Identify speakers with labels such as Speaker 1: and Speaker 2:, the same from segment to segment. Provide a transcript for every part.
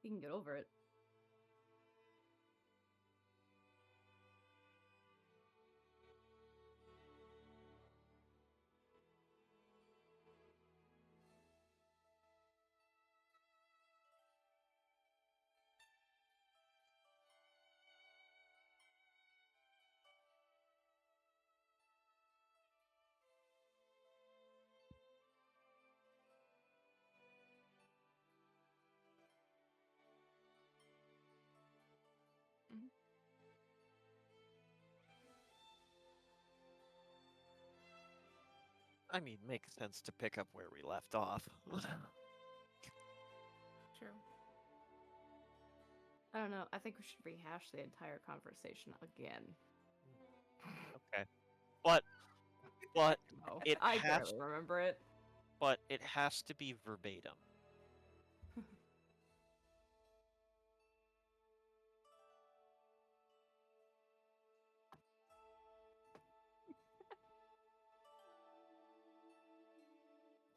Speaker 1: He can get over it.
Speaker 2: Mhm.
Speaker 3: I mean, makes sense to pick up where we left off.
Speaker 2: True.
Speaker 1: I don't know. I think we should rehash the entire conversation again.
Speaker 3: Okay. But
Speaker 1: Oh,
Speaker 3: it
Speaker 1: I
Speaker 3: has
Speaker 1: barely remember it.
Speaker 3: but it has to be verbatim.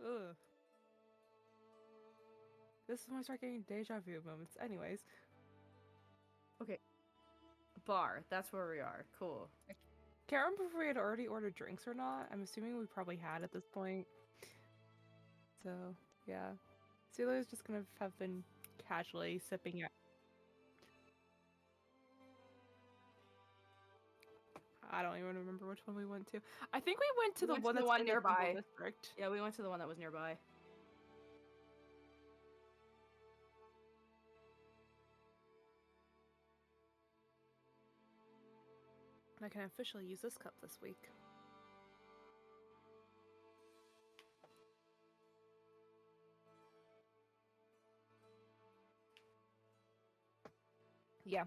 Speaker 2: Ugh. This is when I start getting deja vu moments. Anyways,
Speaker 1: Okay. Bar. That's where we are. Cool.
Speaker 2: can't remember if we had already ordered drinks or not. I'm assuming we probably had at this point. So, yeah. Celia is just gonna have been casually sipping it. I don't even remember which one we went to. I think we went to the one that's in the Temple
Speaker 1: nearby.
Speaker 2: District.
Speaker 1: Yeah, we went to the one that was nearby.
Speaker 2: And I can officially use this cup this week. Yeah.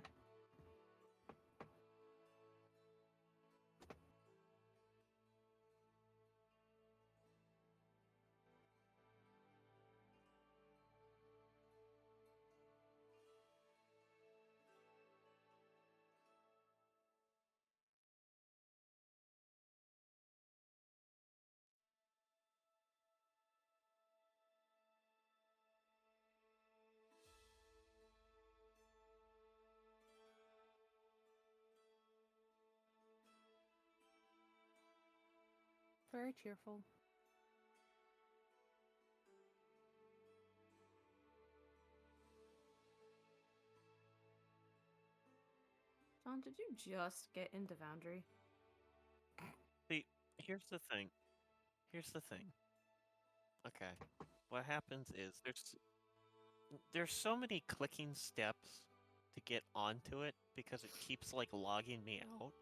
Speaker 2: Very cheerful.
Speaker 1: John, did you just get into Foundry?
Speaker 3: See, here's the thing. Here's the thing. Okay. What happens is there's so many clicking steps to get onto it because it keeps like logging me out.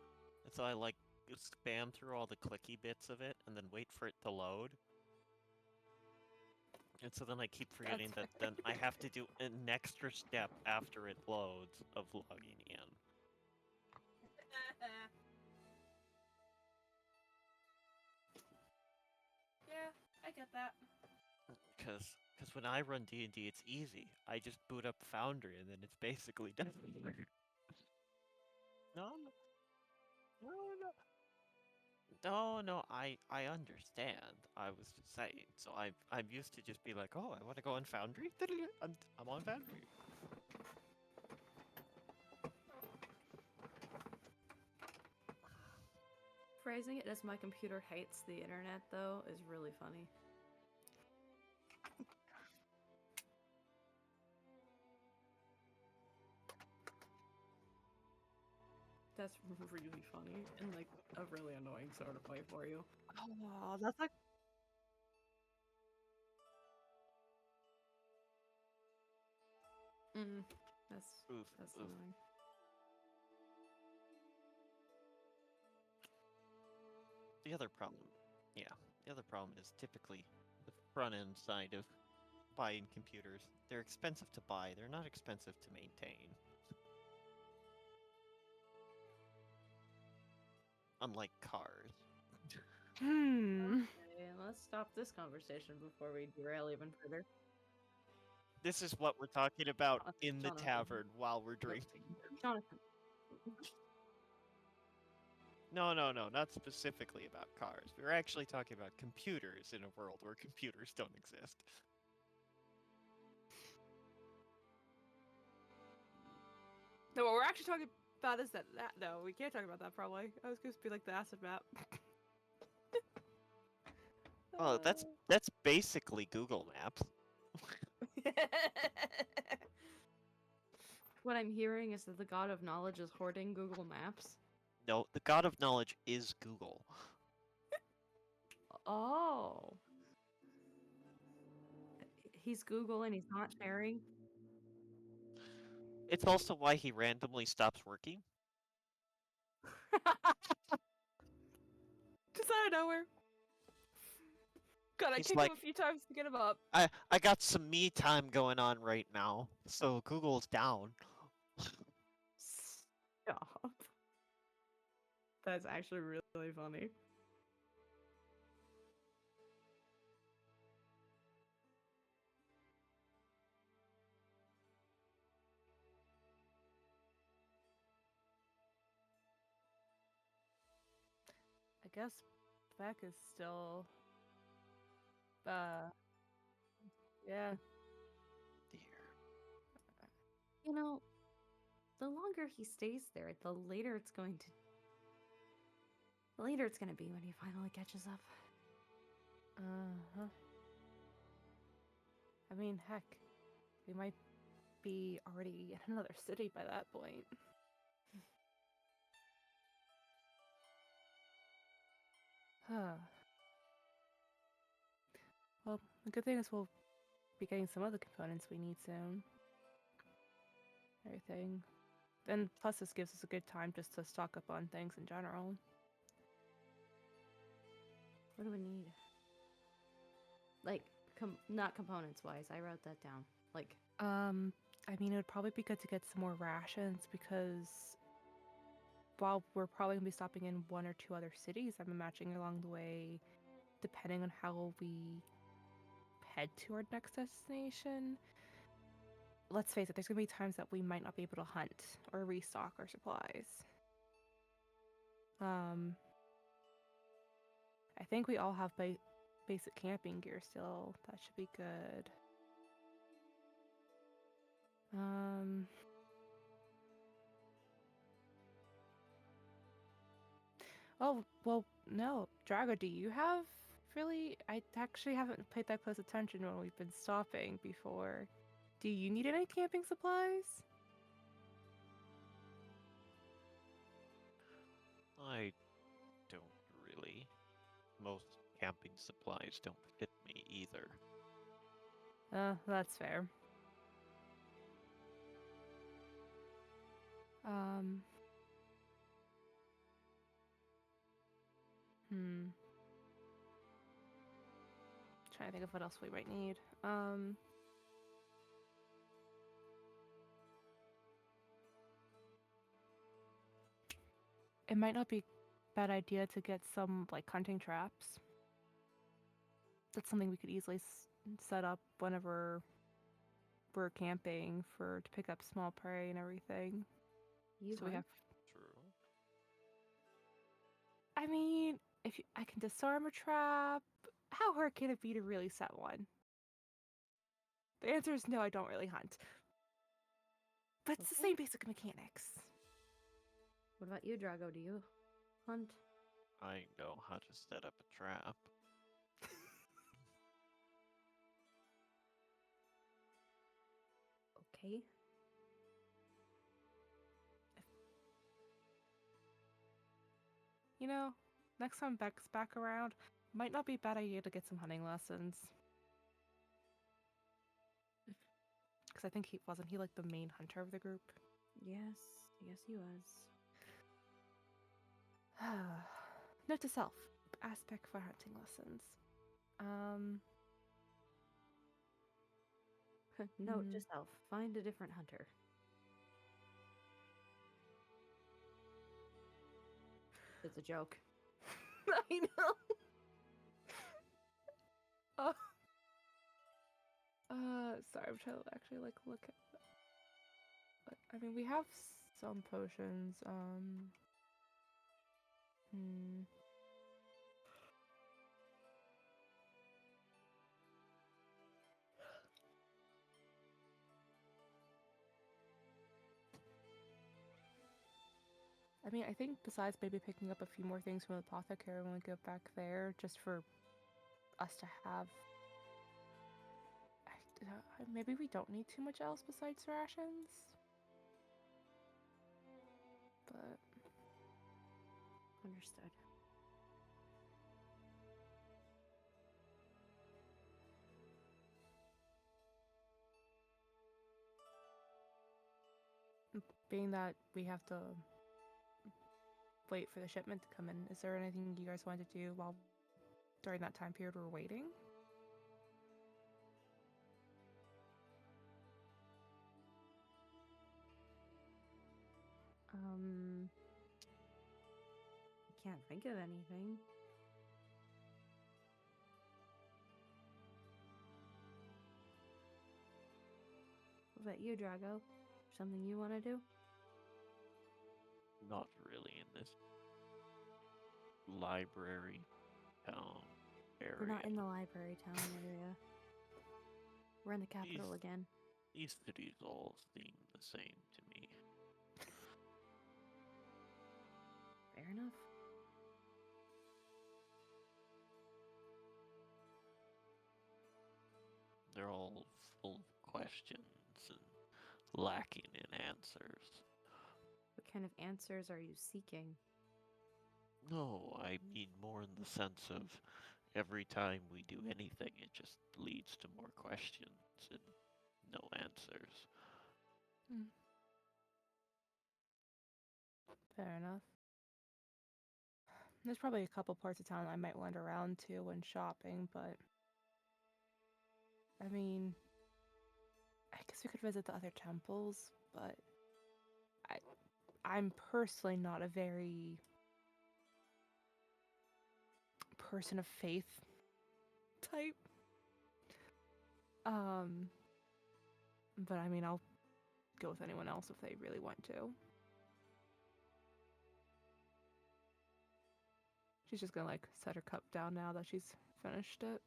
Speaker 3: And so I like spam through all the clicky bits of it and then wait for it to load. And so then I keep forgetting that then I have to do an extra step after it loads of logging in.
Speaker 2: Yeah, I get that.
Speaker 3: Because when I run D&D, it's easy. I just boot up Foundry and then it's basically done. No, no, no, no. No, I understand. I was just saying. So I'm used to just be like, oh, I want to go on Foundry. I'm on Foundry.
Speaker 1: Phrasing it as my computer hates the internet, though, is really funny. That's really funny and like a really annoying sort of way for you.
Speaker 2: Oh, that's like
Speaker 1: That's
Speaker 3: Oof, oof.
Speaker 1: annoying.
Speaker 3: The other problem, yeah, the other problem is typically the front end side of buying computers. They're expensive to buy. They're not expensive to maintain. Unlike cars.
Speaker 1: Okay, let's stop this conversation before we derail even further.
Speaker 3: This is what we're talking about
Speaker 1: Jonathan,
Speaker 3: in the
Speaker 1: Jonathan,
Speaker 3: tavern while we're drinking.
Speaker 1: Jonathan.
Speaker 3: No, not specifically about cars. We're actually talking about computers in a world where computers don't exist.
Speaker 2: No, what we're actually talking about is that no, we can't talk about that probably. I was going to be like the acid map.
Speaker 3: Oh, that's basically Google Maps.
Speaker 1: What I'm hearing is that the god of knowledge is hoarding Google Maps.
Speaker 3: No, the god of knowledge is Google.
Speaker 1: Oh. He's Google and he's not sharing.
Speaker 3: It's also why he randomly stops working.
Speaker 2: Just out of nowhere. God, I
Speaker 3: He's
Speaker 2: kicked
Speaker 3: like,
Speaker 2: him a few times to get him up.
Speaker 3: I got some me time going on right now, so Google's down.
Speaker 1: Stop. That's actually really funny.
Speaker 2: I guess Beck is still yeah.
Speaker 3: Dear.
Speaker 1: You know, the longer he stays there, the later it's going to be when he finally catches up.
Speaker 2: Uh-huh. I mean, heck, we might be already in another city by that point. Well, the good thing is we'll be getting some other components we need soon. Everything. And plus this gives us a good time just to stock up on things in general.
Speaker 1: What do we need? Like, not components wise. I wrote that down. Like,
Speaker 2: I mean, it would probably be good to get some more rations because while we're probably going to be stopping in one or two other cities, I'm imagining along the way, depending on how we head to our next destination, let's face it, there's going to be times that we might not be able to hunt or restock our supplies. I think we all have basic camping gear still. That should be good. Oh, well, no. Drago, do you have really? I actually haven't paid that close attention when we've been stopping before. Do you need any camping supplies?
Speaker 3: I don't really. Most camping supplies don't fit me either.
Speaker 2: That's fair. Trying to think of what else we might need. It might not be a bad idea to get some, like, hunting traps. That's something we could easily set up whenever we're camping to pick up small prey and everything.
Speaker 1: so we have.
Speaker 3: True.
Speaker 2: I mean, I can disarm a trap, how hard can it be to really set one? The answer is no, I don't really hunt. But it's the same basic mechanics.
Speaker 1: What about you, Drago? Do you hunt?
Speaker 3: I know how to set up a trap.
Speaker 1: Okay.
Speaker 2: You know, next time Beck's back around, might not be a bad idea to get some hunting lessons. Because I think wasn't he like the main hunter of the group?
Speaker 1: Yes, he was.
Speaker 2: Note to self, ask Beck for hunting lessons.
Speaker 1: Note to self, find a different hunter. It's a joke.
Speaker 2: I know. Sorry, I'm trying to actually look at. I mean, we have some potions. I mean, I think besides maybe picking up a few more things from the apothecary when we go back there, just for us to have. Maybe we don't need too much else besides rations. But
Speaker 1: Understood.
Speaker 2: being that we have to wait for the shipment to come in, is there anything you guys wanted to do while during that time period we're waiting?
Speaker 1: I can't think of anything. What about you, Drago? Something you want to do?
Speaker 3: Not really in this library town area.
Speaker 1: We're not in the library town area. We're in the capital again.
Speaker 3: These cities all seem the same to me.
Speaker 1: Fair enough.
Speaker 3: They're all full of questions and lacking in answers.
Speaker 1: What kind of answers are you seeking?
Speaker 3: No, I mean more in the sense of every time we do anything, it just leads to more questions and no answers.
Speaker 2: Fair enough. There's probably a couple parts of town I might wander around to when shopping, but I mean, I guess we could visit the other temples, but I'm personally not a very person of faith type. But I mean, I'll go with anyone else if they really want to. She's just gonna like set her cup down now that she's finished it.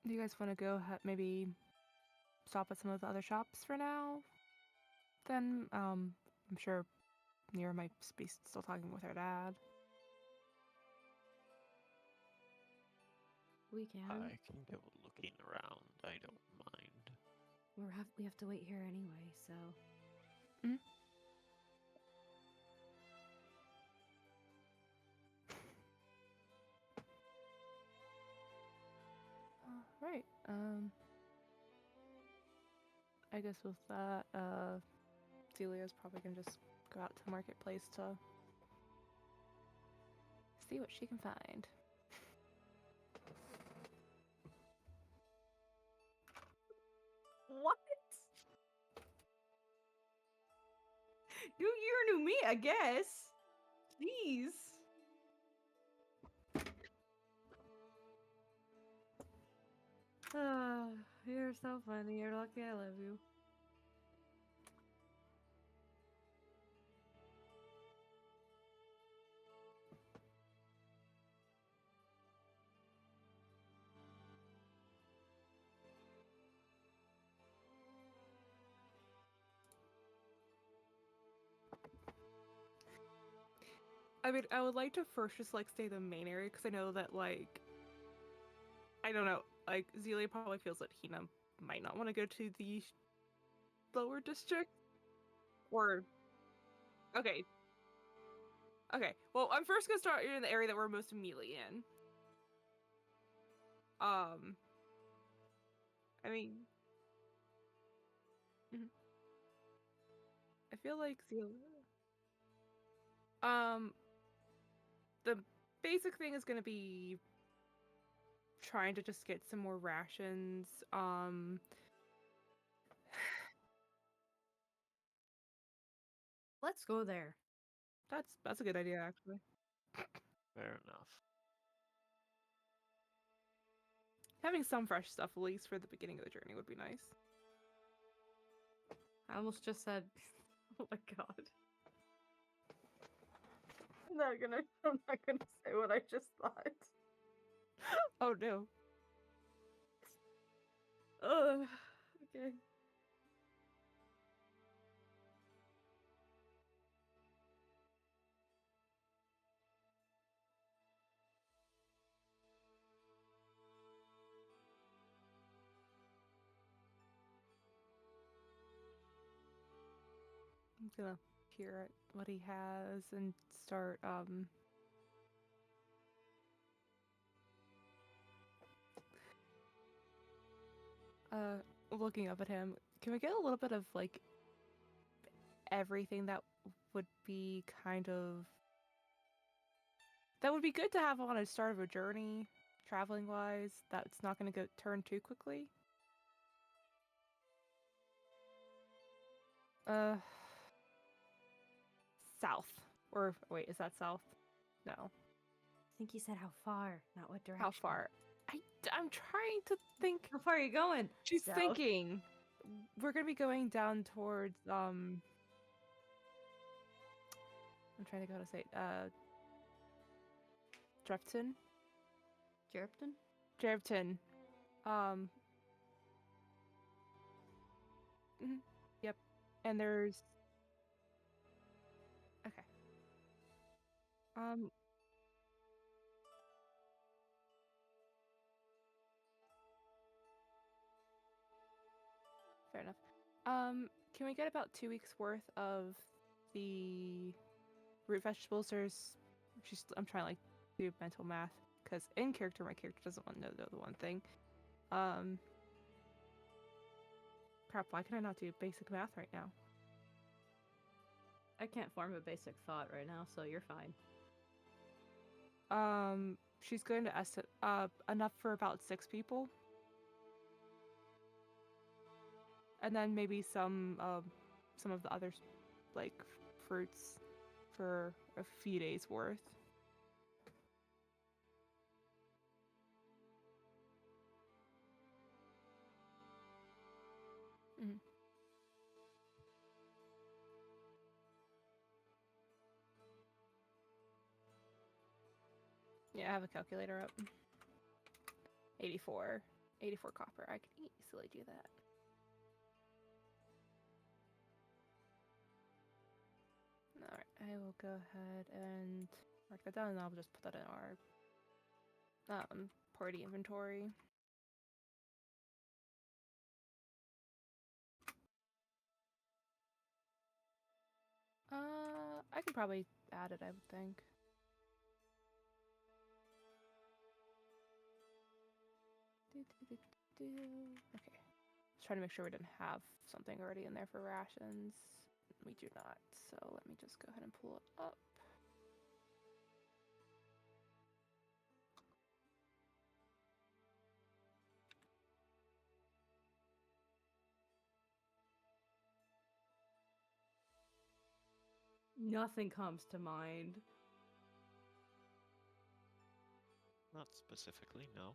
Speaker 2: Do you guys want to go maybe stop at some of the other shops for now? Then I'm sure Nira might be still talking with her dad.
Speaker 1: We can.
Speaker 3: I can go looking around. I don't mind.
Speaker 1: We have to wait here anyway, so.
Speaker 2: Mm-hmm. Right. I guess with that, Celia's probably gonna just go out to Marketplace to see what she can find.
Speaker 1: What? New year, new me, I guess. Jeez. You're so funny. You're lucky I love you.
Speaker 2: I mean, I would like to first just like stay in the main area because I know that like I don't know, like Zelia probably feels that Hina might not want to go to the lower district. Or okay. Okay. Well, I'm first gonna start in the area that we're most immediately in. I mean, I feel like Zelia. The basic thing is gonna be trying to just get some more rations.
Speaker 1: Let's go there.
Speaker 2: That's a good idea actually.
Speaker 3: Fair enough.
Speaker 2: Having some fresh stuff at least for the beginning of the journey would be nice.
Speaker 1: I almost just said, oh my god. I'm not gonna say what I just thought.
Speaker 2: Oh no.
Speaker 1: Oh, okay.
Speaker 2: I'm gonna peer at what he has and start looking up at him. Can we get a little bit of like everything that would be that would be good to have on a start of a journey, traveling wise, that's not gonna go turn too quickly? South. Or wait, is that south? No.
Speaker 1: I think he said how far, not what direction.
Speaker 2: How far? I'm trying to think.
Speaker 1: How far are you going?
Speaker 2: She's
Speaker 1: South.
Speaker 2: thinking. We're gonna be going down towards I'm trying to go to say Drepton.
Speaker 1: Jerpton?
Speaker 2: Jerpton. Yep. And there's okay. Fair enough. Can we get about 2 weeks worth of the root vegetables? I'm trying to like do mental math because in character my character doesn't want to know the one thing. Crap, why can I not do basic math right now?
Speaker 1: I can't form a basic thought right now, so you're fine.
Speaker 2: She's going to estimate enough for about 6 people. And then maybe some of the other like fruits for a few days worth. Mm-hmm. Yeah, I have a calculator up. 84 copper. I can easily do that. Alright, I will go ahead and mark that down and I'll just put that in our party inventory. I could probably add it, I would think. Okay. Just trying to make sure we didn't have something already in there for rations. We do not, so let me just go ahead and pull it up.
Speaker 1: Nothing comes to mind.
Speaker 3: Not specifically, no.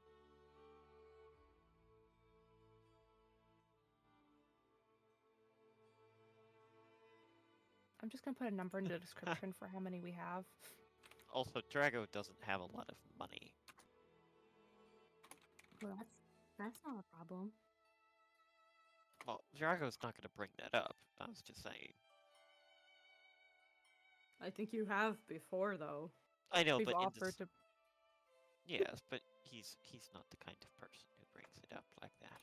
Speaker 2: I'm just gonna put a number in the description for how many we have.
Speaker 3: Also, Drago doesn't have a lot of money.
Speaker 1: Well, that's not a problem.
Speaker 3: Well, Drago's not going to bring that up. I was just saying.
Speaker 1: I think you have before, though.
Speaker 3: I know,
Speaker 2: We've
Speaker 3: but
Speaker 2: offered to.
Speaker 3: yes, but he's not the kind of person who brings it up like that.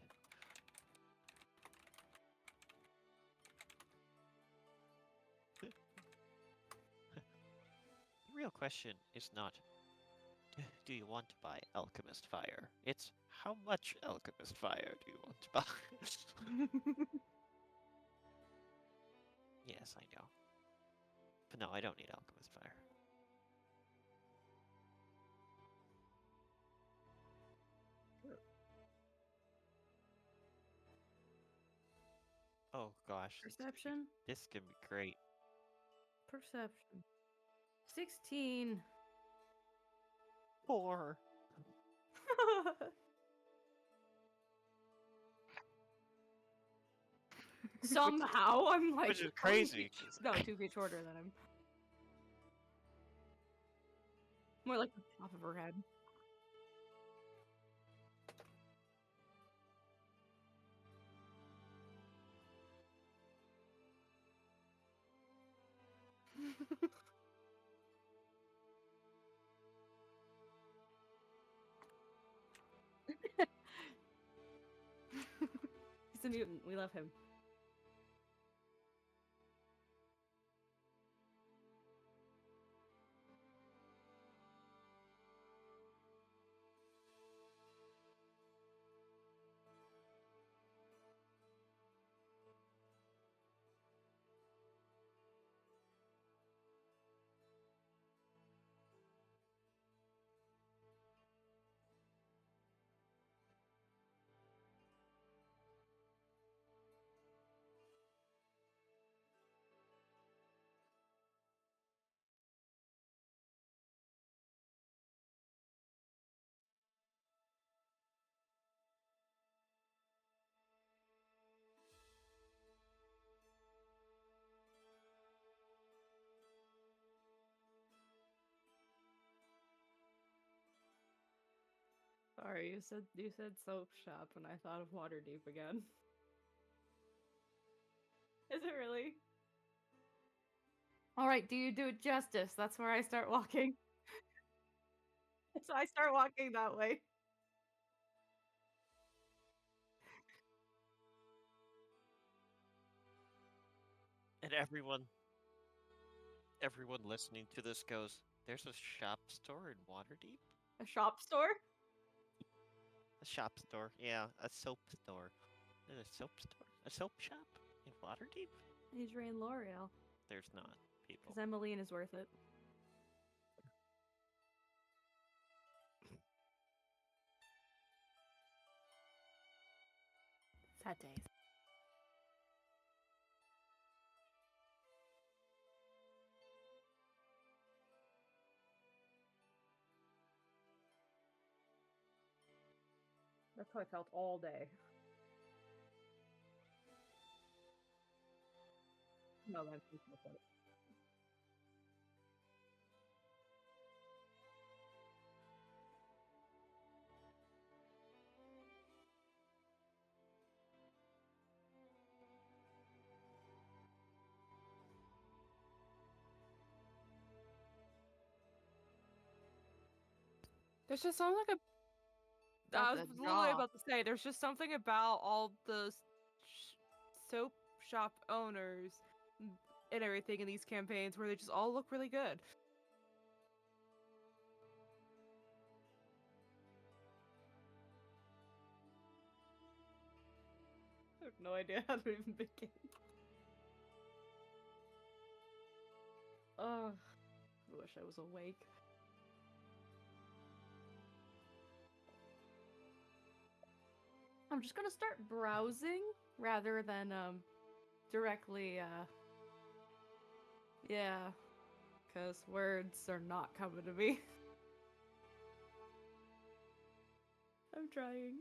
Speaker 3: The real question is not, do you want to buy Alchemist Fire? It's, how much Alchemist Fire do you want to buy? Yes, I know. But no, I don't need Alchemist Fire. Oh gosh.
Speaker 1: Perception?
Speaker 3: This can be great.
Speaker 1: Perception. 16.
Speaker 3: 4.
Speaker 1: Somehow, I'm like
Speaker 3: Which is
Speaker 1: 2
Speaker 3: crazy.
Speaker 1: feet- No, 2 feet shorter than him. More like the top of her head. He's a mutant. We love him. Sorry, you said soap shop, and I thought of Waterdeep again. Is it really? All right, do you do it justice? That's where I start walking. So I start walking that way.
Speaker 3: And everyone listening to this goes, "There's a shop store in Waterdeep."
Speaker 1: A shop store?
Speaker 3: A shop store, yeah, a soap store. There's a soap store, a soap shop in Waterdeep.
Speaker 1: He's Rain L'Oreal.
Speaker 3: There's not, people.
Speaker 1: Because Emmeline is worth it. Sad days. That's how I felt all day. No, that's not it.
Speaker 2: There's just something like I was
Speaker 1: That's a
Speaker 2: literally
Speaker 1: jaw.
Speaker 2: about to say, there's just something about all the soap shop owners and everything in these campaigns where they just all look really good.
Speaker 1: I have no idea how to even begin. Oh, I wish I was awake. I'm just gonna start browsing rather than directly yeah, because words are not coming to me. I'm trying.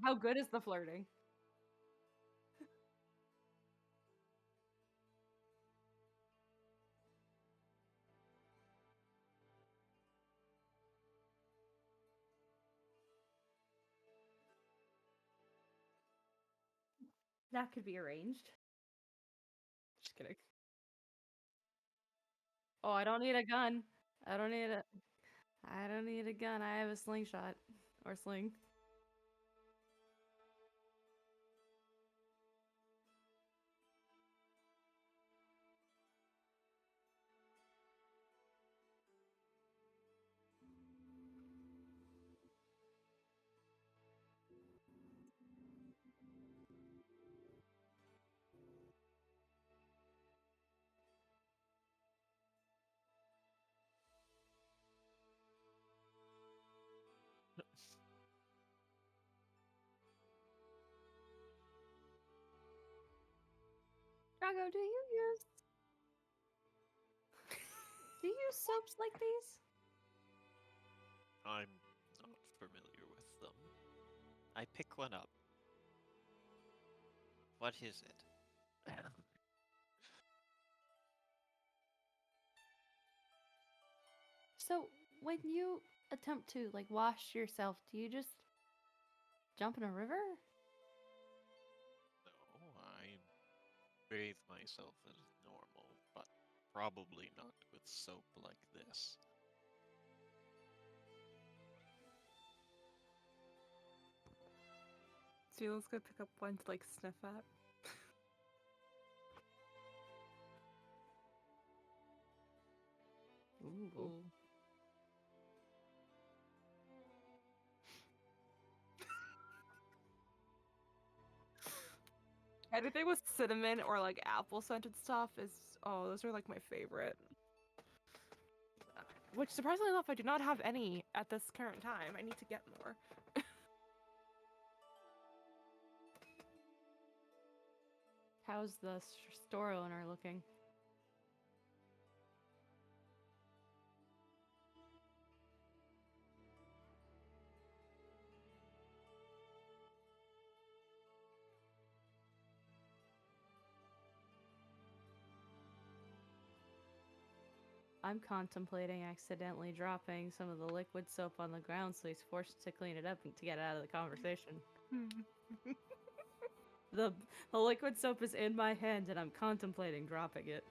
Speaker 1: How good is the flirting? That could be arranged. Just kidding. Oh, I don't need a gun. I don't need a I don't need a gun. I have a slingshot or sling. Drago, do you use soaps like these?
Speaker 3: I'm not familiar with them. I pick one up. What is it?
Speaker 1: So, when you attempt to, like, wash yourself, do you just jump in a river?
Speaker 3: No, I bathe myself as normal, but probably not with soap like this.
Speaker 2: So let's go pick up one to like sniff at.
Speaker 1: Ooh.
Speaker 2: Anything with cinnamon or like apple scented stuff is those are like my favorite. Which surprisingly enough, I do not have any at this current time. I need to get more.
Speaker 1: How's the store owner looking? I'm contemplating accidentally dropping some of the liquid soap on the ground, so he's forced to clean it up and to get out of the conversation. The liquid soap is in my hand, and I'm contemplating dropping it.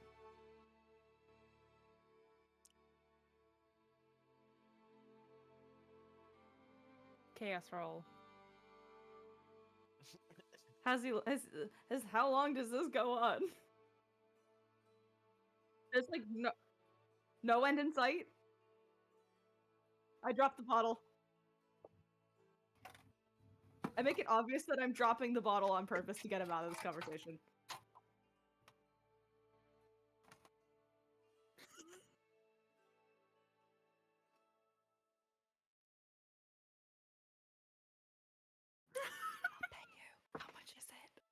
Speaker 2: Chaos roll.
Speaker 1: How long does this go on? There's like no end in sight. I drop the bottle. I make it obvious that I'm dropping the bottle on purpose to get him out of this conversation.
Speaker 2: I'll pay you. How much is it?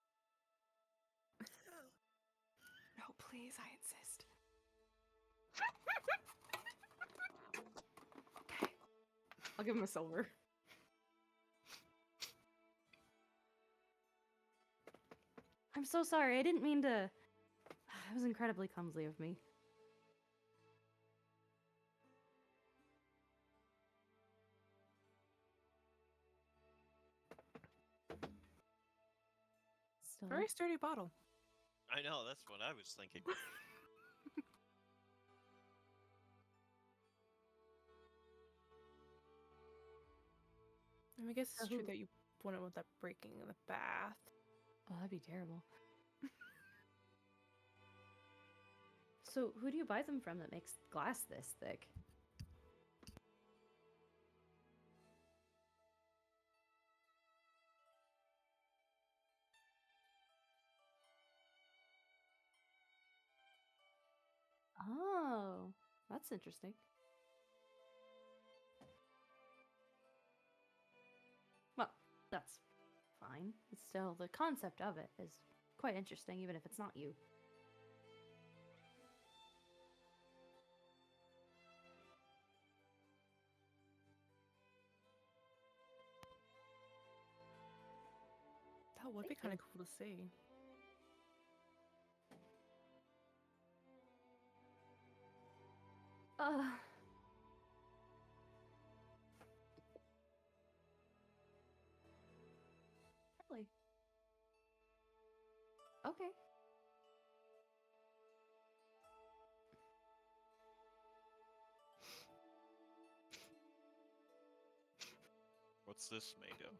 Speaker 2: No, please, I insist. Okay.
Speaker 1: I'll give him a silver. I'm so sorry. I didn't mean to. It was incredibly clumsy of me. Still.
Speaker 2: Very sturdy bottle.
Speaker 3: I know, that's what I was thinking.
Speaker 2: I mean, I guess it's true that you wouldn't want that breaking in the bath.
Speaker 1: Oh, that'd be terrible. So, who do you buy them from that makes glass this thick? Oh, that's interesting. Well, that's fine. It's still, the concept of it is quite interesting, even if it's not you.
Speaker 2: That would be kind of cool to see.
Speaker 1: Really? Okay.
Speaker 3: What's this made of?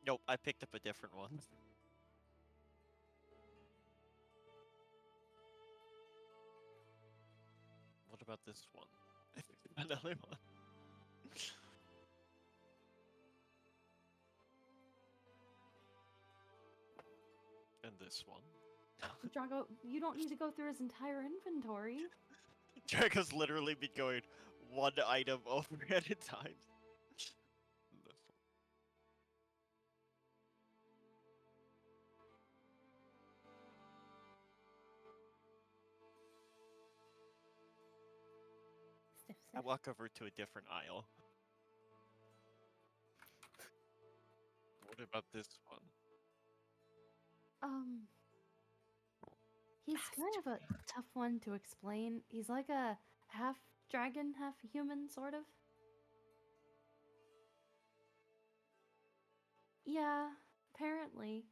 Speaker 3: Nope, I picked up a different one. What about this one? Another one. And this one.
Speaker 1: Drago, you don't need to go through his entire inventory.
Speaker 3: Draco's literally been going one item over at a time. This one. I walk over to a different aisle. What about this one?
Speaker 1: He's kind of a tough one to explain. He's like a half dragon, half human, sort of. Yeah, apparently.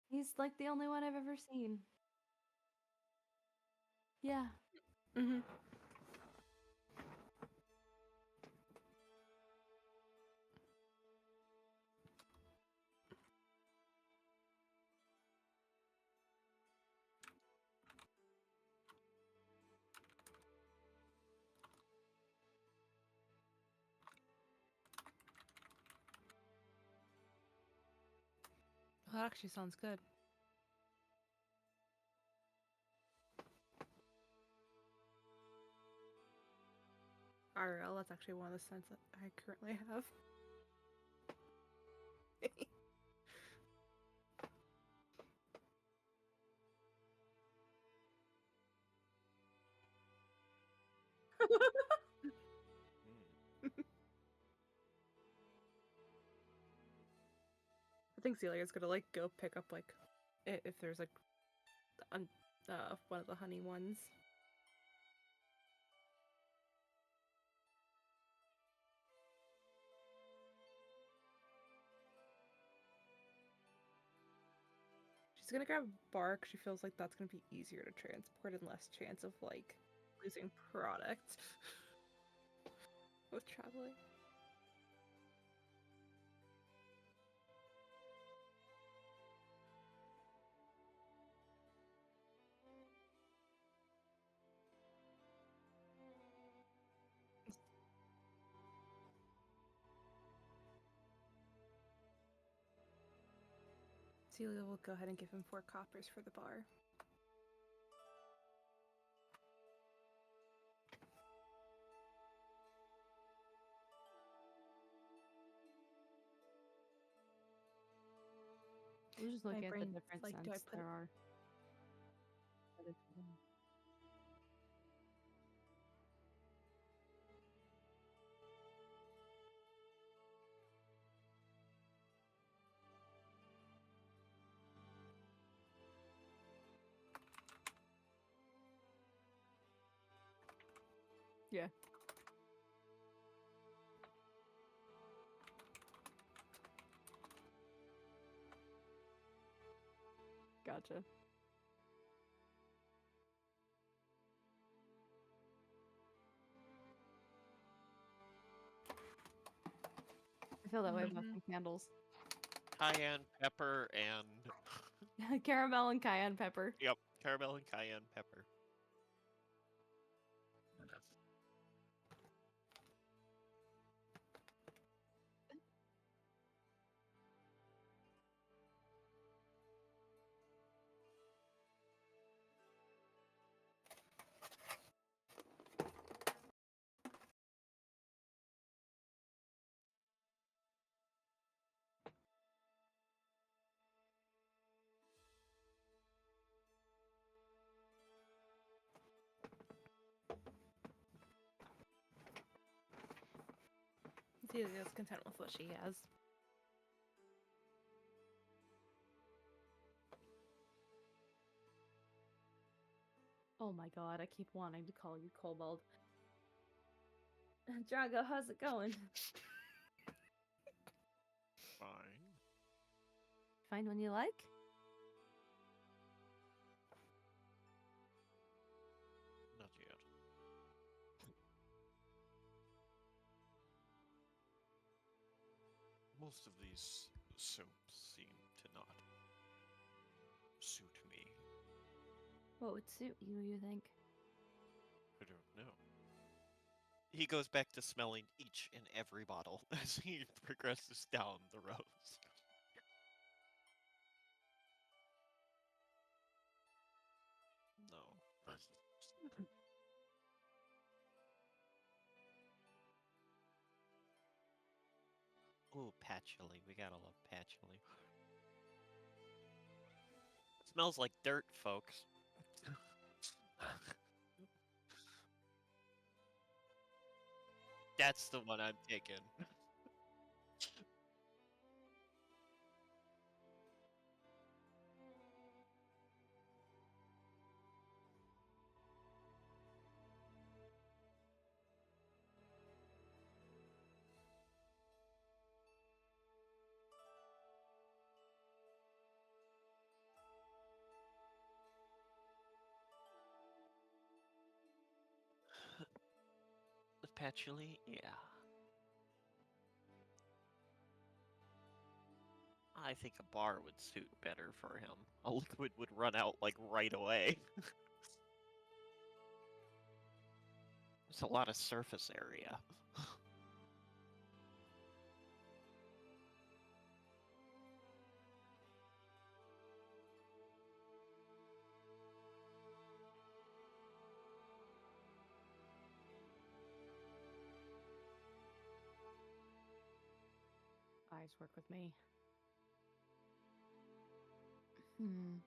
Speaker 1: He's like the only one I've ever seen. Yeah.
Speaker 2: Mm-hmm. Well, that actually sounds good. RL, that's actually one of the scents that I currently have. I think Celia's gonna like go pick up like if there's like one of the honey ones. She's gonna grab bark. She feels like that's gonna be easier to transport and less chance of like losing product with traveling. Celia will go ahead and give him 4 coppers for the bar.
Speaker 1: I'm just
Speaker 2: My
Speaker 1: looking at the
Speaker 2: brain's
Speaker 1: different
Speaker 2: like, do I
Speaker 1: scents
Speaker 2: put
Speaker 1: there
Speaker 2: it?
Speaker 1: are. Yeah. Gotcha. I feel that way about
Speaker 2: Mhm.
Speaker 1: some candles.
Speaker 3: Cayenne pepper and
Speaker 1: Caramel and cayenne pepper.
Speaker 3: yep, caramel and cayenne pepper.
Speaker 2: Celia's content with what she has.
Speaker 1: Oh my god, I keep wanting to call you Kobold. Drago, how's it going?
Speaker 3: Fine.
Speaker 1: Find one you like?
Speaker 3: Not yet. Most of these soaps seem to not suit me.
Speaker 1: What would suit you think?
Speaker 3: I don't know. He goes back to smelling each and every bottle as he progresses down the rows. No. Ooh, patchouli. We gotta love patchouli. Smells like dirt, folks. That's the one I'm taking. Patchouli, yeah. I think a bar would suit better for him. A liquid would run out like right away. There's a lot of surface area.
Speaker 1: Eyes work with me. Hmm.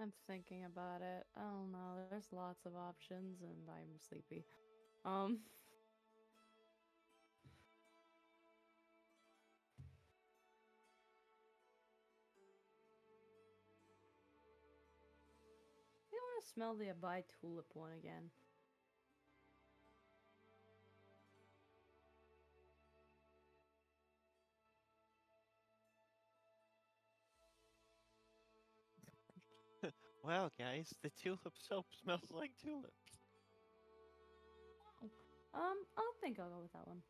Speaker 1: I'm thinking about it. I don't know. There's lots of options, and I'm sleepy. Um. I want to smell the Abai tulip one again.
Speaker 3: Wow, guys, the tulip soap smells like tulips.
Speaker 1: I think I'll go with that one.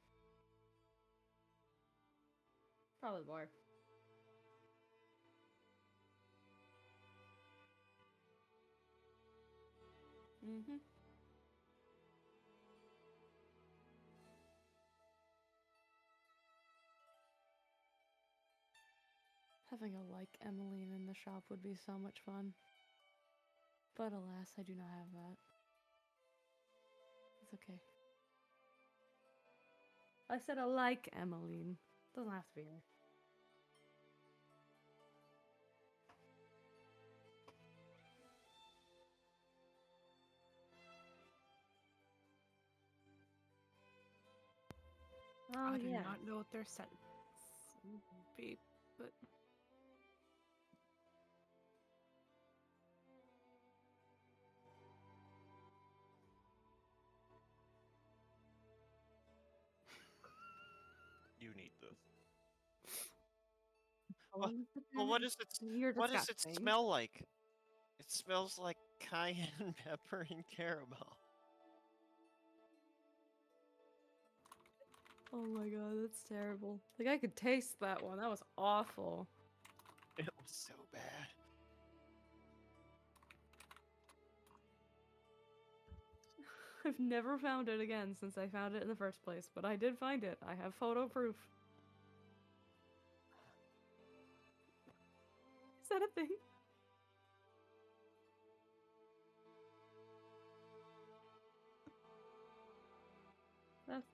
Speaker 1: Probably bar. Mm-hmm. Having a like Emmeline in the shop would be so much fun. But alas, I do not have that. It's okay. I said I like Emmeline. Doesn't have to be her. Oh
Speaker 2: I do
Speaker 1: yeah.
Speaker 2: not know what their sentence would be, but
Speaker 3: You need this. Well,
Speaker 1: Well,
Speaker 3: well,
Speaker 1: You're
Speaker 3: what does it
Speaker 1: disgusting.
Speaker 3: smell like? It smells like cayenne pepper and caramel.
Speaker 1: Oh my god, that's terrible. Like I could taste that one. That was awful.
Speaker 3: It was so bad.
Speaker 1: I've never found it again since I found it in the first place, but I did find it. I have photo proof. Is that a thing? That's...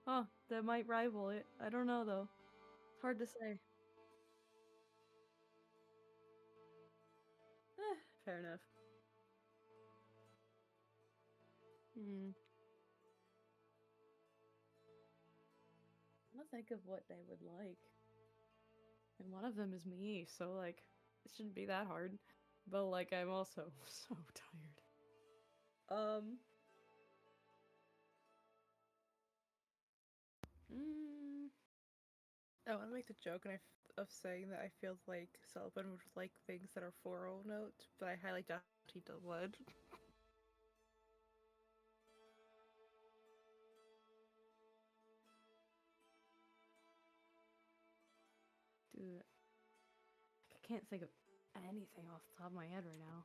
Speaker 1: Oh, that might rival it. I don't know though. It's hard to say. Fair enough. Hmm. I'm gonna think of what they would like. And one of them is me, so like it shouldn't be that hard. But like I'm also so tired. Mm,
Speaker 2: I want to make the joke of saying that I feel like Sullivan would like things that are floral notes, but I highly doubt he would.
Speaker 1: I can't think of anything off the top of my head right now.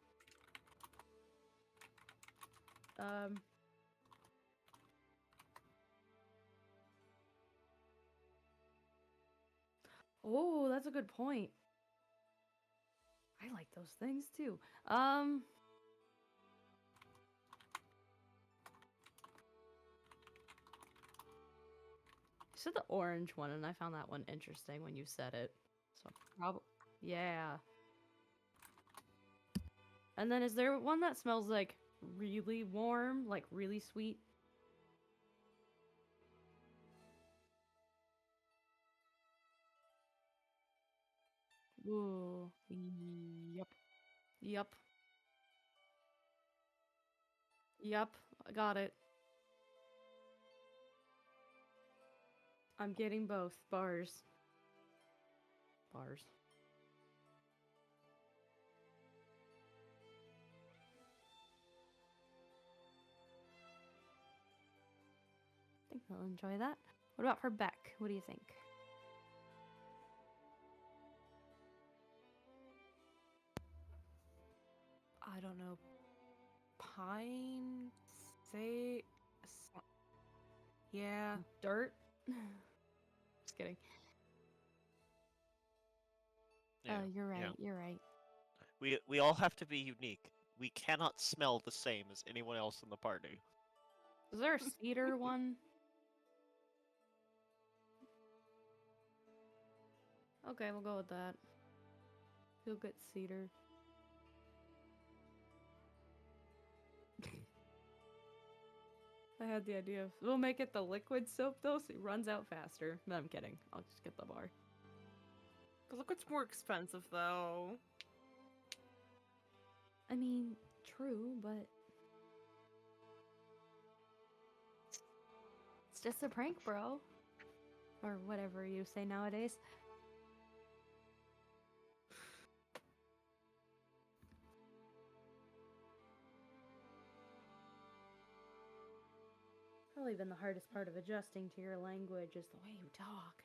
Speaker 1: Oh, that's a good point. I like those things too. You said the orange one, and I found that one interesting when you said it. So probably, yeah. And then is there one that smells like really warm, like really sweet? Ooh, yep, yep, yep. I got it. I'm getting both bars. Bars. I think they'll enjoy that. What about for Beck? What do you think?
Speaker 2: I don't know. Pine, say, yeah.
Speaker 1: Dirt? Just kidding.
Speaker 3: Yeah,
Speaker 1: You're right.
Speaker 3: yeah.
Speaker 1: You're right.
Speaker 3: We all have to be unique. We cannot smell the same as anyone else in the party.
Speaker 1: Is there a cedar one? Okay, we'll go with that. You'll get cedar. I had the idea of we'll make it the liquid soap though, so it runs out faster. No, I'm kidding. I'll just get the bar.
Speaker 2: The liquid's more expensive though.
Speaker 1: I mean, true, but it's just a prank, bro. Or whatever you say nowadays. Probably been the hardest part of adjusting to your language is the way you talk.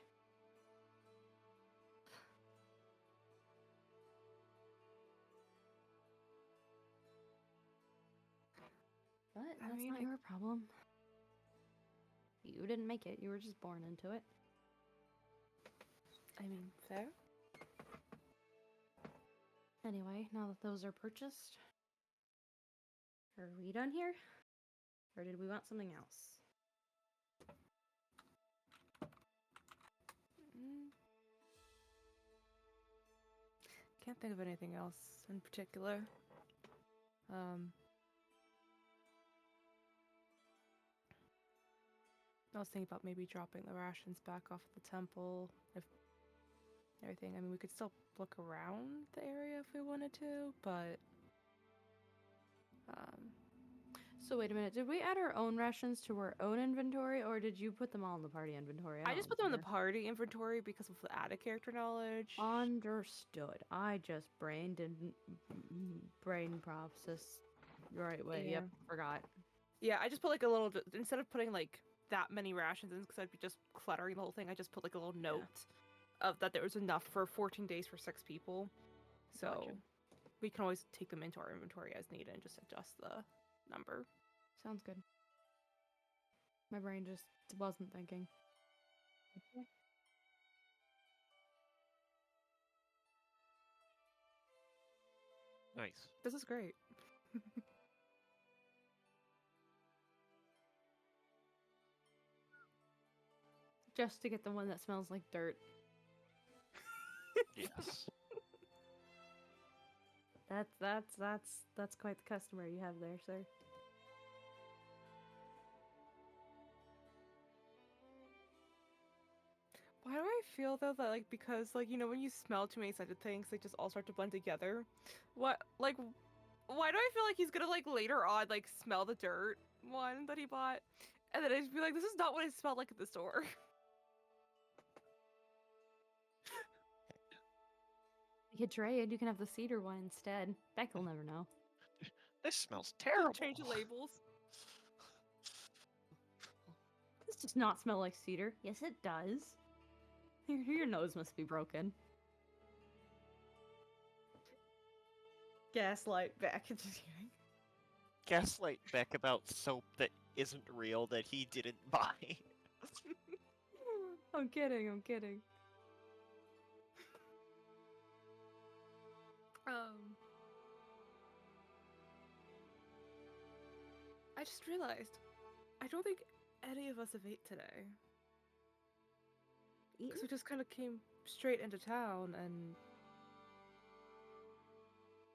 Speaker 1: But that's not your problem. You didn't make it. You were just born into it.
Speaker 2: I mean, fair.
Speaker 1: Anyway, now that those are purchased, are we done here? Or did we want something else?
Speaker 2: Can't think of anything else in particular. I was thinking about maybe dropping the rations back off at the temple, if everything. I mean, we could still look around the area if we wanted to, but
Speaker 1: So wait a minute, did we add our own rations to our own inventory, or did you put them all in the party inventory?
Speaker 2: I just put them in the party inventory because of the added character knowledge.
Speaker 1: Understood. I just didn't brain process the right way.
Speaker 2: Yeah.
Speaker 1: Yep, forgot.
Speaker 2: Yeah, I just put like a little, instead of putting like that many rations in, because I'd be just cluttering the whole thing, I just put like a little note of that there was enough for 14 days for 6 people. So
Speaker 1: Gotcha.
Speaker 2: we can always take them into our inventory as needed and just adjust the number.
Speaker 1: Sounds good. My brain just wasn't thinking. Okay.
Speaker 3: Nice.
Speaker 2: This is great.
Speaker 1: Just to get the one that smells like dirt.
Speaker 3: Yes.
Speaker 1: That's quite the customer you have there, sir.
Speaker 2: Why do I feel though that like, because like, you know, when you smell too many scented things, they just all start to blend together? Why do I feel like he's gonna like later on like smell the dirt one that he bought, and then I just be like, this is not what it smelled like at the store.
Speaker 1: You could trade. You can have the cedar one instead. Beck will never know.
Speaker 3: This smells terrible.
Speaker 2: Change the labels.
Speaker 1: This does not smell like cedar. Yes, it does. Your nose must be broken. Gaslight back. Just kidding.
Speaker 3: Gaslight Beck about soap that isn't real that he didn't buy.
Speaker 1: I'm kidding. I'm kidding.
Speaker 2: I just realized I don't think any of us have ate today. Because we just kind of came straight into town and.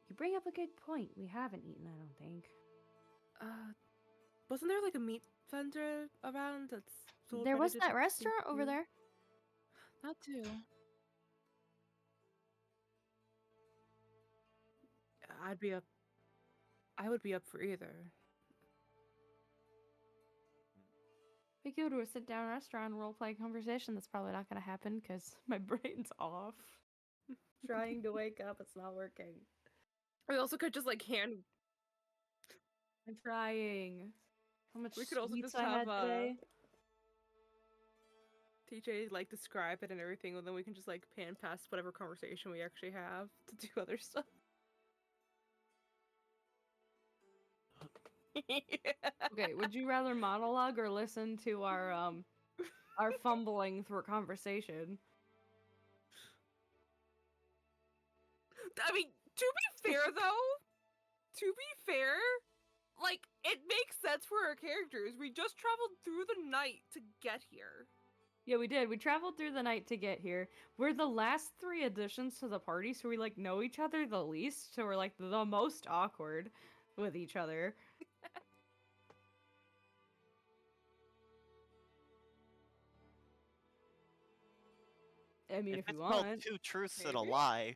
Speaker 1: You bring up a good point. We haven't eaten, I don't think.
Speaker 2: Wasn't there like a meat vendor around that's.
Speaker 1: There was that restaurant over there.
Speaker 2: That too. I would be up for either.
Speaker 1: We could go to a sit-down restaurant and role-play conversation. That's probably not going to happen because my brain's off. Trying to wake up, it's not working.
Speaker 2: We also could just like hand.
Speaker 1: I'm trying. How much
Speaker 2: We could also
Speaker 1: sweets
Speaker 2: just
Speaker 1: I had
Speaker 2: have
Speaker 1: today?
Speaker 2: TJ like describe it and everything, and then we can just like pan past whatever conversation we actually have to do other stuff.
Speaker 1: Okay, would you rather monologue or listen to our fumbling through a conversation?
Speaker 2: I mean, to be fair though, like it makes sense for our characters. We just traveled through the night to get here.
Speaker 1: Yeah, we did. We traveled through the night to get here. We're the last 3 additions to the party, so we like know each other the least, so we're like the most awkward with each other. I mean, if you
Speaker 3: it's called
Speaker 1: want.
Speaker 3: Two Truths and a
Speaker 2: Maybe.
Speaker 3: Lie.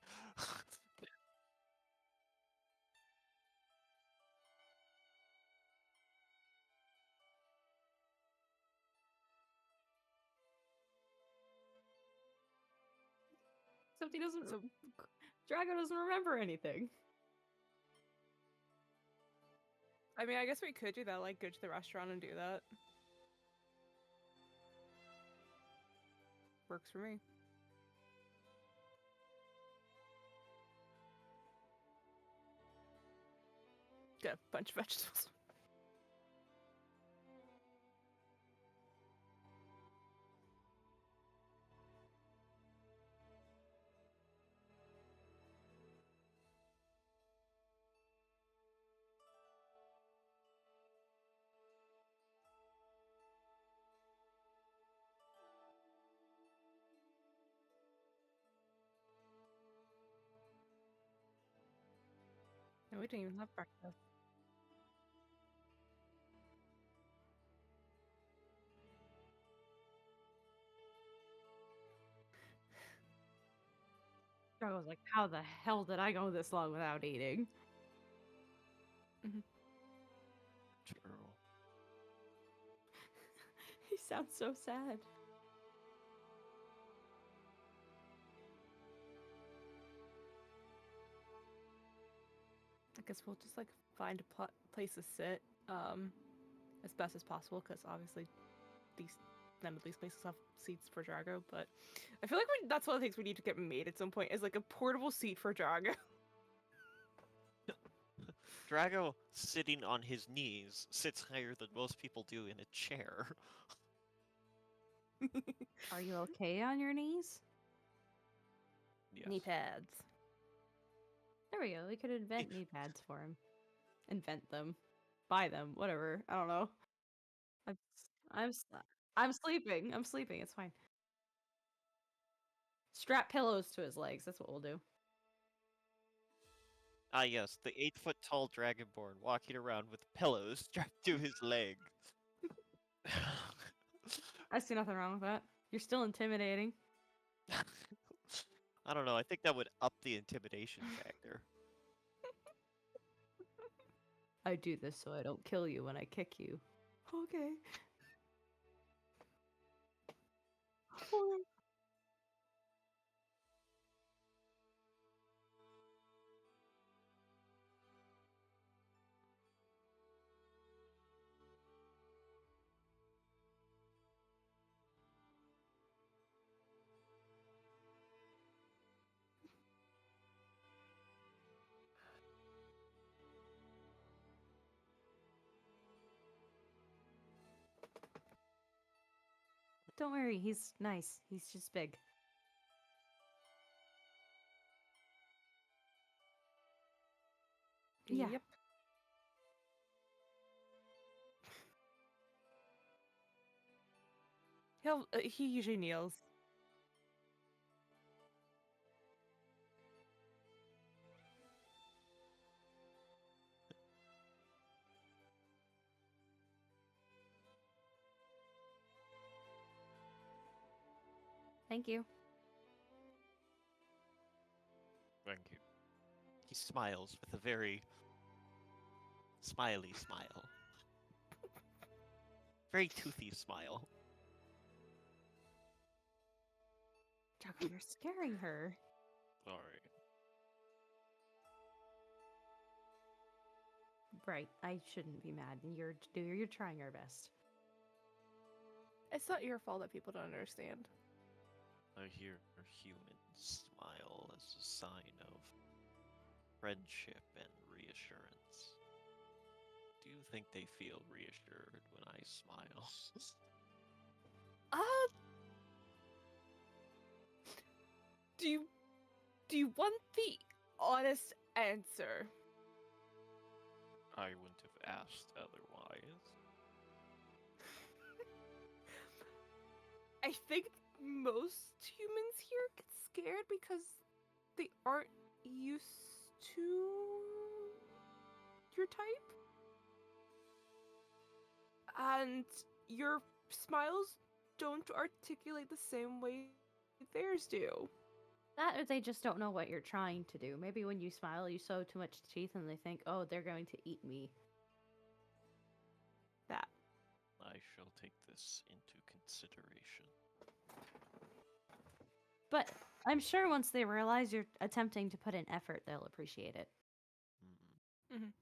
Speaker 1: Except he doesn't. Drago doesn't remember anything.
Speaker 2: I mean, I guess we could do that, like go to the restaurant and do that. Works for me. Get a bunch of vegetables. No, we didn't even have breakfast.
Speaker 1: Drago's like, how the hell did I go this long without eating?
Speaker 3: True.
Speaker 1: He sounds so sad.
Speaker 2: I guess we'll just like find a place to sit, as best as possible, because obviously none of these places have seats for Drago. But I feel like that's one of the things we need to get made at some point is like a portable seat for Drago.
Speaker 3: Drago, sitting on his knees, sits higher than most people do in a chair.
Speaker 1: Are you okay on your knees?
Speaker 3: Yes.
Speaker 2: Knee pads.
Speaker 1: There we go. We could invent knee pads for him. Invent them. Buy them. Whatever. I don't know. I'm sleeping. I'm sleeping. It's fine. Strap pillows to his legs. That's what we'll do.
Speaker 3: Ah, yes, the 8-foot-tall dragonborn walking around with pillows strapped to his leg.
Speaker 1: I see nothing wrong with that. You're still intimidating.
Speaker 3: I don't know. I think that would up the intimidation factor.
Speaker 1: I do this so I don't kill you when I kick you. Okay. Don't worry, he's nice. He's just big. Yeah.
Speaker 2: Yep. He usually kneels.
Speaker 1: Thank you.
Speaker 3: Thank you. He smiles with a very smiley smile. Very toothy smile.
Speaker 1: Draco, you're scaring her.
Speaker 3: Sorry.
Speaker 1: Right, I shouldn't be mad. You're trying your best.
Speaker 2: It's not your fault that people don't understand.
Speaker 3: I hear humans smile as a sign of friendship and reassurance. Do you think they feel reassured when I smile?
Speaker 2: Do you want the honest answer?
Speaker 3: I wouldn't have asked otherwise.
Speaker 2: I think most humans here get scared because they aren't used to your type. And your smiles don't articulate the same way theirs do.
Speaker 1: That or they just don't know what you're trying to do. Maybe when you smile, you show too much teeth and they think, oh, they're going to eat me.
Speaker 2: That.
Speaker 3: I shall take this into consideration.
Speaker 1: But I'm sure once they realize you're attempting to put in effort, they'll appreciate it.
Speaker 2: Mm-hmm.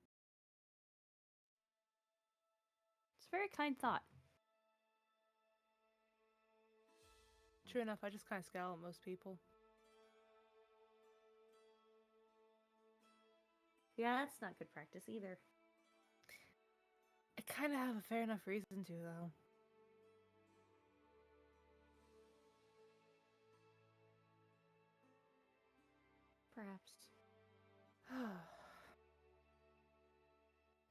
Speaker 1: It's a very kind thought.
Speaker 2: True enough, I just kind of scowl at most people.
Speaker 1: Yeah, that's not good practice either.
Speaker 2: I kind of have a fair enough reason to, though.
Speaker 1: Perhaps.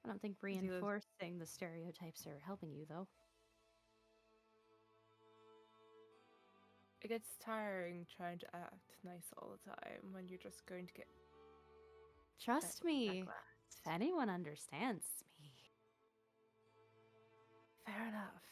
Speaker 1: I don't think reinforcing the stereotypes are helping you, though.
Speaker 2: It gets tiring trying to act nice all the time when you're just going to get...
Speaker 1: Trust me, if anyone understands me.
Speaker 2: Fair enough.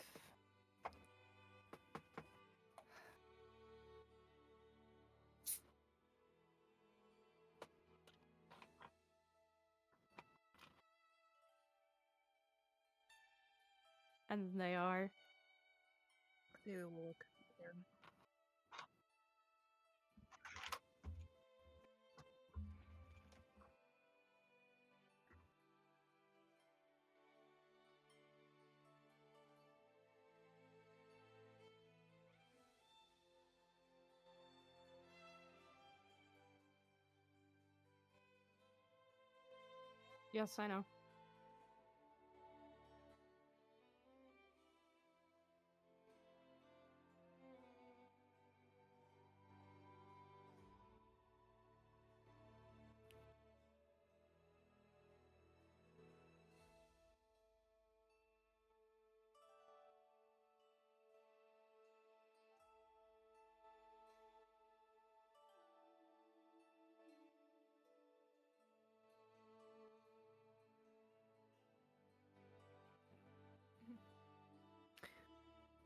Speaker 1: And they are.
Speaker 2: They will look there.
Speaker 1: Yes, I know.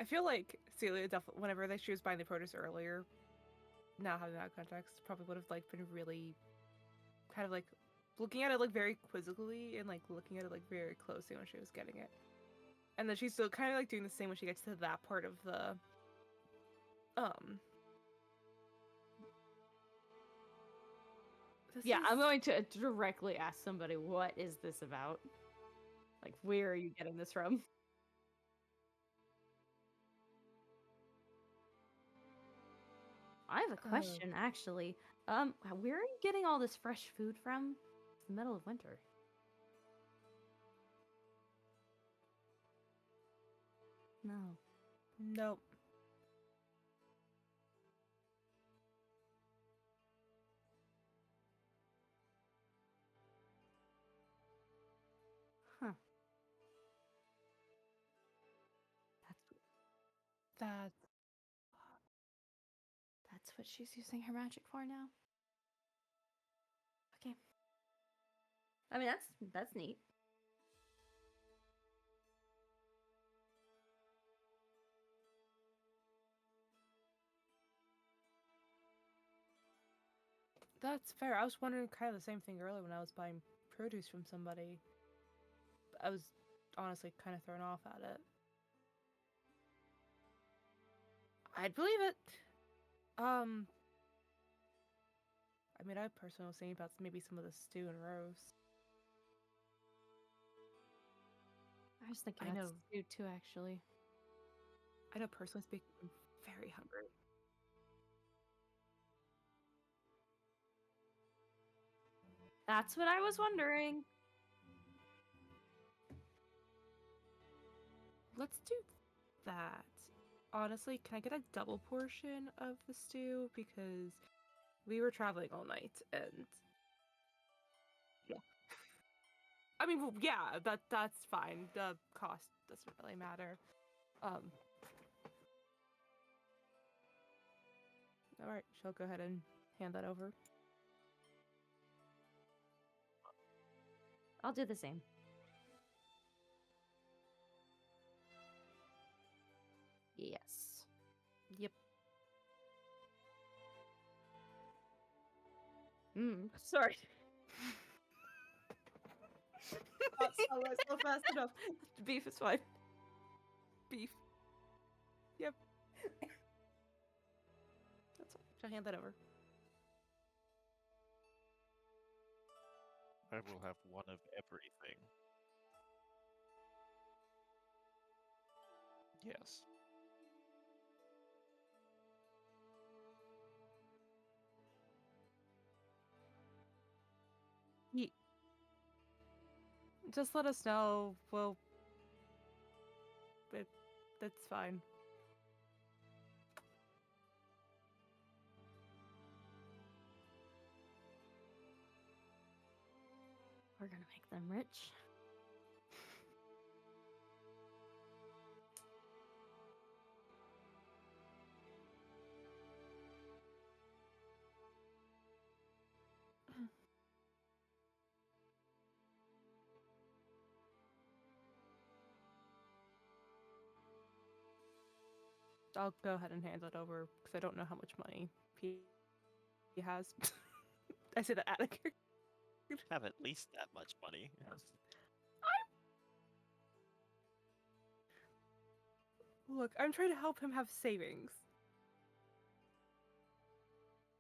Speaker 2: I feel like Celia definitely, whenever she was buying the produce earlier, now having that context, probably would have like been really kind of like looking at it like very quizzically and like looking at it like very closely when she was getting it. And then she's still kind of like doing the same when she gets to that part of the
Speaker 1: I'm going to directly ask somebody, what is this about? Like, where are you getting this from? I have a question, actually. Where are you getting all this fresh food from? It's the middle of winter. No.
Speaker 2: Nope. That
Speaker 1: That's what she's using her magic for now. Okay. I mean, that's neat.
Speaker 2: that's fair. I was wondering kind of the same thing earlier when I was buying produce from somebody. I was honestly kind of thrown off at it. I'd believe it. I mean, I personally was thinking about maybe some of the stew and roast.
Speaker 1: I was thinking
Speaker 2: I
Speaker 1: about
Speaker 2: know.
Speaker 1: stew too, actually.
Speaker 2: I know, personally speaking, I'm very hungry.
Speaker 1: That's what I was wondering.
Speaker 2: Let's do that. Honestly, can I get a double portion of the stew? Because we were traveling all night and yeah. I mean, well, yeah, that's fine. The cost doesn't really matter. All right, she'll go ahead and hand that over.
Speaker 1: I'll do the same. Yes.
Speaker 2: Yep.
Speaker 1: Sorry.
Speaker 2: Not slow myself fast enough.
Speaker 1: Beef is fine.
Speaker 2: Beef. Yep. That's fine. She'll hand that over.
Speaker 3: I will have one of everything. Yes.
Speaker 2: Just let us know. We'll. That's fine.
Speaker 1: We're gonna make them rich.
Speaker 2: I'll go ahead and hand it over because I don't know how much money he has. I say that out of character.
Speaker 3: Have at least that much money.
Speaker 2: Look, I'm trying to help him have savings.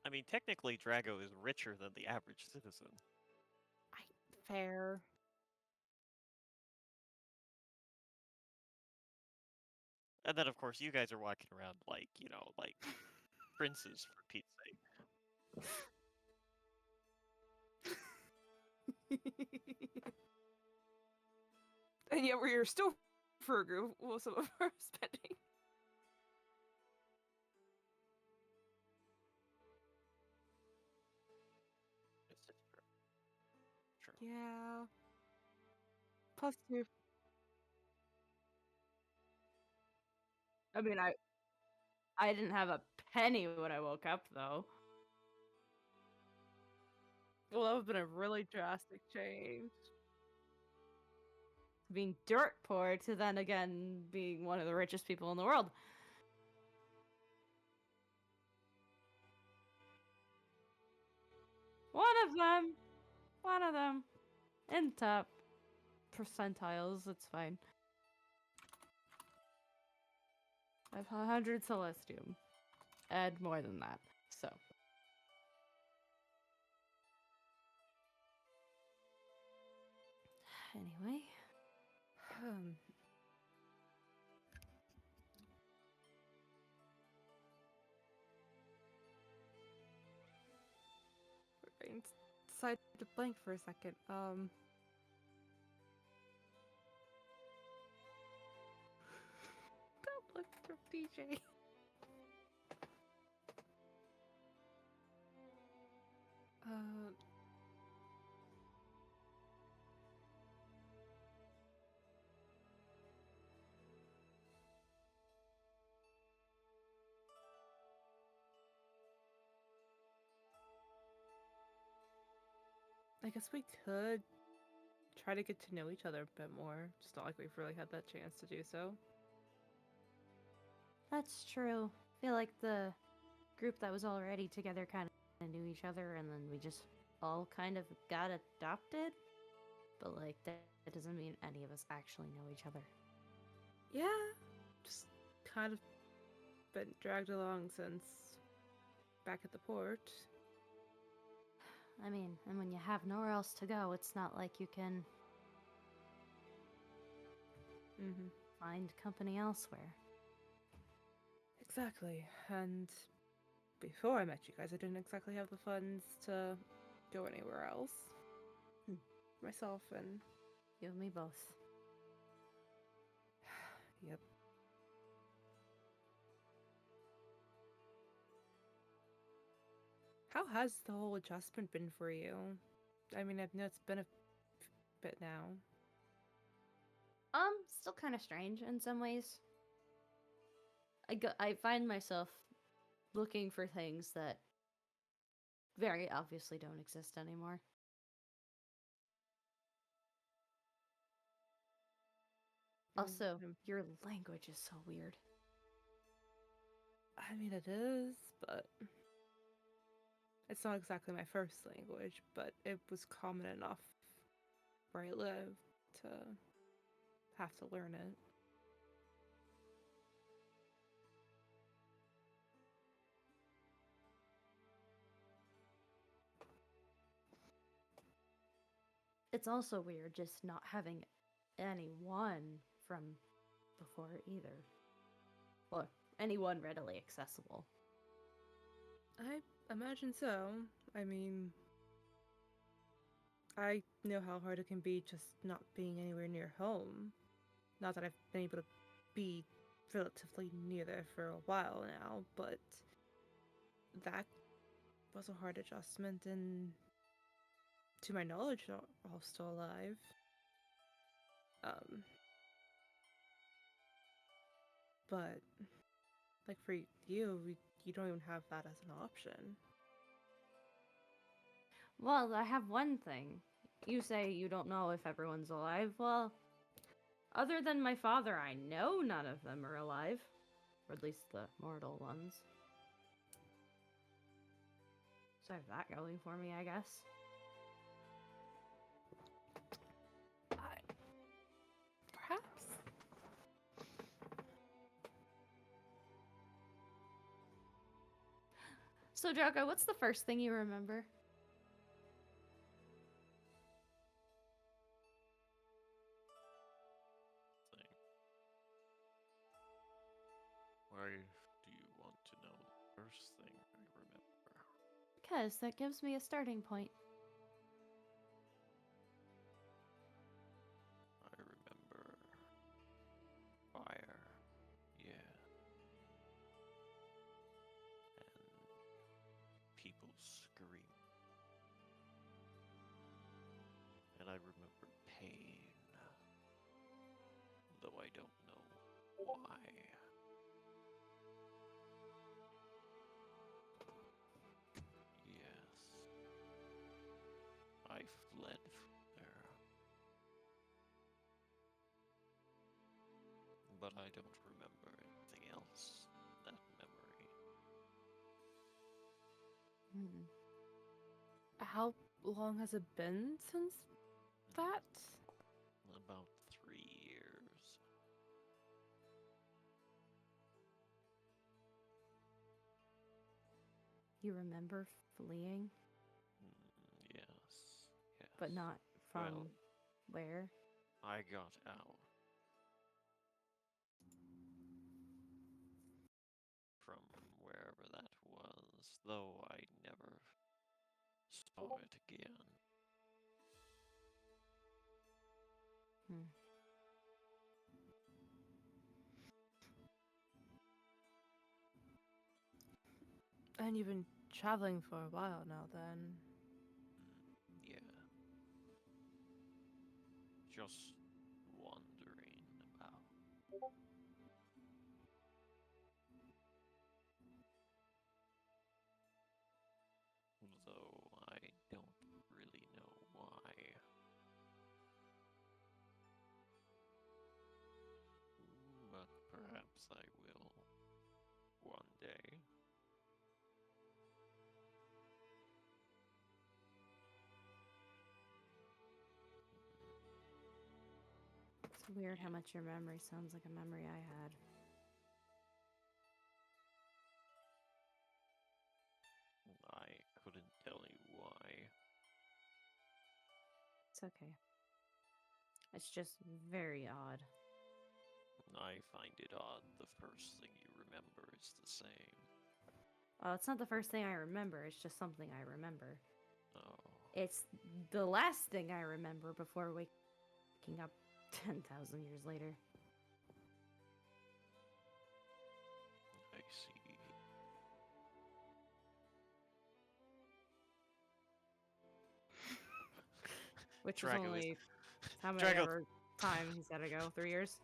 Speaker 3: I mean, technically, Drago is richer than the average citizen.
Speaker 2: Fair.
Speaker 3: And then, of course, you guys are walking around like, like princes, for Pete's sake.
Speaker 2: And yet we're still frugal with some of our spending.
Speaker 3: This is true. True.
Speaker 2: Yeah. Plus two.
Speaker 1: I mean, I didn't have a penny when I woke up, though.
Speaker 2: Well, that would have been a really drastic change.
Speaker 1: Being dirt poor to then again being one of the richest people in the world. One of them. One of them. In top percentiles, it's fine. I have 100 Celestium. Add more than that, so. Anyway.
Speaker 2: Brain decided to blank for a second. Don't look for DJ. I guess we could try to get to know each other a bit more. Just not like we've really had that chance to do so.
Speaker 1: That's true. I feel like the group that was already together kind of knew each other, and then we just all kind of got adopted. But like that doesn't mean any of us actually know each other.
Speaker 2: Yeah, just kind of been dragged along since back at the port.
Speaker 1: I mean, and when you have nowhere else to go, it's not like you can find company elsewhere.
Speaker 2: Exactly. And before I met you guys, I didn't exactly have the funds to go anywhere else. Myself and...
Speaker 1: You and me both.
Speaker 2: Yep. How has the whole adjustment been for you? I mean, I know it's been a bit now.
Speaker 1: Still kind of strange in some ways. I find myself looking for things that very obviously don't exist anymore. Also, your language is so weird.
Speaker 2: I mean, it is, but it's not exactly my first language, but it was common enough where I live to have to learn it.
Speaker 1: It's also weird just not having anyone from before either. Or anyone readily accessible.
Speaker 2: I imagine so. I mean, I know how hard it can be just not being anywhere near home. Not that I've been able to be relatively near there for a while now, but that was a hard adjustment, and to my knowledge, they're all still alive. But like for you, you don't even have that as an option.
Speaker 1: Well, I have one thing. You say you don't know if everyone's alive. Well, other than my father, I know none of them are alive. Or at least the mortal ones. So I have that going for me, I guess.
Speaker 2: Perhaps.
Speaker 1: So, Draco, what's the first thing you remember?
Speaker 3: Why do you want to know the first thing I remember?
Speaker 1: Because that gives me a starting point.
Speaker 3: I remember fire, yeah, and people scream. And I remember pain, though I don't know why. Yes, I fled from there. But I don't remember anything else in that memory.
Speaker 2: How long has it been since that?
Speaker 3: About 3 years.
Speaker 1: You remember fleeing?
Speaker 3: Yes, yes.
Speaker 1: But not from where?
Speaker 3: I got out. From wherever that was, though I never saw it again.
Speaker 2: And you've been traveling for a while now, then.
Speaker 3: Yeah. Just wandering about. Though I don't really know
Speaker 1: Weird how much your memory sounds like a memory I had.
Speaker 3: I couldn't tell you why.
Speaker 1: It's okay. It's just very odd.
Speaker 3: I find it odd the first thing you remember is the same.
Speaker 1: Well, it's not the first thing I remember, it's just something I remember.
Speaker 3: Oh,
Speaker 1: It's the last thing I remember before waking up 10,000 years later.
Speaker 3: I see.
Speaker 1: Which is
Speaker 3: Drago
Speaker 1: only how many
Speaker 3: Drago
Speaker 1: ever time he's gotta go? 3 years?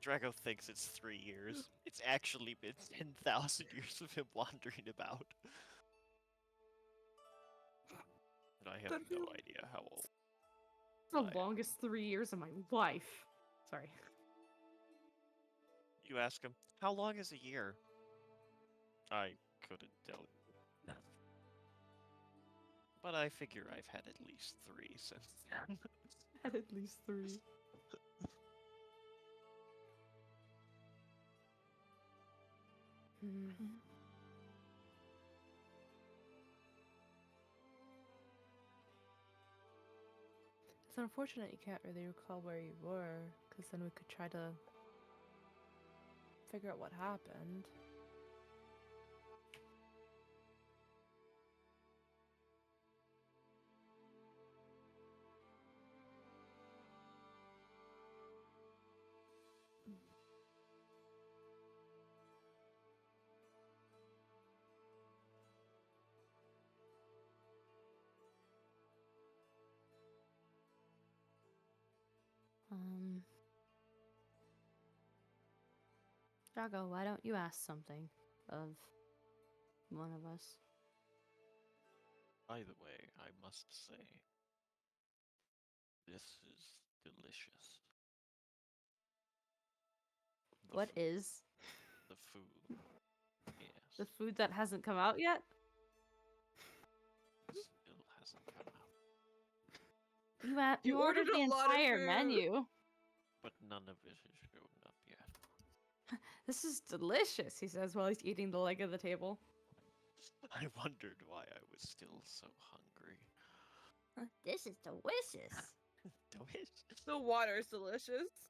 Speaker 3: Drago thinks it's 3 years. It's actually been 10,000 years of him wandering about. And I have
Speaker 2: That
Speaker 3: no
Speaker 2: feels-
Speaker 3: idea how old.
Speaker 1: The
Speaker 3: I-
Speaker 1: longest 3 years of my life. Sorry.
Speaker 3: You ask him, how long is a year? I couldn't tell you. But I figure I've had at least 3 since then.
Speaker 1: Had at least 3.
Speaker 2: It's unfortunate you can't really recall where you were, because then we could try to figure out what happened.
Speaker 1: Drago, why don't you ask something of one of us?
Speaker 3: By the way, I must say, this is delicious.
Speaker 1: What is
Speaker 3: The food? Yes.
Speaker 1: the food that hasn't come out yet?
Speaker 3: Still hasn't come out.
Speaker 1: You
Speaker 2: You
Speaker 1: ordered
Speaker 2: ordered
Speaker 1: the
Speaker 2: a lot of
Speaker 1: entire
Speaker 2: food.
Speaker 1: menu.
Speaker 3: But none of it has shown up yet.
Speaker 1: This is delicious, he says while he's eating the leg of the table.
Speaker 3: I wondered why I was still so hungry.
Speaker 1: This is delicious.
Speaker 3: Delicious.
Speaker 2: The water's delicious.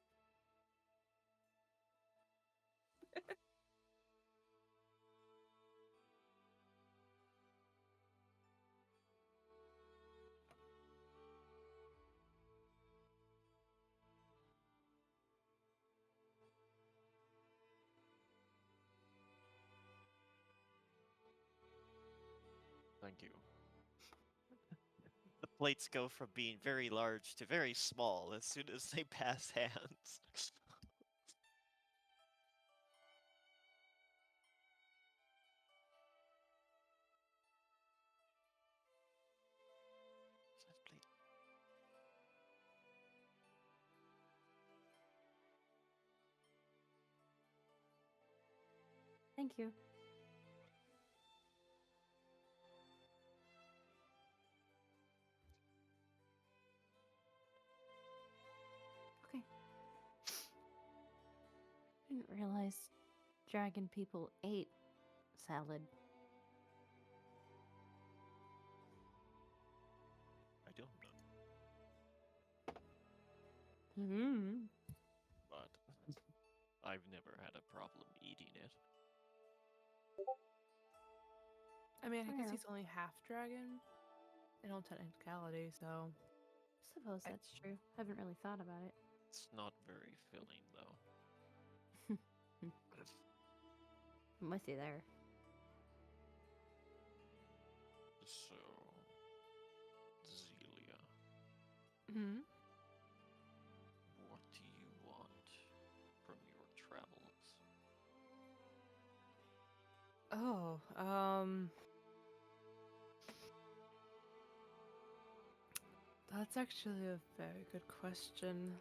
Speaker 3: Thank you. The plates go from being very large to very small as soon as they pass hands. Is that plate?
Speaker 1: Thank you. Okay. Didn't realize dragon people ate salad.
Speaker 3: I don't know.
Speaker 1: Hmm.
Speaker 3: But I've never had a problem eating it.
Speaker 2: I mean, I guess
Speaker 1: Yeah.
Speaker 2: he's only half dragon in all technicality, so.
Speaker 1: Suppose
Speaker 2: I-
Speaker 1: that's true. Haven't really thought about it.
Speaker 3: It's not very filling, though.
Speaker 1: I'm with you there.
Speaker 3: So, Zelia,
Speaker 2: Hmm.
Speaker 3: what do you want from your travels?
Speaker 2: Oh, that's actually a very good question.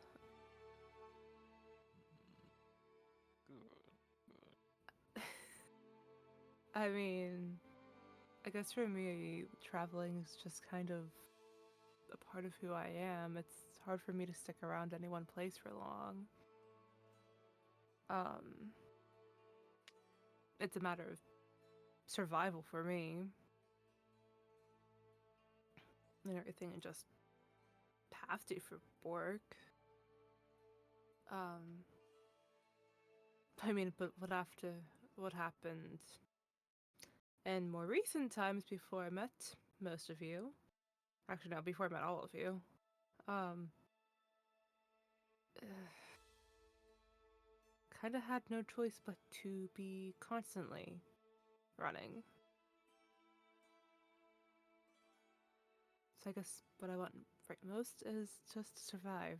Speaker 3: Good.
Speaker 2: I mean, I guess for me, traveling is just kind of a part of who I am. It's hard for me to stick around any one place for long. It's a matter of survival for me and everything, and just have to for work. I mean, but what happened in more recent times before I met most of you, actually no, before I met all of you, kind of had no choice but to be constantly running. So I guess what I want right most is just to survive.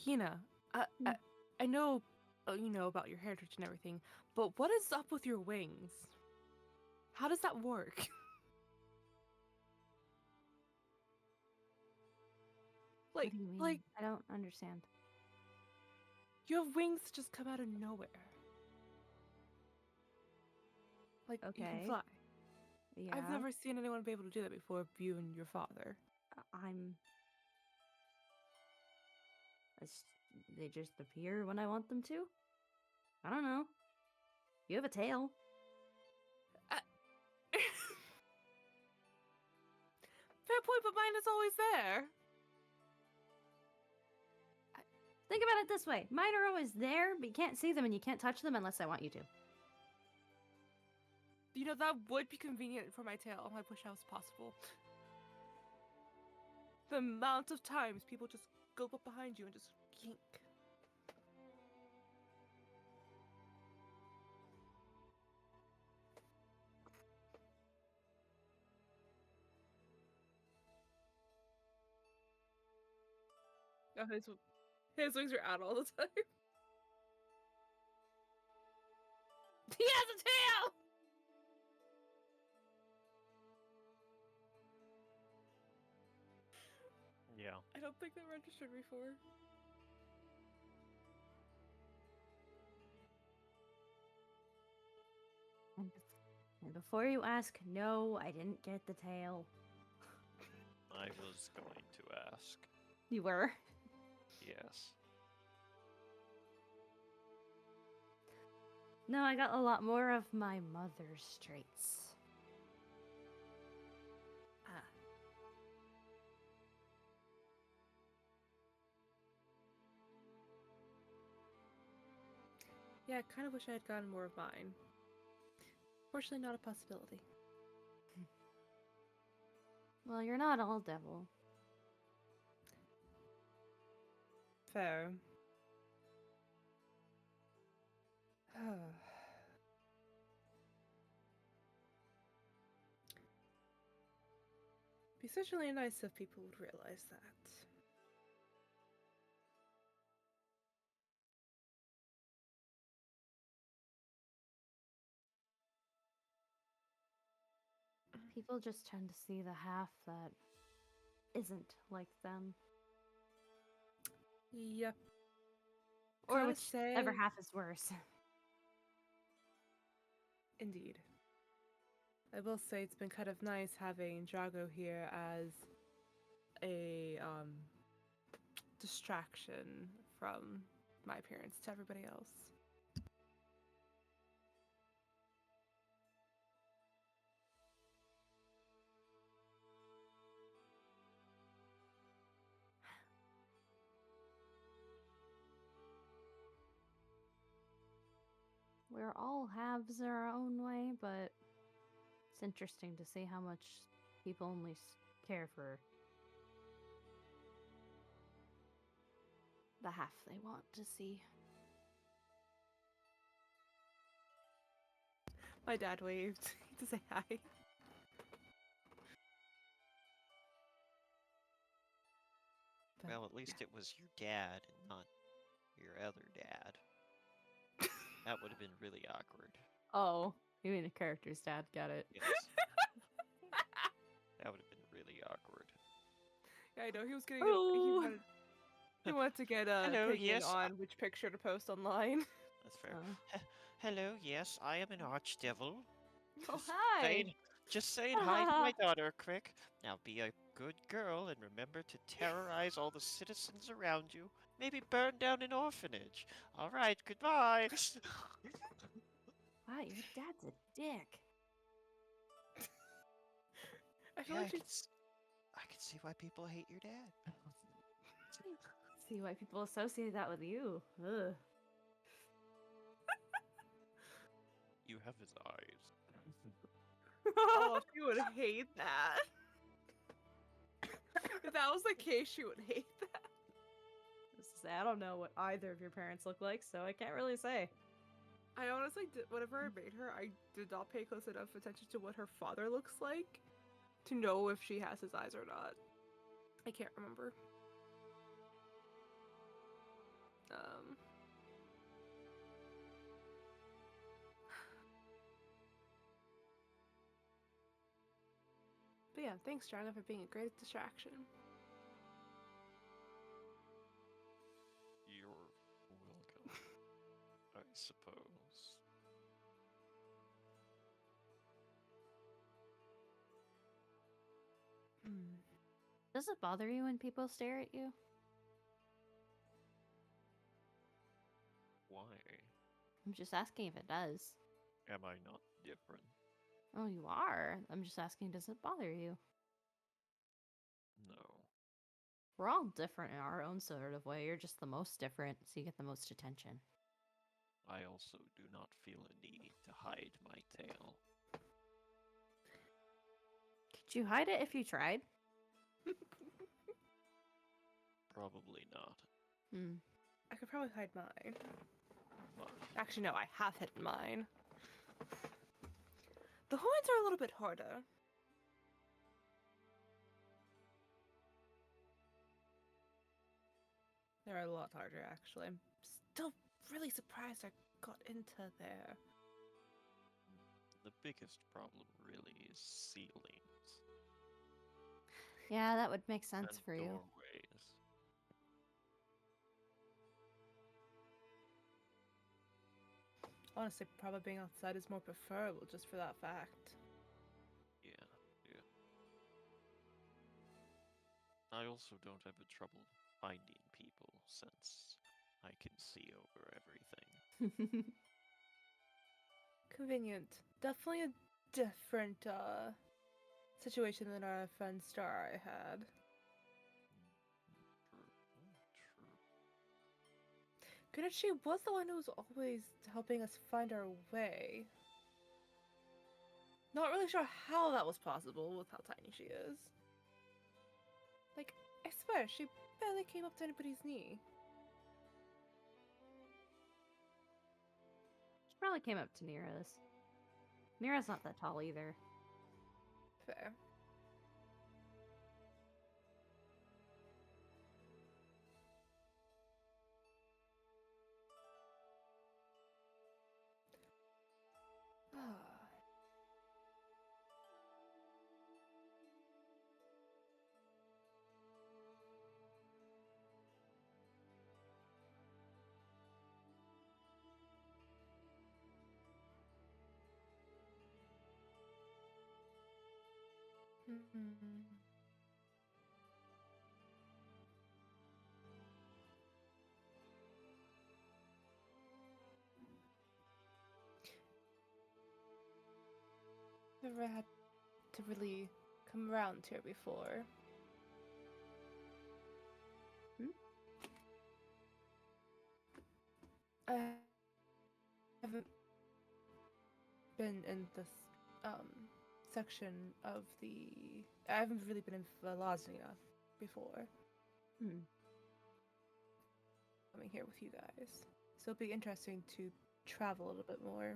Speaker 2: Hina,
Speaker 1: Hmm.
Speaker 2: I know you know about your heritage and everything, but what is up with your wings? How does that work?
Speaker 1: What do you mean?
Speaker 2: like
Speaker 1: I don't understand.
Speaker 2: you have wings that just come out of nowhere. Like you can
Speaker 1: Okay.
Speaker 2: fly.
Speaker 1: Yeah.
Speaker 2: I've never seen anyone be able to do that before, you and your father.
Speaker 1: I'm. They just appear when I want them to? I don't know. You have a tail.
Speaker 2: Fair point, but mine is always there.
Speaker 1: Think about it this way. Mine are always there, but you can't see them and you can't touch them unless I want you to.
Speaker 2: You know, that would be convenient for my tail. I wish that was possible. The amount of times people just go up behind you and just yank. Oh, his wings are out all the time. He has a tail!
Speaker 3: Yeah.
Speaker 2: I don't think that registered before.
Speaker 1: And before you ask, no, I didn't get the tail.
Speaker 3: I was going to ask.
Speaker 1: You were?
Speaker 3: Yes.
Speaker 1: No, I got a lot more of my mother's traits.
Speaker 2: Yeah, I kind of wish I had gotten more of mine. Fortunately, not a possibility.
Speaker 1: Well, you're not all devil.
Speaker 2: Fair. Be certainly nice if people would realize that.
Speaker 1: People just tend to see the half that isn't like them.
Speaker 2: Yep.
Speaker 1: Or
Speaker 2: Gotta
Speaker 1: whichever
Speaker 2: say,
Speaker 1: half is worse.
Speaker 2: indeed. I will say it's been kind of nice having Drago here as a distraction from my appearance to everybody else.
Speaker 1: We're all halves in our own way, but it's interesting to see how much people only care for the half they want to see.
Speaker 2: My dad waved to say hi. But,
Speaker 3: Well, at least it was your dad and not your other dad. That would have been really awkward.
Speaker 1: Oh, you mean the character's dad? Got it.
Speaker 3: Yes. That would have been really awkward.
Speaker 2: Yeah, I know he was getting.
Speaker 1: Oh.
Speaker 2: He wanted to get
Speaker 3: Hello,
Speaker 2: opinion
Speaker 3: yes,
Speaker 2: on which picture to post online.
Speaker 3: That's fair.
Speaker 1: Oh,
Speaker 3: Hello, yes, I am an archdevil.
Speaker 1: oh
Speaker 3: Just
Speaker 1: hi.
Speaker 3: saying, just saying hi to my daughter, Crick. Now be a good girl and remember to terrorize all the citizens around you. Maybe burn down an orphanage. All right, goodbye.
Speaker 1: Wow, your dad's a dick.
Speaker 2: I feel
Speaker 3: Yeah,
Speaker 2: like she's
Speaker 3: I can see why people hate your dad.
Speaker 1: See why people associate that with you. Ugh.
Speaker 3: You have his eyes.
Speaker 2: oh, she would hate that. If that was the case, she would hate that.
Speaker 1: I don't know what either of your parents look like, so I can't really say.
Speaker 2: I honestly did, whenever I made her, I did not pay close enough attention to what her father looks like to know if she has his eyes or not. I can't remember. Um. But yeah, thanks, Draga, for being a great distraction.
Speaker 3: You're welcome, I suppose.
Speaker 1: Does it bother you when people stare at you?
Speaker 3: Why
Speaker 1: I'm just asking if it does.
Speaker 3: am I not different?
Speaker 1: Oh, you are. I'm just asking, does it bother you?
Speaker 3: No.
Speaker 1: We're all different in our own sort of way. You're just the most different, so you get the most attention.
Speaker 3: I also do not feel a need to hide my tail.
Speaker 1: Could you hide it if you tried?
Speaker 3: Probably not.
Speaker 1: Hmm.
Speaker 2: I could probably hide mine.
Speaker 3: But
Speaker 2: Actually, no, I have hidden mine. The horns are a little bit harder. They're a lot harder, actually. I'm still really surprised I got into there.
Speaker 3: the biggest problem really is ceilings
Speaker 1: Yeah, that would make sense
Speaker 3: and
Speaker 1: for you.
Speaker 3: doorways.
Speaker 2: Honestly, probably being outside is more preferable just for that fact.
Speaker 3: Yeah, yeah. I also don't have a trouble finding people since I can see over everything.
Speaker 2: Convenient. Definitely a different situation than our friend Star I had.
Speaker 3: True. True.
Speaker 2: Granted, she was the one who was always helping us find our way. Not really sure how that was possible with how tiny she is. Like, I swear, she barely came up to anybody's knee.
Speaker 1: She probably came up to Nira's. Nira's not that tall either.
Speaker 2: Fair. Hmm. Never had to really come around here before.
Speaker 1: Hmm?
Speaker 2: I haven't been in this section of the. I haven't really been in Velaznia before.
Speaker 1: Hmm.
Speaker 2: Coming here with you guys, so it'll be interesting to travel a little bit more.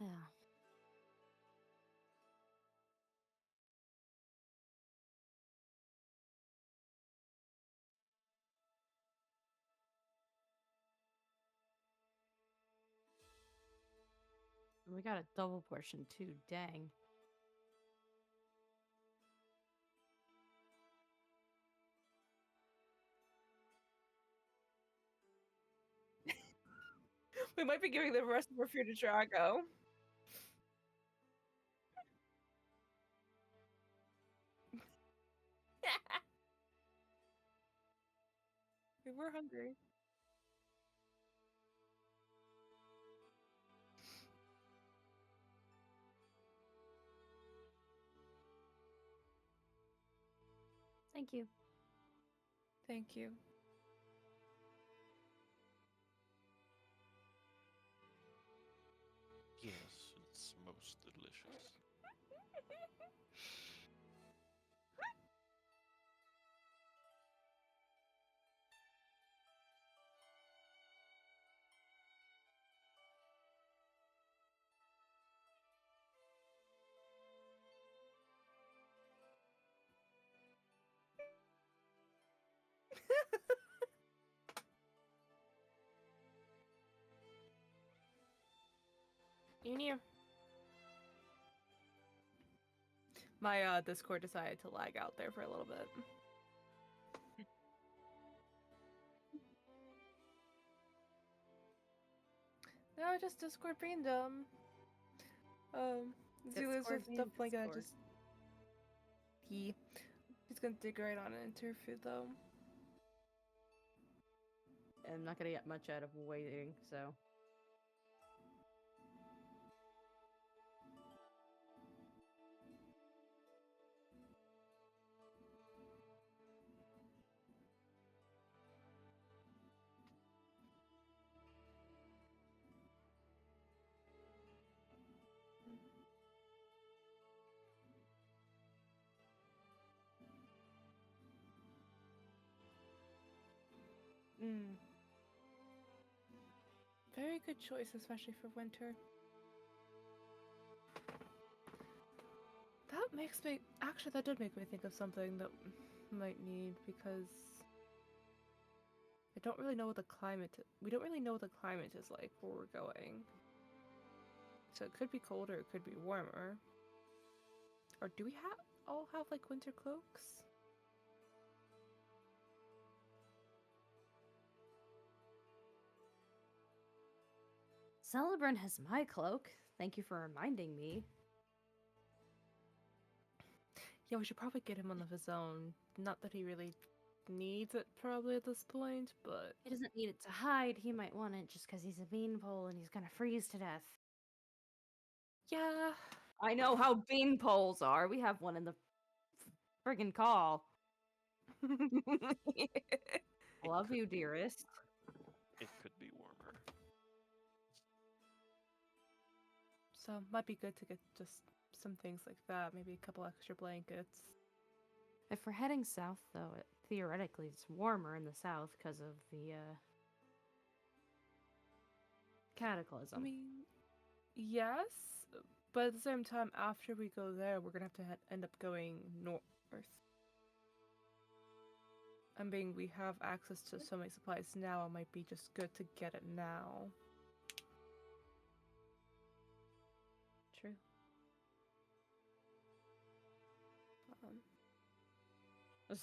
Speaker 1: Yeah. We got a double portion too, dang.
Speaker 2: We might be giving the rest of our food to Drago. We're hungry.
Speaker 1: Thank you.
Speaker 2: Thank you.
Speaker 3: Yes, it's most delicious.
Speaker 2: Enia. My Discord decided to lag out there for a little bit. No, just Discord being dumb. Zula's
Speaker 1: Discord
Speaker 2: just
Speaker 1: being
Speaker 2: definitely gonna
Speaker 1: Discord.
Speaker 2: just he's gonna dig right on it into her food though.
Speaker 1: I'm not gonna get much out of waiting, so.
Speaker 2: Very good choice, especially for winter. That makes me actually that did make me think of something that might need because I don't really know what the climate we don't really know what the climate is like where we're going. So it could be colder, it could be warmer. Or do we all have like winter cloaks?
Speaker 1: Celebrant has my cloak. Thank you for reminding me.
Speaker 2: Yeah, we should probably get him one of his own. Not that he really needs it probably at this point, but
Speaker 1: He doesn't need it to hide. He might want it just because he's a beanpole and he's gonna freeze to death.
Speaker 2: yeah.
Speaker 1: I know how beanpoles are. We have one in the friggin' call. Love you, dearest.
Speaker 3: It could be warmer.
Speaker 2: So might be good to get just some things like that, maybe a couple extra blankets.
Speaker 1: If we're heading south, though, theoretically it's warmer in the south because of the cataclysm.
Speaker 2: I mean, yes, but at the same time, after we go there, we're gonna have to end up going north. I mean, we have access to so many supplies now, it might be just good to get it now.
Speaker 1: True.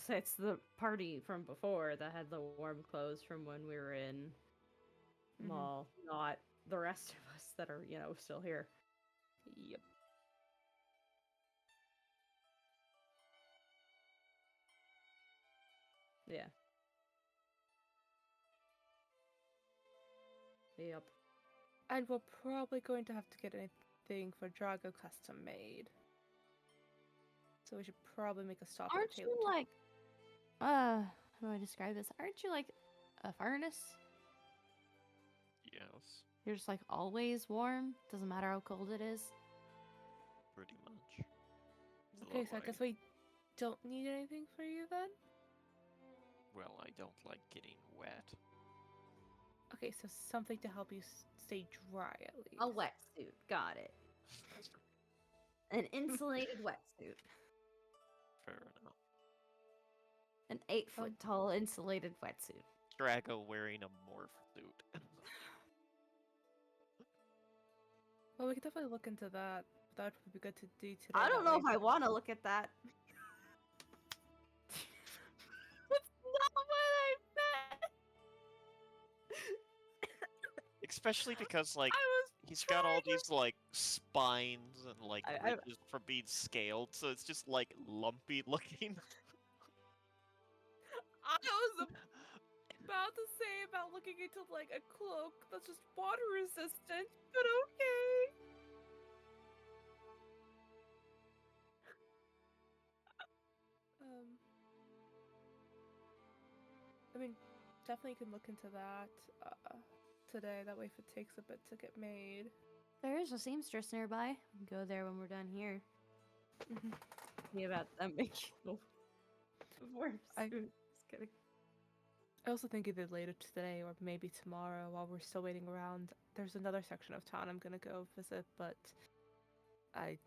Speaker 1: It's the party from before that had the warm clothes from when we were in mall, not the rest of us that are, still here.
Speaker 2: Yep.
Speaker 1: Yeah. Yep.
Speaker 2: And we're probably going to have to get anything for Drago custom made. So we should probably make a stop
Speaker 1: Aren't
Speaker 2: at the
Speaker 1: you
Speaker 2: tailor.
Speaker 1: like, how do I describe this? Aren't you like a furnace?
Speaker 3: Yes,
Speaker 1: You're just like always warm? Doesn't matter how cold it is?
Speaker 3: pretty much. It's a
Speaker 2: Okay,
Speaker 3: lot
Speaker 2: so I guess
Speaker 3: like-
Speaker 2: we don't need anything for you then?
Speaker 3: Well, I don't like getting wet.
Speaker 2: Okay, so something to help you stay dry at least.
Speaker 1: A wetsuit. Got it. An insulated wetsuit.
Speaker 3: Fair enough.
Speaker 1: An 8-foot tall insulated wetsuit.
Speaker 3: Drago wearing a morph suit.
Speaker 2: Well, we could definitely look into that. That would be good to do today.
Speaker 1: I don't
Speaker 2: that
Speaker 1: know
Speaker 2: way.
Speaker 1: if I want to look at that. That's not what I meant.
Speaker 3: Especially because, like,
Speaker 2: I was
Speaker 3: he's got all
Speaker 2: trying to-
Speaker 3: these, like, spines and, like,
Speaker 2: I-
Speaker 3: ridges from being scaled, so it's just, like, lumpy looking.
Speaker 2: I was about to say about looking into like a cloak that's just water resistant, but okay. I mean, definitely can look into that today. That way, if it takes a bit to get made.
Speaker 1: There is a seamstress nearby. We can go there when we're done here.
Speaker 2: Mhm.
Speaker 1: See about them making more
Speaker 2: I-
Speaker 1: suits. Just kidding.
Speaker 2: I also think either later today or maybe tomorrow, while we're still waiting around, there's another section of town I'm gonna go visit, but I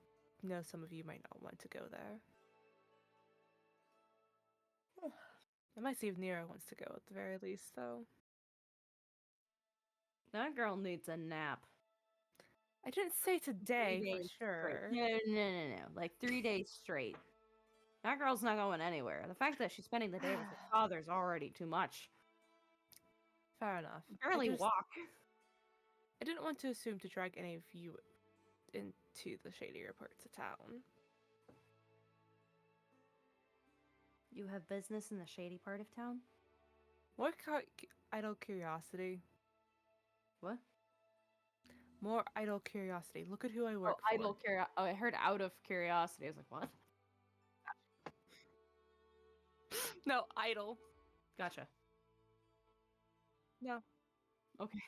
Speaker 2: know some of you might not want to go there. I might see if Nero wants to go at the very least, though.
Speaker 1: That girl needs a nap.
Speaker 2: I didn't say
Speaker 1: 3
Speaker 2: today for
Speaker 1: days
Speaker 2: sure.
Speaker 1: straight. No. Like 3 days straight. That girl's not going anywhere. The fact that she's spending the day with her father's already too much.
Speaker 2: Fair enough.
Speaker 1: Barely walk.
Speaker 2: I didn't want to assume to drag any of you into the shadier parts of town.
Speaker 1: You have business in the shady part of town?
Speaker 2: More idle curiosity.
Speaker 1: What?
Speaker 2: More idle curiosity. Look at who I work
Speaker 1: Oh,
Speaker 2: for.
Speaker 1: idle curiosity. Oh, I heard out of curiosity. I was like, what?
Speaker 2: No, idle.
Speaker 1: Gotcha.
Speaker 2: No.
Speaker 1: Okay.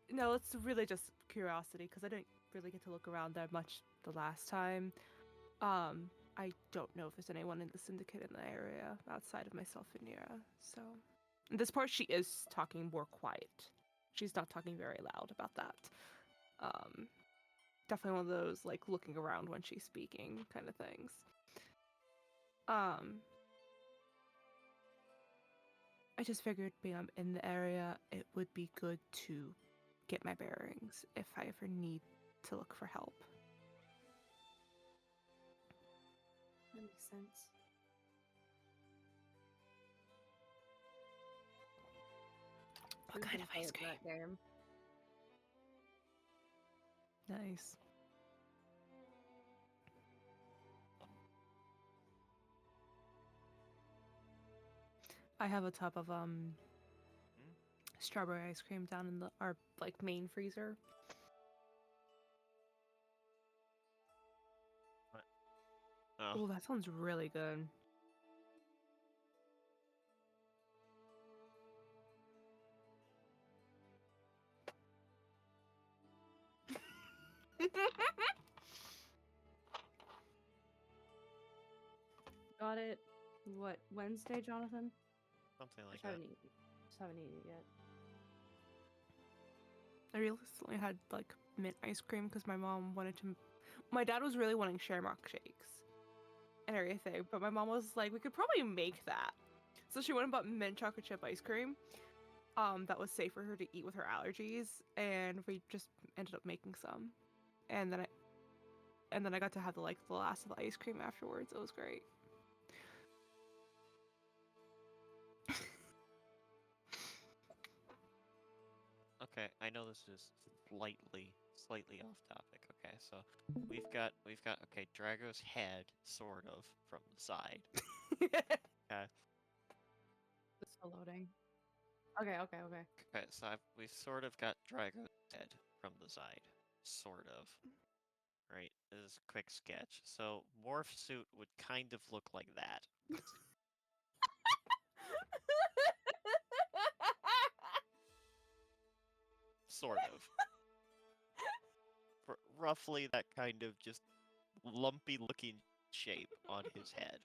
Speaker 2: No, it's really just curiosity because I didn't really get to look around that much the last time. I don't know if there's anyone in the syndicate in the area outside of myself and Nira. So, in this part, she is talking more quiet. She's not talking very loud about that. Definitely one of those like looking around when she's speaking kind of things. I just figured being I'm in the area, it would be good to get my bearings if I ever need to look for help.
Speaker 1: That makes sense.
Speaker 2: What kind of ice cream?
Speaker 1: Game.
Speaker 2: Nice. I have a tub of strawberry ice cream down in our like main freezer. Oh, that sounds really good.
Speaker 1: Got it. What, Wednesday, Jonathan?
Speaker 3: Something like
Speaker 1: Just
Speaker 3: that.
Speaker 1: haven't eaten it yet.
Speaker 2: I recently had like mint ice cream because my mom wanted to. My dad was really wanting shamrock shakes and everything, but my mom was like, we could probably make that. So she went and bought mint chocolate chip ice cream. That was safe for her to eat with her allergies, and we just ended up making some. And then I got to have the last of the ice cream afterwards. It was great.
Speaker 3: Okay, I know this is slightly off topic. Okay, so we've got okay, Drago's head sort of from the side. Okay.
Speaker 1: It's still loading. Okay.
Speaker 3: Okay, so we've sort of got Drago's head from the side, sort of. Right, this is a quick sketch. So morph suit would kind of look like that. Sort of. For roughly that kind of just lumpy looking shape on his head.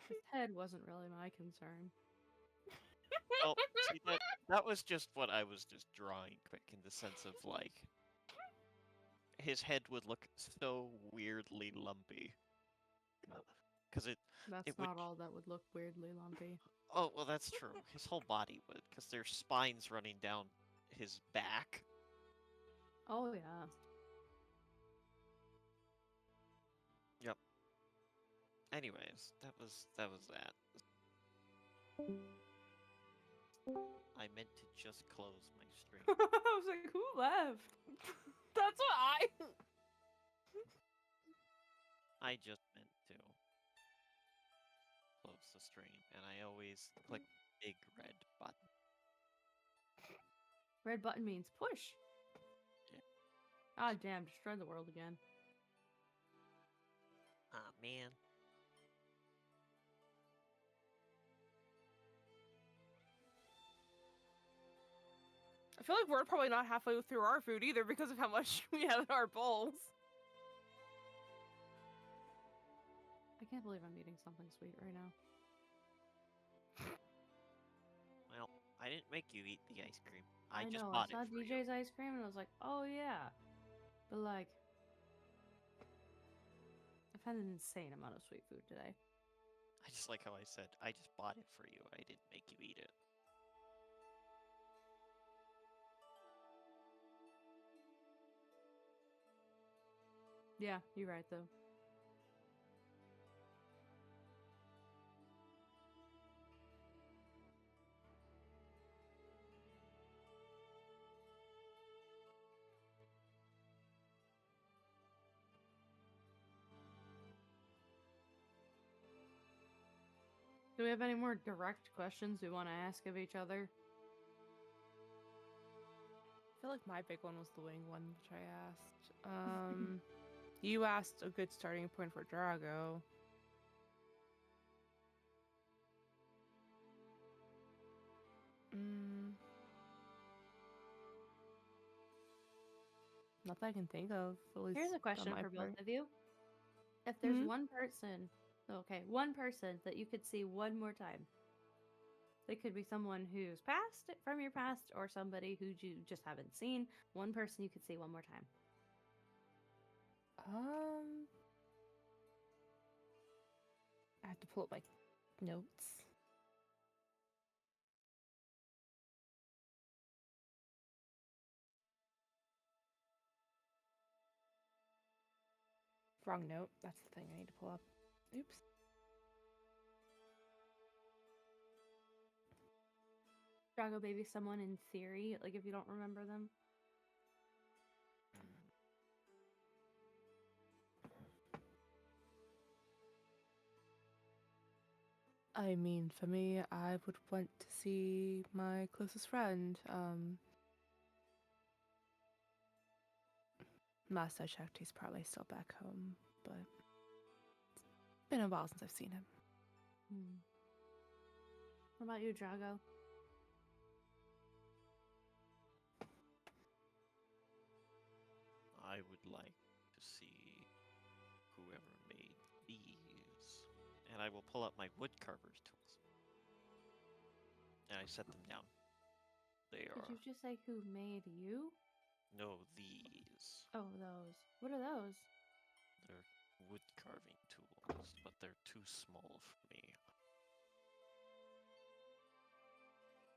Speaker 1: His head wasn't really my concern.
Speaker 3: Well, see, that was just what I was just drawing quick in the sense of like his head would look so weirdly lumpy. Because
Speaker 1: That's
Speaker 3: it would.
Speaker 1: not all that would look weirdly lumpy.
Speaker 3: Oh, well, that's true. His whole body would, because there's spines running down his back.
Speaker 1: Oh yeah.
Speaker 3: Yep. Anyways, that was that. I meant to just close my stream.
Speaker 2: I was like, who left? That's what
Speaker 3: I just meant to close the stream, and I always click big red button.
Speaker 1: Red button means push.
Speaker 3: Yeah.
Speaker 1: Ah, damn, destroy the world again.
Speaker 3: Ah, man.
Speaker 2: I feel like we're probably not halfway through our food either because of how much we have in our bowls.
Speaker 1: I can't believe I'm eating something sweet right now.
Speaker 3: Well, I didn't make you eat the ice cream.
Speaker 1: I
Speaker 3: just
Speaker 1: know,
Speaker 3: bought
Speaker 1: I saw
Speaker 3: it for
Speaker 1: DJ's ice cream and I was like, oh yeah. But like, I've had an insane amount of sweet food today.
Speaker 3: I just like how I said, I just bought it for you. I didn't make you eat it.
Speaker 1: Yeah, you're right though. Do we have any more direct questions we want to ask of each other?
Speaker 2: I feel like my big one was the wing one, which I asked. You asked a good starting point for Drago. Not that I can think of. At least
Speaker 1: Here's a
Speaker 2: on
Speaker 1: question
Speaker 2: my
Speaker 1: for both
Speaker 2: part.
Speaker 1: of you. If there's
Speaker 2: Mhm.
Speaker 1: one person, okay, one person that you could see one more time. It could be someone who's passed from your past or somebody who you just haven't seen. One person you could see one more time.
Speaker 2: I have to pull up my notes. Wrong note. That's the thing I need to pull up. Oops.
Speaker 1: Drago baby someone in theory, like if you don't remember them.
Speaker 2: I mean, for me, I would want to see my closest friend. Last I checked, he's probably still back home, but it's been a while since I've seen him.
Speaker 1: What about you, Drago?
Speaker 3: I would like to see whoever made these. And I will pull up my woodcarver's tools. And I set them down. They
Speaker 1: Did
Speaker 3: are...
Speaker 1: you just say who made you?
Speaker 3: No, these.
Speaker 1: Oh, those. What are those?
Speaker 3: They're wood carving tools, but they're too small for me.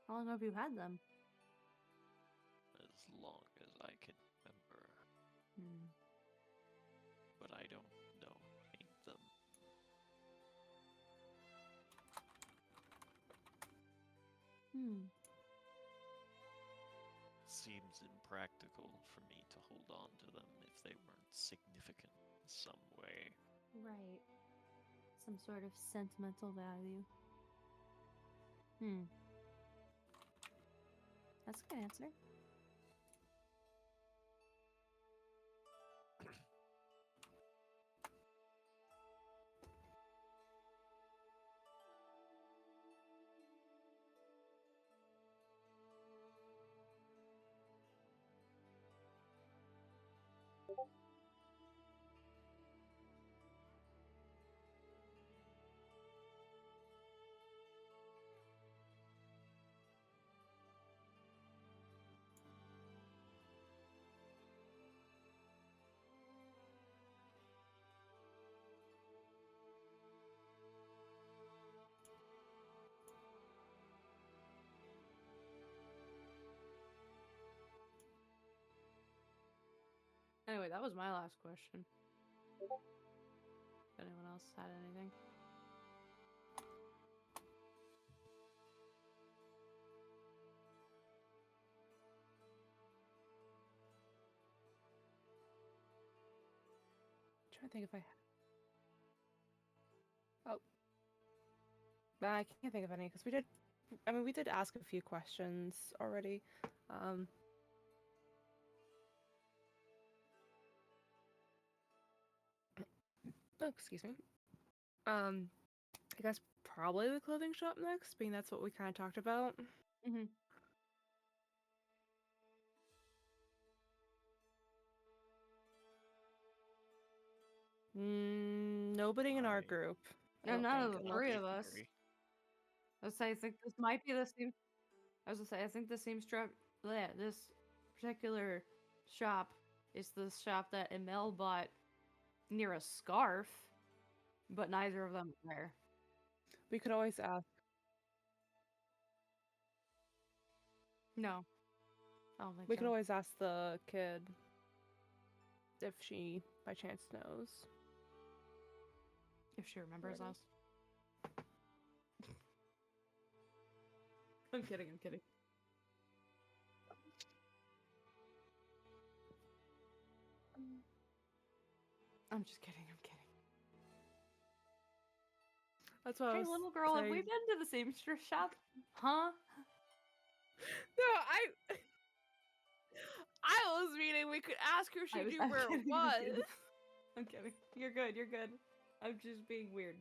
Speaker 1: How long have you had them?
Speaker 3: As long as I can remember. But I don't know who made them. Seems impractical for me to hold on to them if they weren't significant in some way.
Speaker 1: Right. Some sort of sentimental value. That's a good answer. Anyway, that was my last question. If anyone else had anything.
Speaker 2: trying to think if I can't think of any because we did. I mean, we did ask a few questions already. Oh, excuse me. I guess probably the clothing shop next, being that's what we kind of talked about.
Speaker 1: Mm-hmm.
Speaker 2: Nobody in our
Speaker 3: I-
Speaker 2: group. I
Speaker 1: No,
Speaker 2: don't
Speaker 1: none
Speaker 2: think.
Speaker 1: of the
Speaker 2: unless-
Speaker 1: three of us.
Speaker 3: Agree.
Speaker 1: I was gonna say, I think this might be the same. I was gonna say, I think the same strap. Yeah, this particular shop is the shop that Emil bought near a scarf, but neither of them are there.
Speaker 2: We could always ask.
Speaker 1: No, I don't think
Speaker 2: We
Speaker 1: so.
Speaker 2: could always ask the kid if she, by chance, knows.
Speaker 1: If she remembers
Speaker 2: Already.
Speaker 1: us. I'm kidding. I'm kidding. I'm just kidding. I'm kidding.
Speaker 2: That's what I
Speaker 1: Hey,
Speaker 2: was
Speaker 1: little girl, have we
Speaker 2: saying.
Speaker 1: been to the seamstress shop? Huh?
Speaker 2: No, I was meaning we could ask her if she knew
Speaker 1: I'm
Speaker 2: where it
Speaker 1: kidding,
Speaker 2: was.
Speaker 1: I'm kidding. I'm kidding. You're good. You're good. I'm just being weird.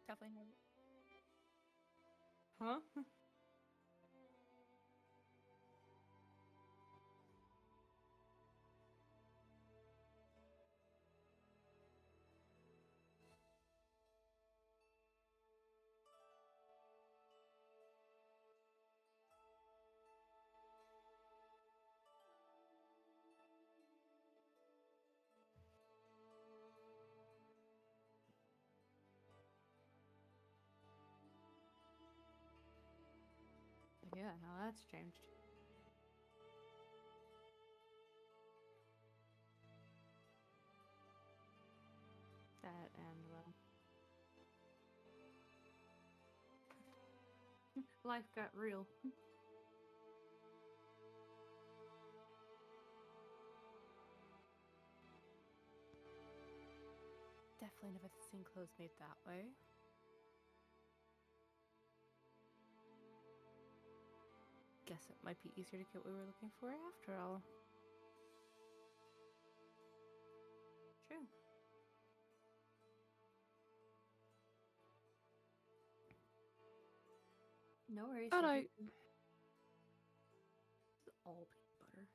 Speaker 2: Definitely know.
Speaker 1: Huh? Yeah, no, that's changed. That and, well... life got real.
Speaker 2: Definitely never seen clothes made that way. Guess it might be easier to get what we were looking for after all.
Speaker 1: True. No worries.
Speaker 2: But
Speaker 1: take your- all peanut butter.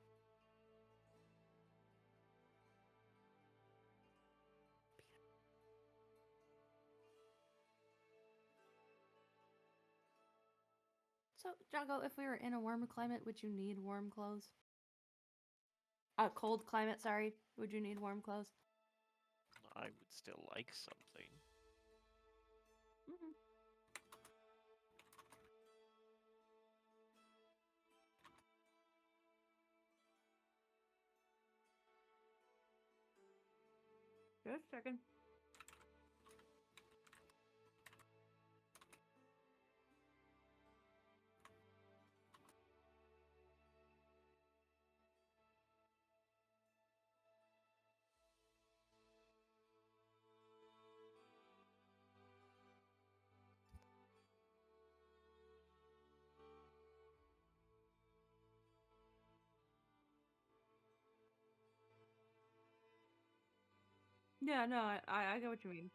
Speaker 1: So, Jago, if we were in a warm climate, would you need warm clothes? A cold climate, sorry. Would you need warm clothes?
Speaker 3: I would still like something.
Speaker 1: Mm-hmm. Just checking. Yeah, no, I get what you mean.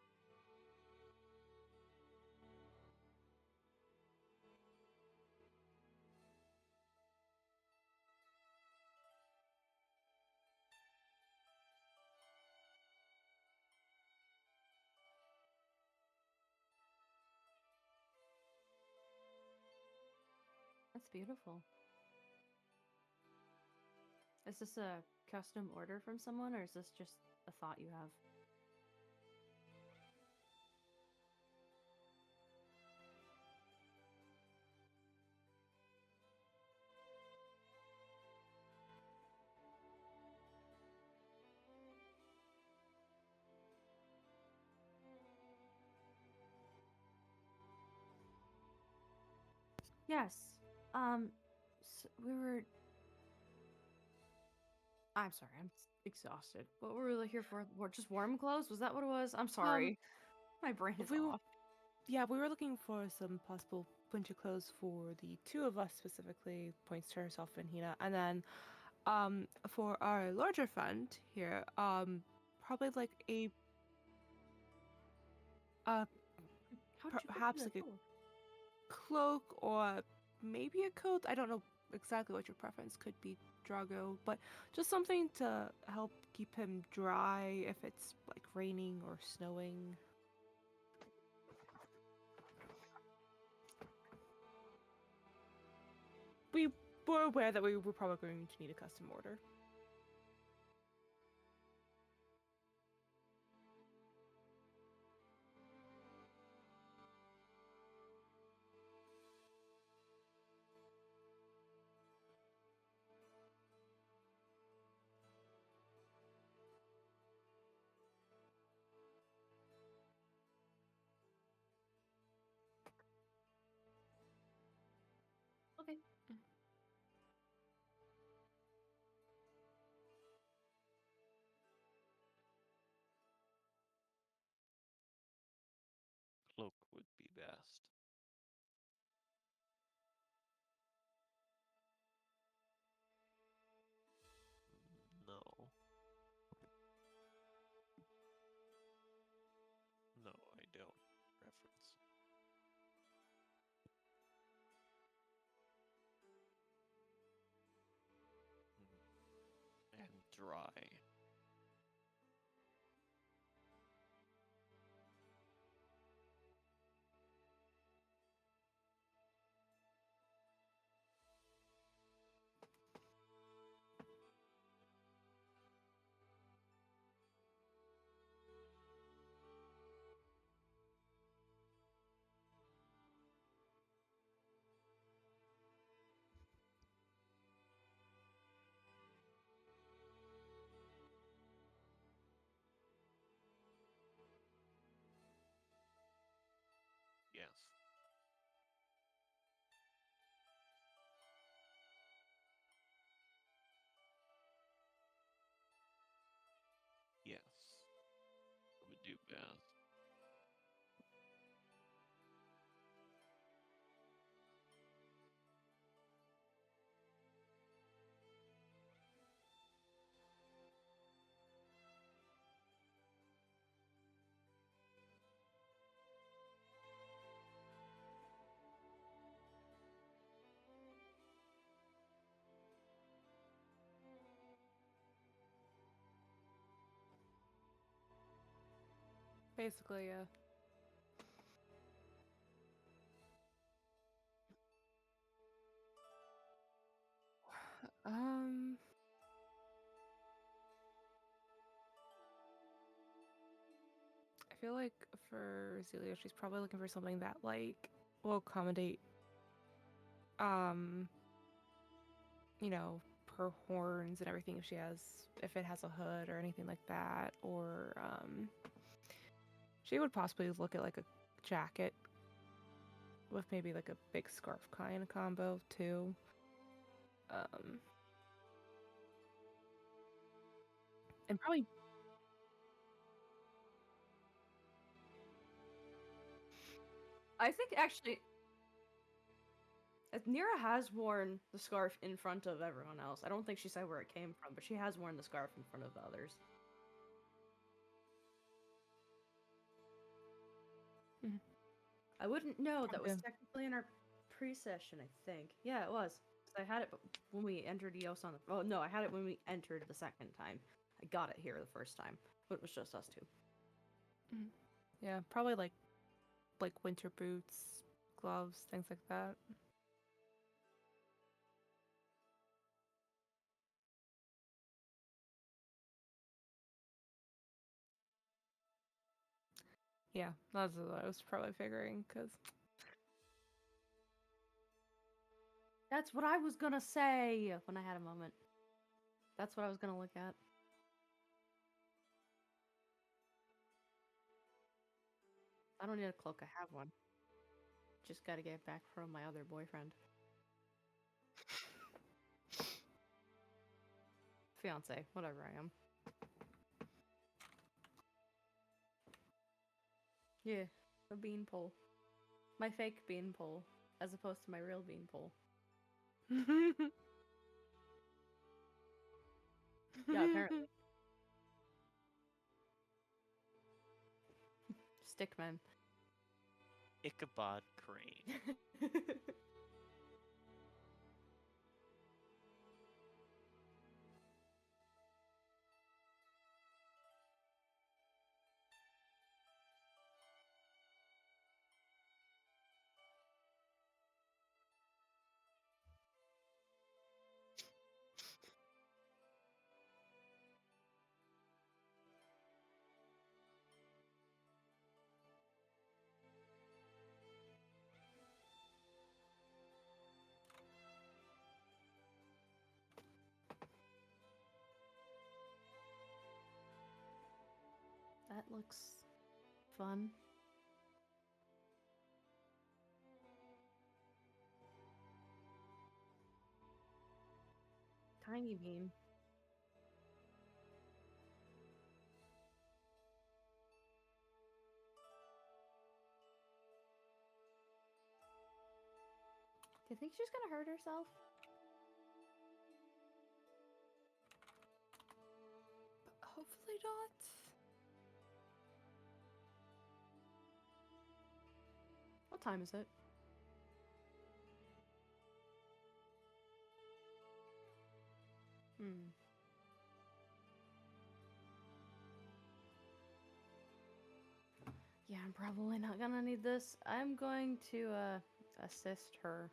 Speaker 1: That's beautiful. Is this a custom order from someone, or is this just a thought you have? Yes. We were. I'm sorry, I'm exhausted. What were we here for? What, just warm clothes? Was that what it was? I'm
Speaker 2: Um,
Speaker 1: sorry. My brain is
Speaker 2: we were,
Speaker 1: off.
Speaker 2: yeah, we were looking for some possible winter clothes for the two of us specifically, points to herself and Hina. And then for our larger friend here, probably like a
Speaker 1: How'd you get
Speaker 2: perhaps
Speaker 1: to
Speaker 2: like a
Speaker 1: the
Speaker 2: cloak or maybe a coat. I don't know exactly what your preference could be, Drago, but just something to help keep him dry if it's like raining or snowing. We were aware that we were probably going to need a custom order.
Speaker 1: Okay.
Speaker 3: Cloak would be best. No. No, I don't. Reference. And dry. Yes. Yes. Would do best.
Speaker 2: Basically, yeah. Um, I feel like for Zelia, she's probably looking for something that like will accommodate, um, you know, her horns and everything if it has a hood or anything like that, or she would possibly look at like a jacket with maybe like a big scarf kind of combo too. Um, and probably
Speaker 1: I think actually, Nira has worn the scarf in front of everyone else. I don't think she said where it came from, but she has worn the scarf in front of the others.
Speaker 2: mhm,
Speaker 1: I wouldn't know. That was
Speaker 2: probably.
Speaker 1: technically in our pre-session, I think. Yeah, it was. 'Cause I had it when we entered Yios'an. Oh no, I had it when we entered the second time. I got it here the first time, but it was just us two.
Speaker 2: Mhm. Yeah, probably like winter boots, gloves, things like that. Yeah, that's what I was probably figuring because
Speaker 1: That's what I was gonna say when I had a moment. That's what I was gonna look at. I don't need a cloak. I have one. just gotta get back from my other boyfriend. Fiance, whatever I am. Yeah, a beanpole. My fake beanpole, as opposed to my real beanpole. Yeah, apparently. Stickman.
Speaker 3: Ichabod Crane.
Speaker 1: That looks fun. Tiny bean. Do you think she's gonna hurt herself?
Speaker 2: Hopefully not.
Speaker 1: What time is it? Hmm. Yeah, I'm probably not gonna need this. I'm going to assist her.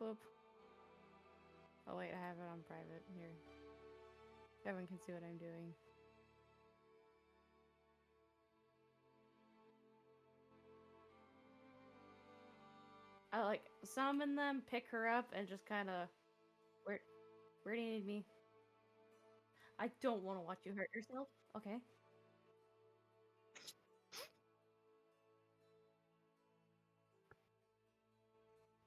Speaker 1: Boop. Oh wait, I have it on private. Here. Everyone can see what I'm doing. I like summon them, pick her up, and just kind of where do you need me? I don't want to watch you hurt yourself. Okay.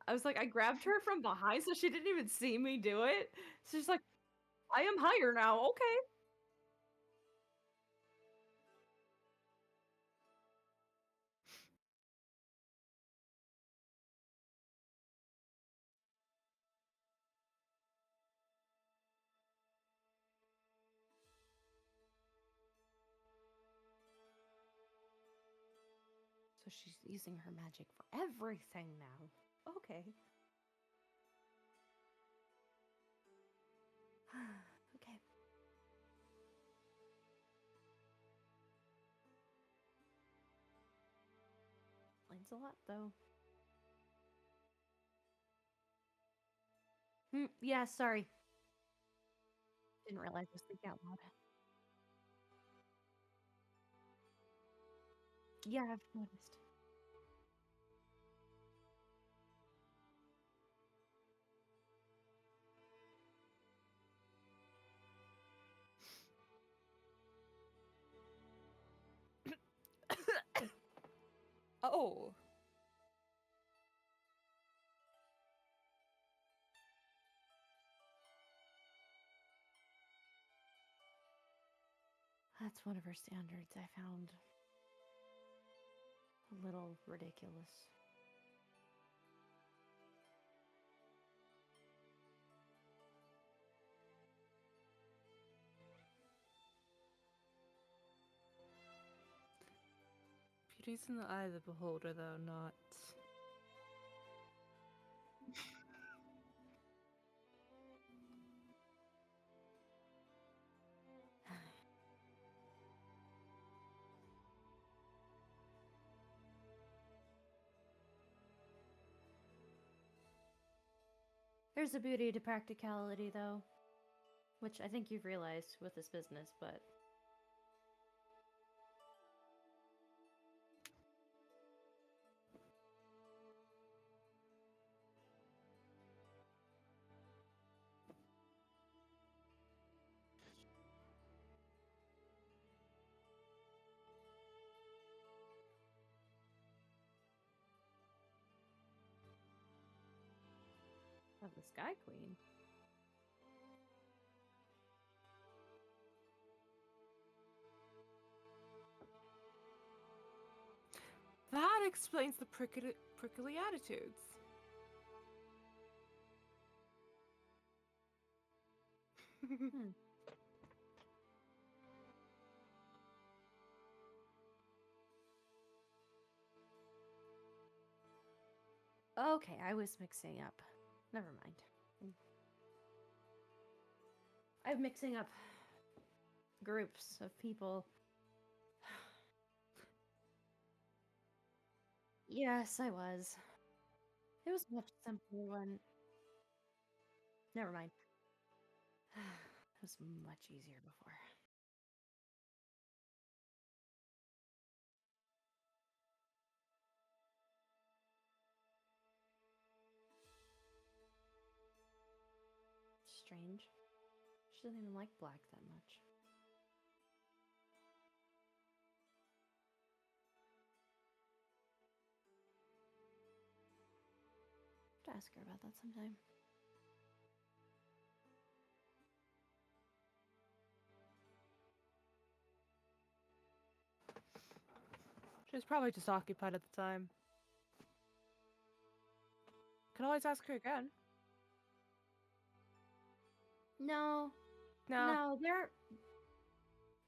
Speaker 1: I was like, I grabbed her from behind so she didn't even see me do it. So she's like, I am higher now. Okay. So she's using her magic for everything now. Okay. Okay. Explains a lot, though. Yeah, sorry. Didn't realize I was thinking out loud. Yeah, I've noticed.
Speaker 2: Oh.
Speaker 1: That's one of her standards I found a little ridiculous.
Speaker 2: Beauty's in the eye of the beholder, though, not.
Speaker 1: There's a beauty to practicality, though, which I think you've realized with this business, but about the Sky Queen.
Speaker 2: That explains the prickly attitudes.
Speaker 1: Okay, I was mixing up. Never mind. I'm mixing up groups of people. Yes, I was. It was much simpler when. Never mind. It was much easier before. Strange. She doesn't even like black that much. Have to ask her about that sometime.
Speaker 2: She was probably just occupied at the time. Could always ask her again.
Speaker 1: No,
Speaker 2: No.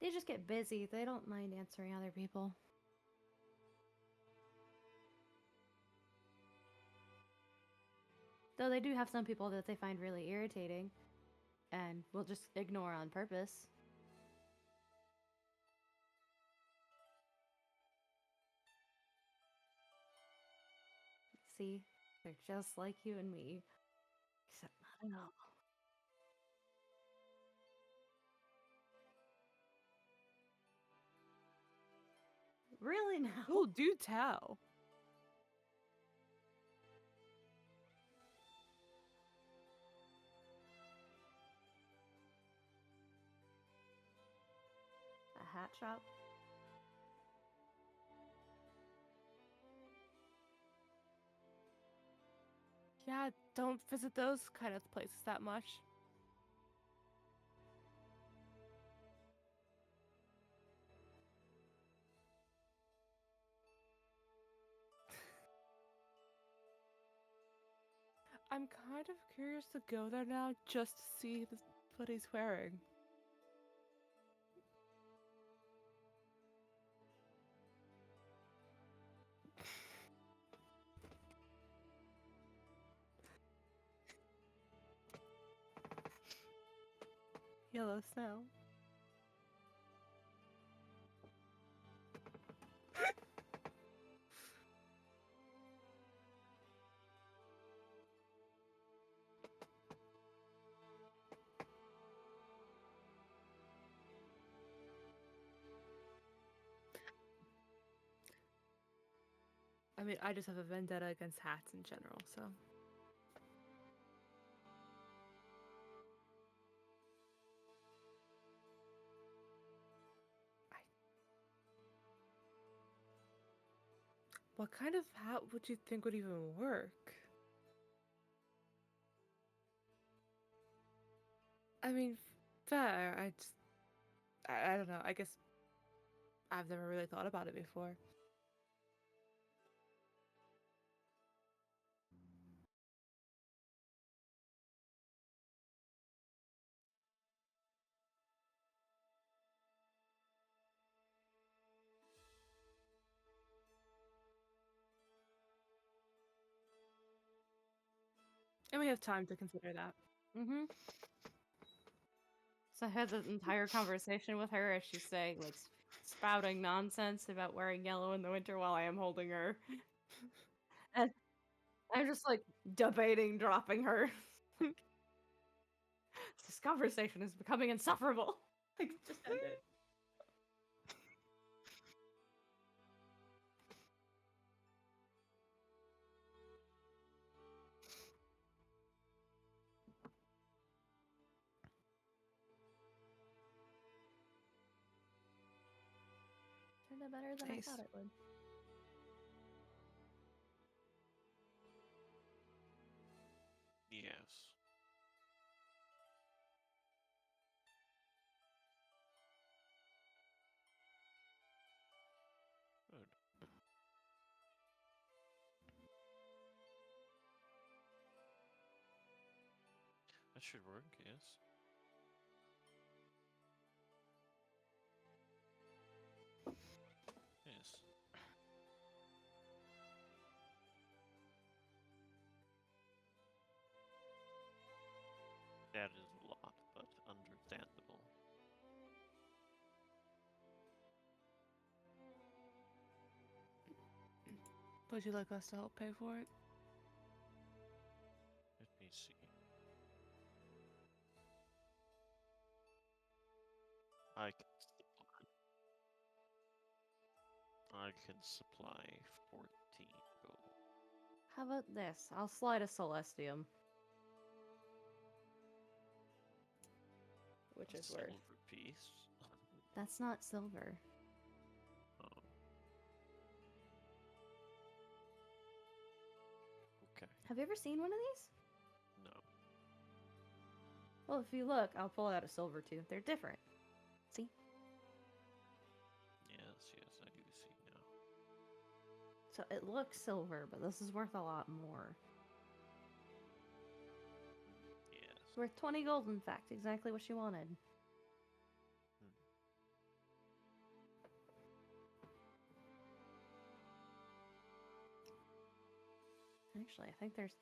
Speaker 1: they just get busy. They don't mind answering other people. Though they do have some people that they find really irritating and will just ignore on purpose. See, they're just like you and me. Except not at all. Really now?
Speaker 2: Oh, do tell.
Speaker 1: A hat shop?
Speaker 2: Yeah, don't visit those kind of places that much. I'm kind of curious to go there now just to see what he's wearing. Yellow snow. I mean, I just have a vendetta against hats in general, so. What kind of hat would you think would even work? I mean, fair. I don't know. I guess I've never really thought about it before. And we have time to consider that.
Speaker 1: Mm-hmm. So I had the entire conversation with her as she's saying, like, spouting nonsense about wearing yellow in the winter while I am holding her. And I'm just, like, debating dropping her. This conversation is becoming insufferable. Like, just end it. Turned out better than
Speaker 2: Nice.
Speaker 1: I thought it would.
Speaker 3: Yes. That should work, yes. Yes. That is a lot, but understandable.
Speaker 2: Would you like us to help pay for it?
Speaker 3: Let me see. I can supply 14 gold.
Speaker 1: How about this? I'll slide a Celestium. Which is worth.
Speaker 3: Silver piece.
Speaker 1: That's not silver.
Speaker 3: Oh. Okay.
Speaker 1: Have you ever seen one of these?
Speaker 3: No.
Speaker 1: Well, if you look, I'll pull out a silver too. They're different. See?
Speaker 3: Yes, I do see now.
Speaker 1: So it looks silver, but this is worth a lot more.
Speaker 3: Yes.
Speaker 1: It's worth 20 gold, in fact. Exactly what she wanted. Actually, I think there's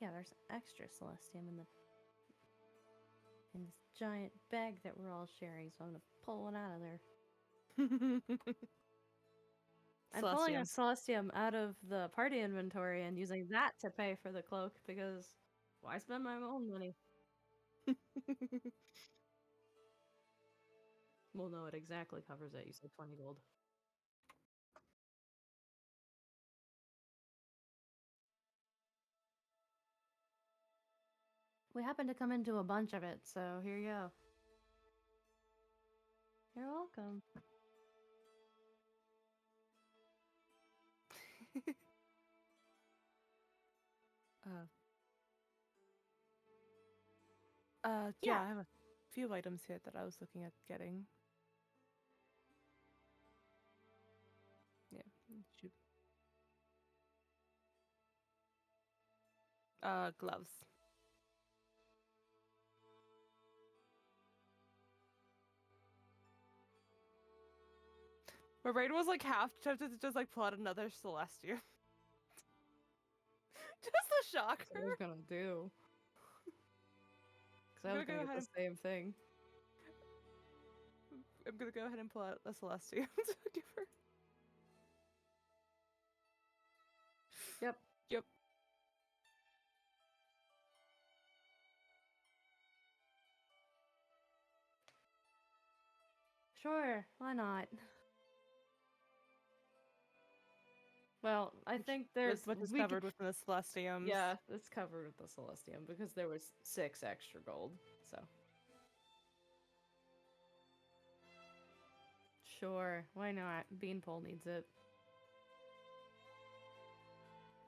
Speaker 1: extra Celestium in this giant bag that we're all sharing, so I'm gonna pull one out of there. I'm pulling a Celestium out of the party inventory and using that to pay for the cloak because why spend my own money? Well, no, it exactly covers it. You said 20 gold. We happened to come into a bunch of it, so here you go. You're welcome.
Speaker 2: Yeah, I have a few items here that I was looking at getting. Yeah, shoot. Gloves. My brain was like half tempted to just like pull out another Celestia. Just the shocker.
Speaker 1: That's what I was gonna do. Because I was gonna get the same thing.
Speaker 2: I'm gonna go ahead and pull out a Celestia to give her.
Speaker 1: Yep. Sure, why not? Well, I think there's
Speaker 2: Which is covered within the Celestiums.
Speaker 1: Yeah, it's covered with the Celestium because there was 6 extra gold, so. Sure, why not? Beanpole needs it.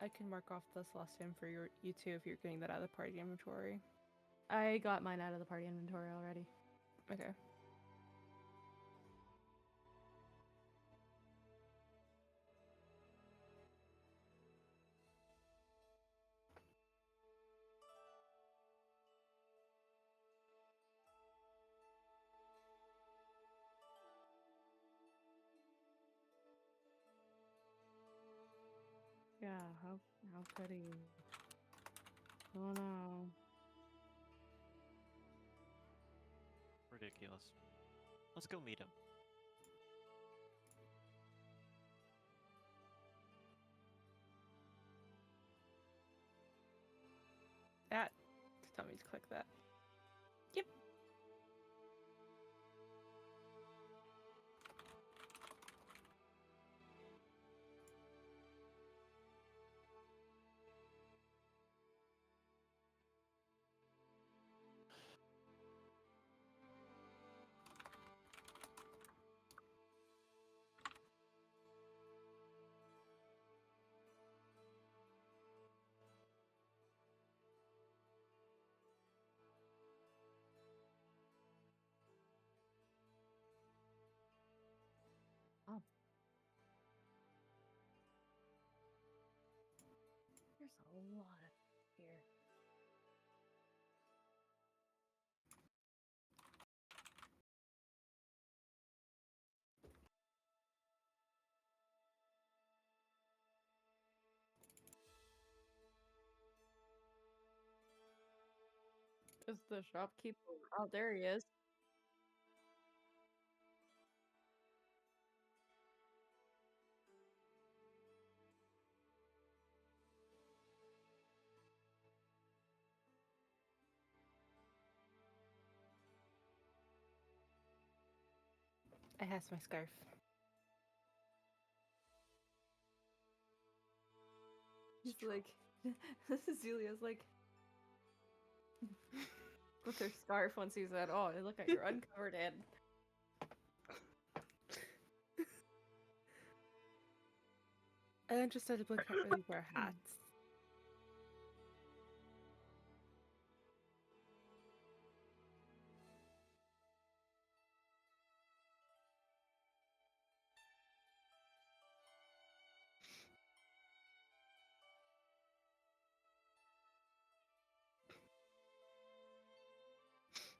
Speaker 2: I can mark off the Celestium for you two if you're getting that out of the party inventory.
Speaker 1: I got mine out of the party inventory already.
Speaker 2: Okay.
Speaker 1: Yeah, how pretty. Oh no.
Speaker 3: Ridiculous. Let's go meet him.
Speaker 2: Tell me to click that. Yep.
Speaker 1: Oh. There's a lot here. Does the shopkeeper? Oh, there he is.
Speaker 2: I has my scarf.
Speaker 1: He's like, Cecilia's like, with her scarf once he said, "Oh, look at your uncovered head."
Speaker 2: I then just said people can't really wear hats.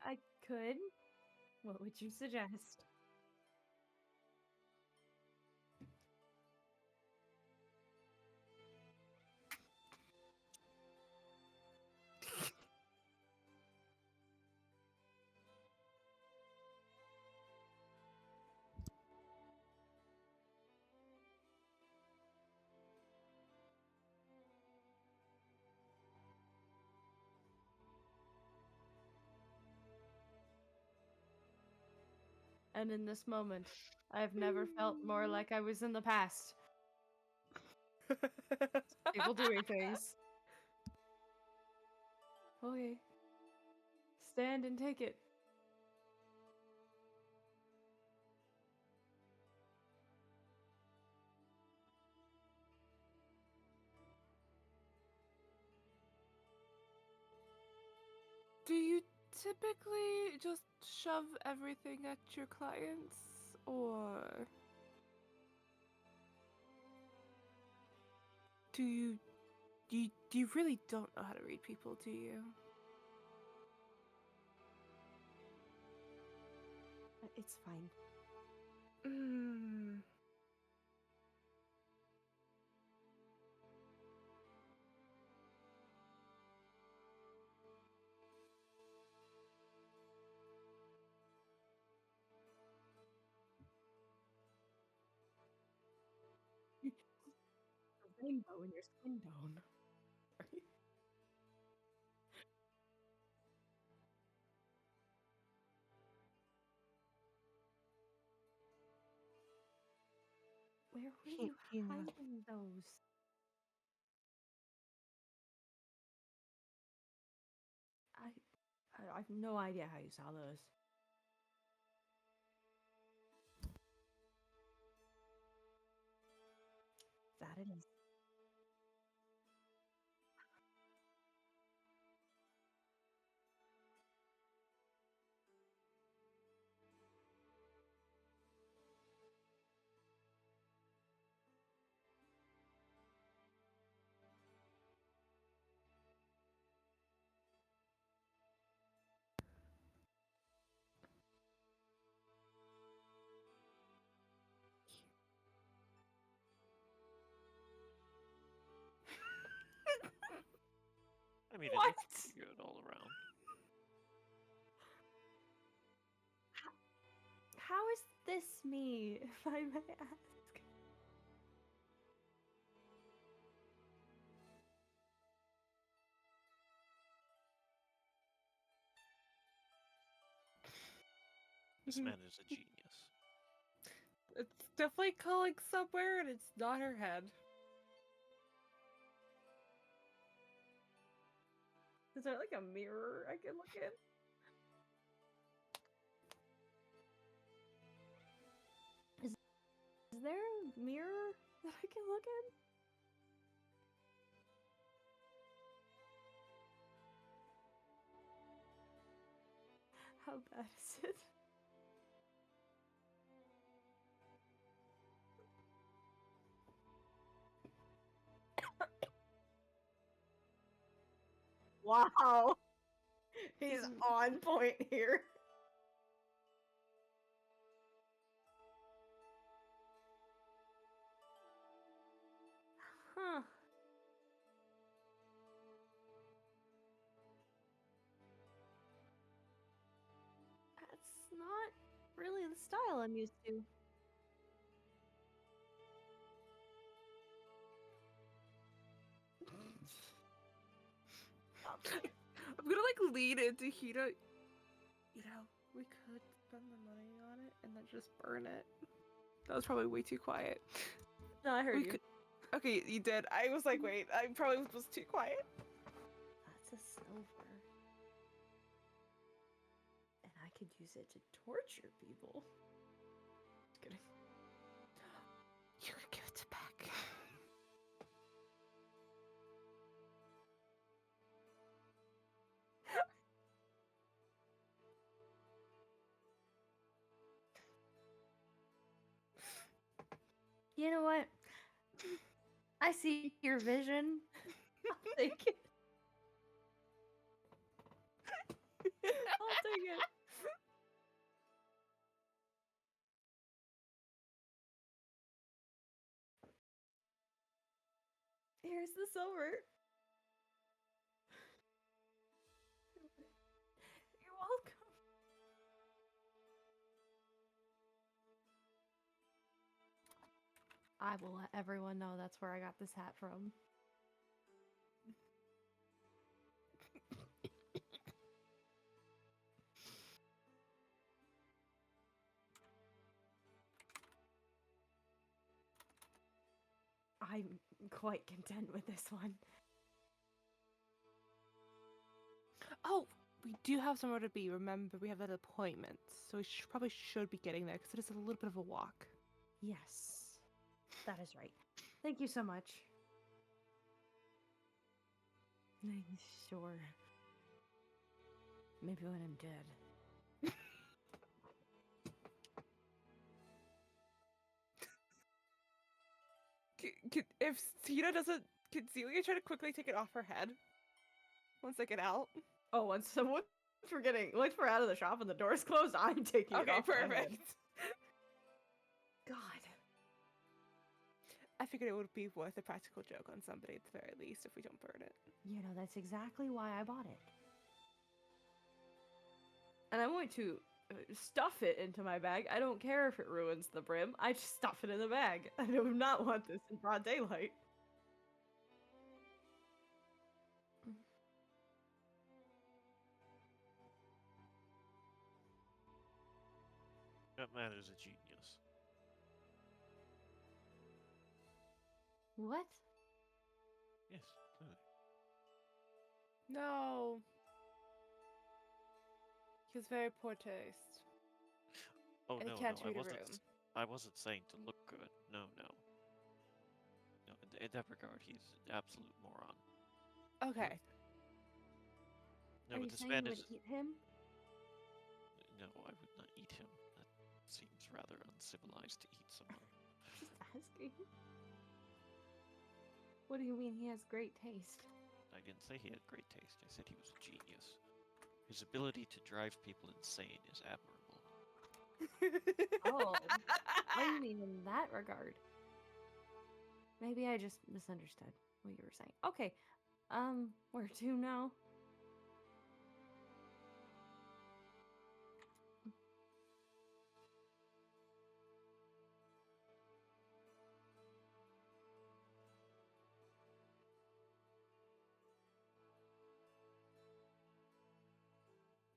Speaker 1: I could. What would you suggest? And in this moment, I have never felt more like I was in the past. People doing things. Okay. Stand and take it.
Speaker 2: Do you typically just shove everything at your clients, or do you really don't know how to read people, do you?
Speaker 1: It's fine.
Speaker 2: Mm.
Speaker 1: A rainbow in your skin tone. Where were you hiding those? I have no idea how you saw those. That it is.
Speaker 3: I mean, it
Speaker 1: What?
Speaker 3: looks pretty good all around.
Speaker 1: How is this me, if I may ask?
Speaker 3: This man is a genius.
Speaker 2: It's definitely calling somewhere, and it's not her head.
Speaker 1: Is there like a mirror I can look in? Is there a mirror that I can look in? How bad is it? Wow. He's on point here. Huh. not really the style I'm used to.
Speaker 2: I'm gonna like lean into Hito. You know, we could spend the money on it and then just burn it. That was probably way too quiet.
Speaker 1: No, I heard
Speaker 2: We
Speaker 1: you.
Speaker 2: could... Okay, you did. I was like, wait, I probably was too quiet.
Speaker 1: That's a silver. And I could use it to torture people. Just kidding.
Speaker 2: You could give it back.
Speaker 1: You know what? I see your vision. I'll take it. I'll take it. Here's the silver. You're welcome. I will let everyone know that's where I got this hat from. I'm quite content with this one.
Speaker 2: Oh, we do have somewhere to be. Remember, we have that appointment, so we probably should be getting there because it is a little bit of a walk.
Speaker 1: Yes, that is right. Thank you so much. Sure. Maybe when I'm dead.
Speaker 2: If Tina doesn't, could Celia try to quickly take it off her head once I get out?
Speaker 1: Oh, once we're out of the shop and the door's closed, I'm taking it
Speaker 2: Okay,
Speaker 1: off.
Speaker 2: perfect.
Speaker 1: God.
Speaker 2: I figured it would be worth a practical joke on somebody at the very least if we don't burn it.
Speaker 1: You know, that's exactly why I bought it. And I'm going to stuff it into my bag. I don't care if it ruins the brim. I just stuff it in the bag. I do not want this in broad daylight.
Speaker 3: That man is a genius.
Speaker 1: What?
Speaker 3: Yes, clearly.
Speaker 2: No. He has very poor taste.
Speaker 3: Oh
Speaker 2: And
Speaker 3: no,
Speaker 2: he can't
Speaker 3: no,
Speaker 2: read a room.
Speaker 3: I wasn't saying to look good. No, no. No, in that regard, he's an absolute moron.
Speaker 2: Okay.
Speaker 3: No,
Speaker 1: Are
Speaker 3: but
Speaker 1: you
Speaker 3: this
Speaker 1: saying
Speaker 3: man
Speaker 1: you
Speaker 3: is.
Speaker 1: would eat him?
Speaker 3: No, I would not eat him. That seems rather uncivilized to eat someone.
Speaker 1: Just asking. What do you mean he has great taste?
Speaker 3: I didn't say he had great taste. I said he was a genius. His ability to drive people insane is admirable.
Speaker 1: Oh. What do you mean in that regard? Maybe I just misunderstood what you were saying. Okay. Where to now?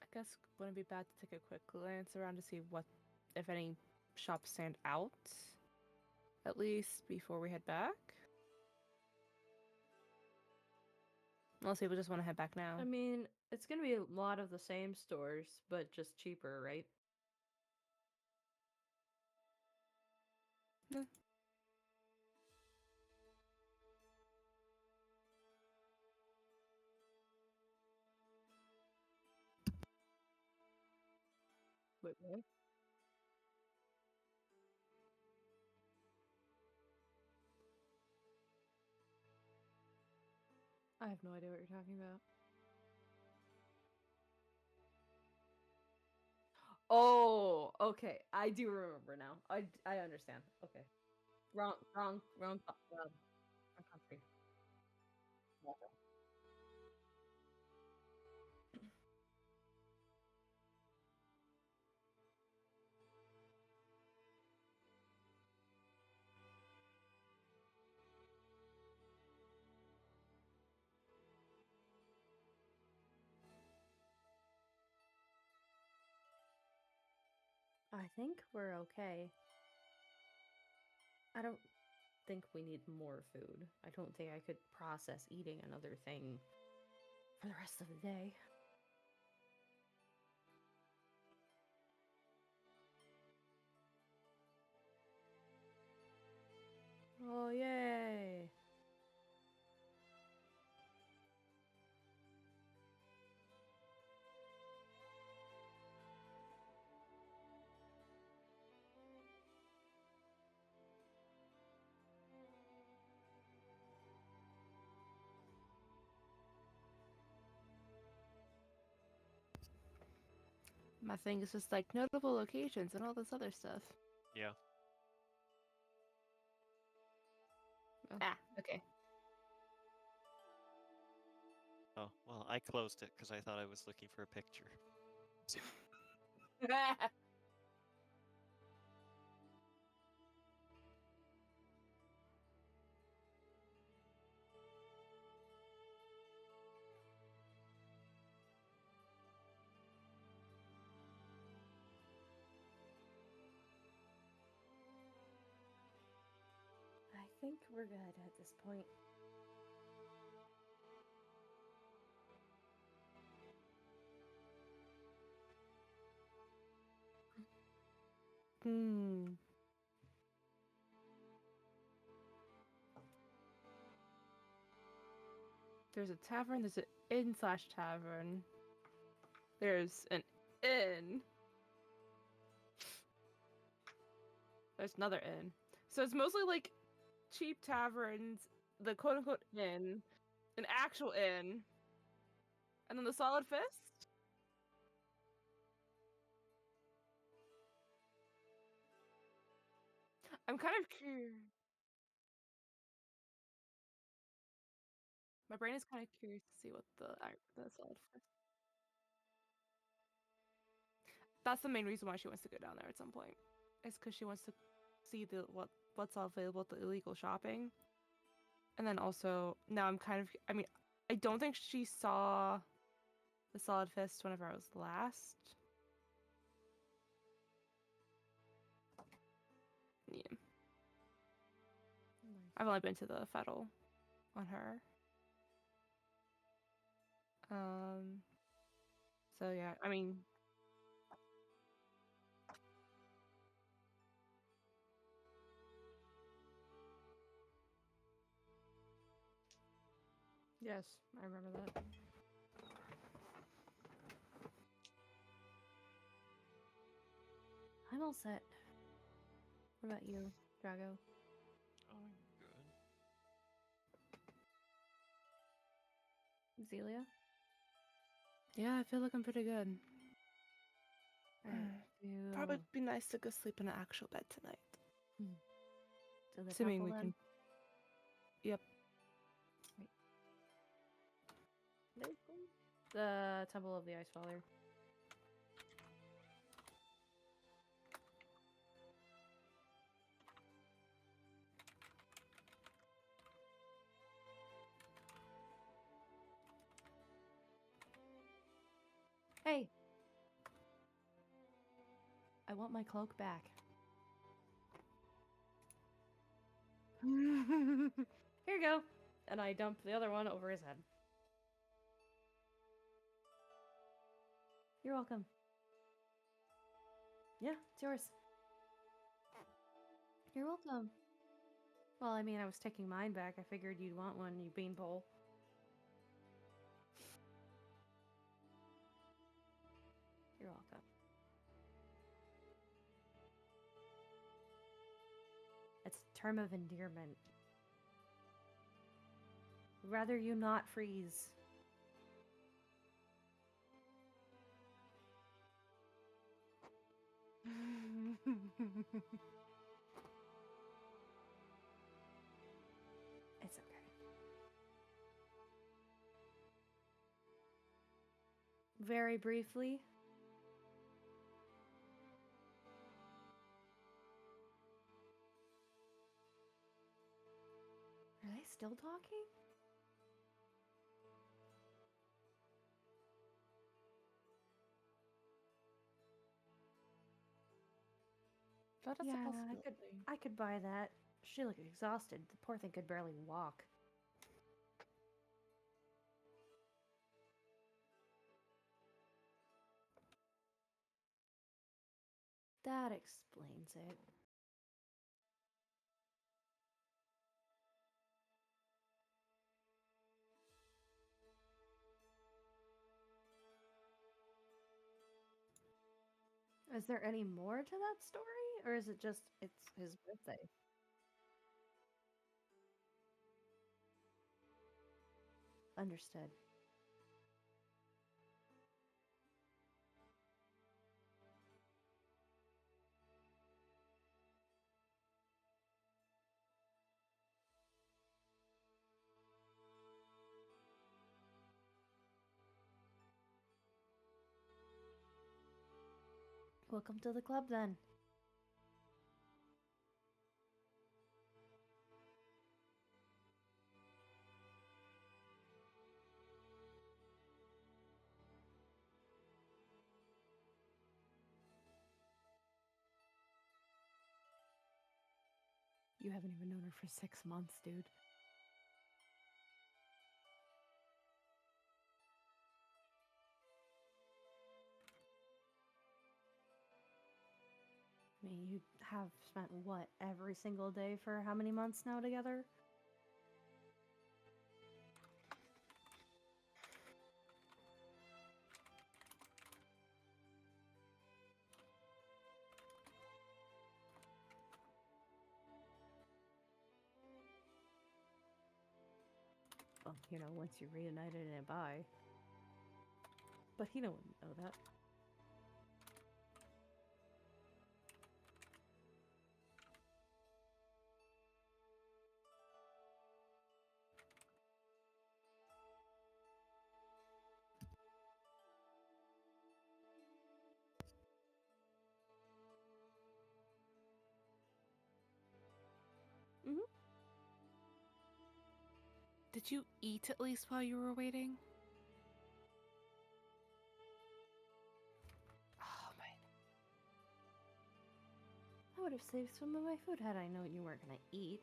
Speaker 2: I guess wouldn't be bad to take a quick glance around to see what, if any, shops stand out. At least before we head back. Unless people just want to head back now.
Speaker 1: I mean, it's gonna be a lot of the same stores, but just cheaper, right?
Speaker 2: Yeah.
Speaker 1: Wait, what? I have no idea what you're talking about. Oh, okay. I do remember now. I understand. Okay. Wrong country. Gotcha. I think we're okay. I don't think we need more food. I don't think I could process eating another thing for the rest of the day. Oh, yay!
Speaker 2: My thing is just like notable locations and all this other stuff.
Speaker 3: Yeah.
Speaker 1: Oh.
Speaker 2: Ah, okay.
Speaker 3: Oh, well, I closed it because I thought I was looking for a picture.
Speaker 1: I think we're good at this point.
Speaker 2: Hmm. There's a tavern, there's an inn/tavern. There's an inn. There's another inn. So it's mostly like cheap taverns, the quote unquote inn, an actual inn, and then the Solid Fist. I'm kind of curious. My brain is kind of curious to see what the Solid Fist. That's the main reason why she wants to go down there at some point. It's because she wants to see what's all available at the illegal shopping. And then also now I'm kind of I don't think she saw the Solid Fist whenever I was last. Yeah. I've only been to the Fettle on her. So yeah, I mean
Speaker 1: Yes, I remember that. I'm all set. What about you, Drago?
Speaker 3: I'm good.
Speaker 1: Zelia?
Speaker 2: yeah, I feel like I'm pretty good.
Speaker 1: Alright,
Speaker 2: Probably be nice to go sleep in an actual bed tonight.
Speaker 1: to the
Speaker 2: Assuming
Speaker 1: temple
Speaker 2: we
Speaker 1: then?
Speaker 2: can. Yep.
Speaker 1: The Temple of the Ice Father. Hey! I want my cloak back. Here you go! And I dump the other one over his head. You're welcome. Yeah, it's yours. You're welcome. Well, I mean, I was taking mine back. I figured you'd want one, you beanpole. You're welcome. It's a term of endearment. Rather you not freeze. It's okay. Very briefly. Are they still talking?
Speaker 2: That is a
Speaker 1: Yeah,
Speaker 2: possibility.
Speaker 1: I could buy that. She looked exhausted. The poor thing could barely walk. That explains it. Is there any more to that story? Or is it just it's his birthday? Understood. Welcome to the club then. You haven't even known her for 6 months, dude. I mean, you have spent what, every single day for how many months now together? Well, once you're reunited and bi. But he don't know that. Mm-hmm.
Speaker 2: Did you eat at least while you were waiting? Oh man.
Speaker 1: I would have saved some of my food had I known you weren't gonna eat.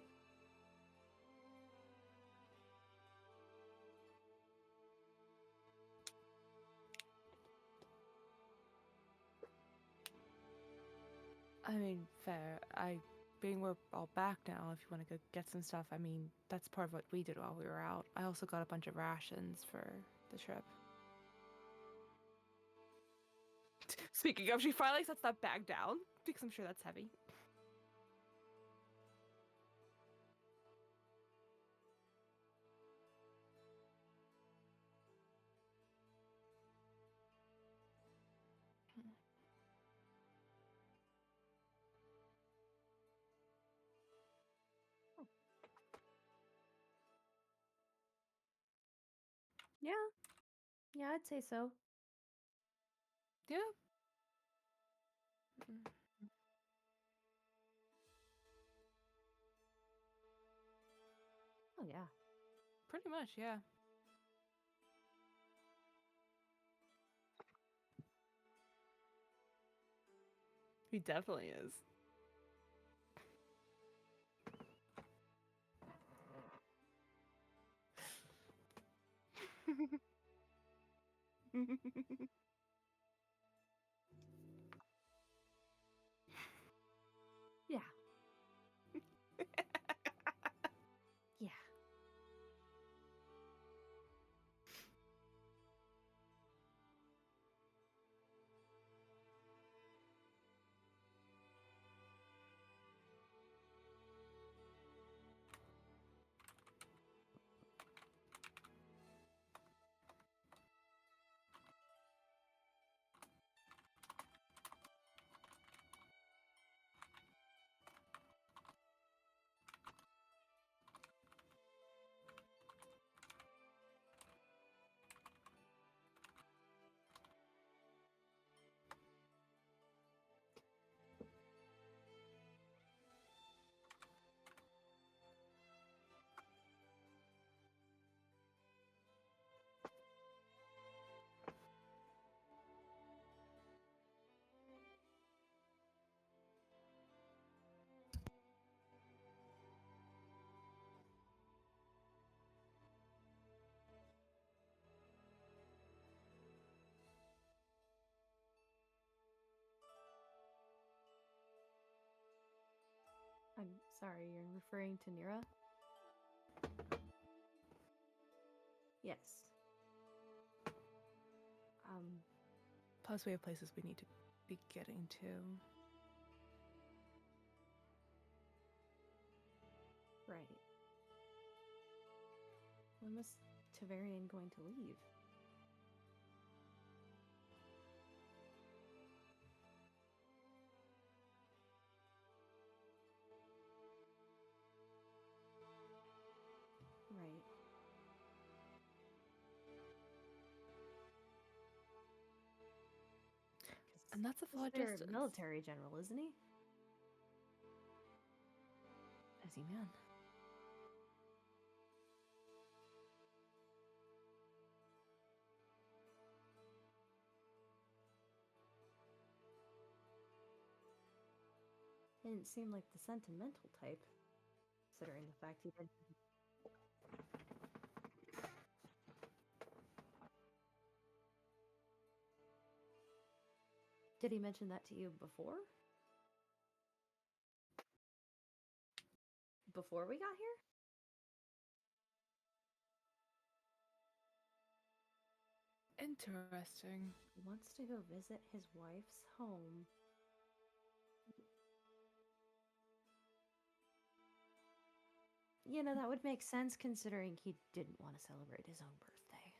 Speaker 2: I mean, fair. Being we're all back now, if you want to go get some stuff, I mean, that's part of what we did while we were out. I also got a bunch of rations for the trip. Speaking of, she finally sets that bag down, because I'm sure that's heavy.
Speaker 1: Yeah. Yeah, I'd say so.
Speaker 2: Yeah. Mm.
Speaker 1: Oh, yeah.
Speaker 2: Pretty much, yeah. He definitely is.
Speaker 1: Yeah. Yeah. I'm sorry, you're referring to Nira? Yes.
Speaker 2: Plus, we have places we need to be getting to.
Speaker 1: Right. When was Tavarian going to leave? Right.
Speaker 2: And that's a
Speaker 1: He's
Speaker 2: far
Speaker 1: their
Speaker 2: distance.
Speaker 1: military general, isn't he? As he man. He didn't seem like the sentimental type, considering the fact he did. Did he mention that to you before? Before we got here?
Speaker 2: Interesting.
Speaker 1: He wants to go visit his wife's home. You know, that would make sense considering he didn't want to celebrate his own birthday.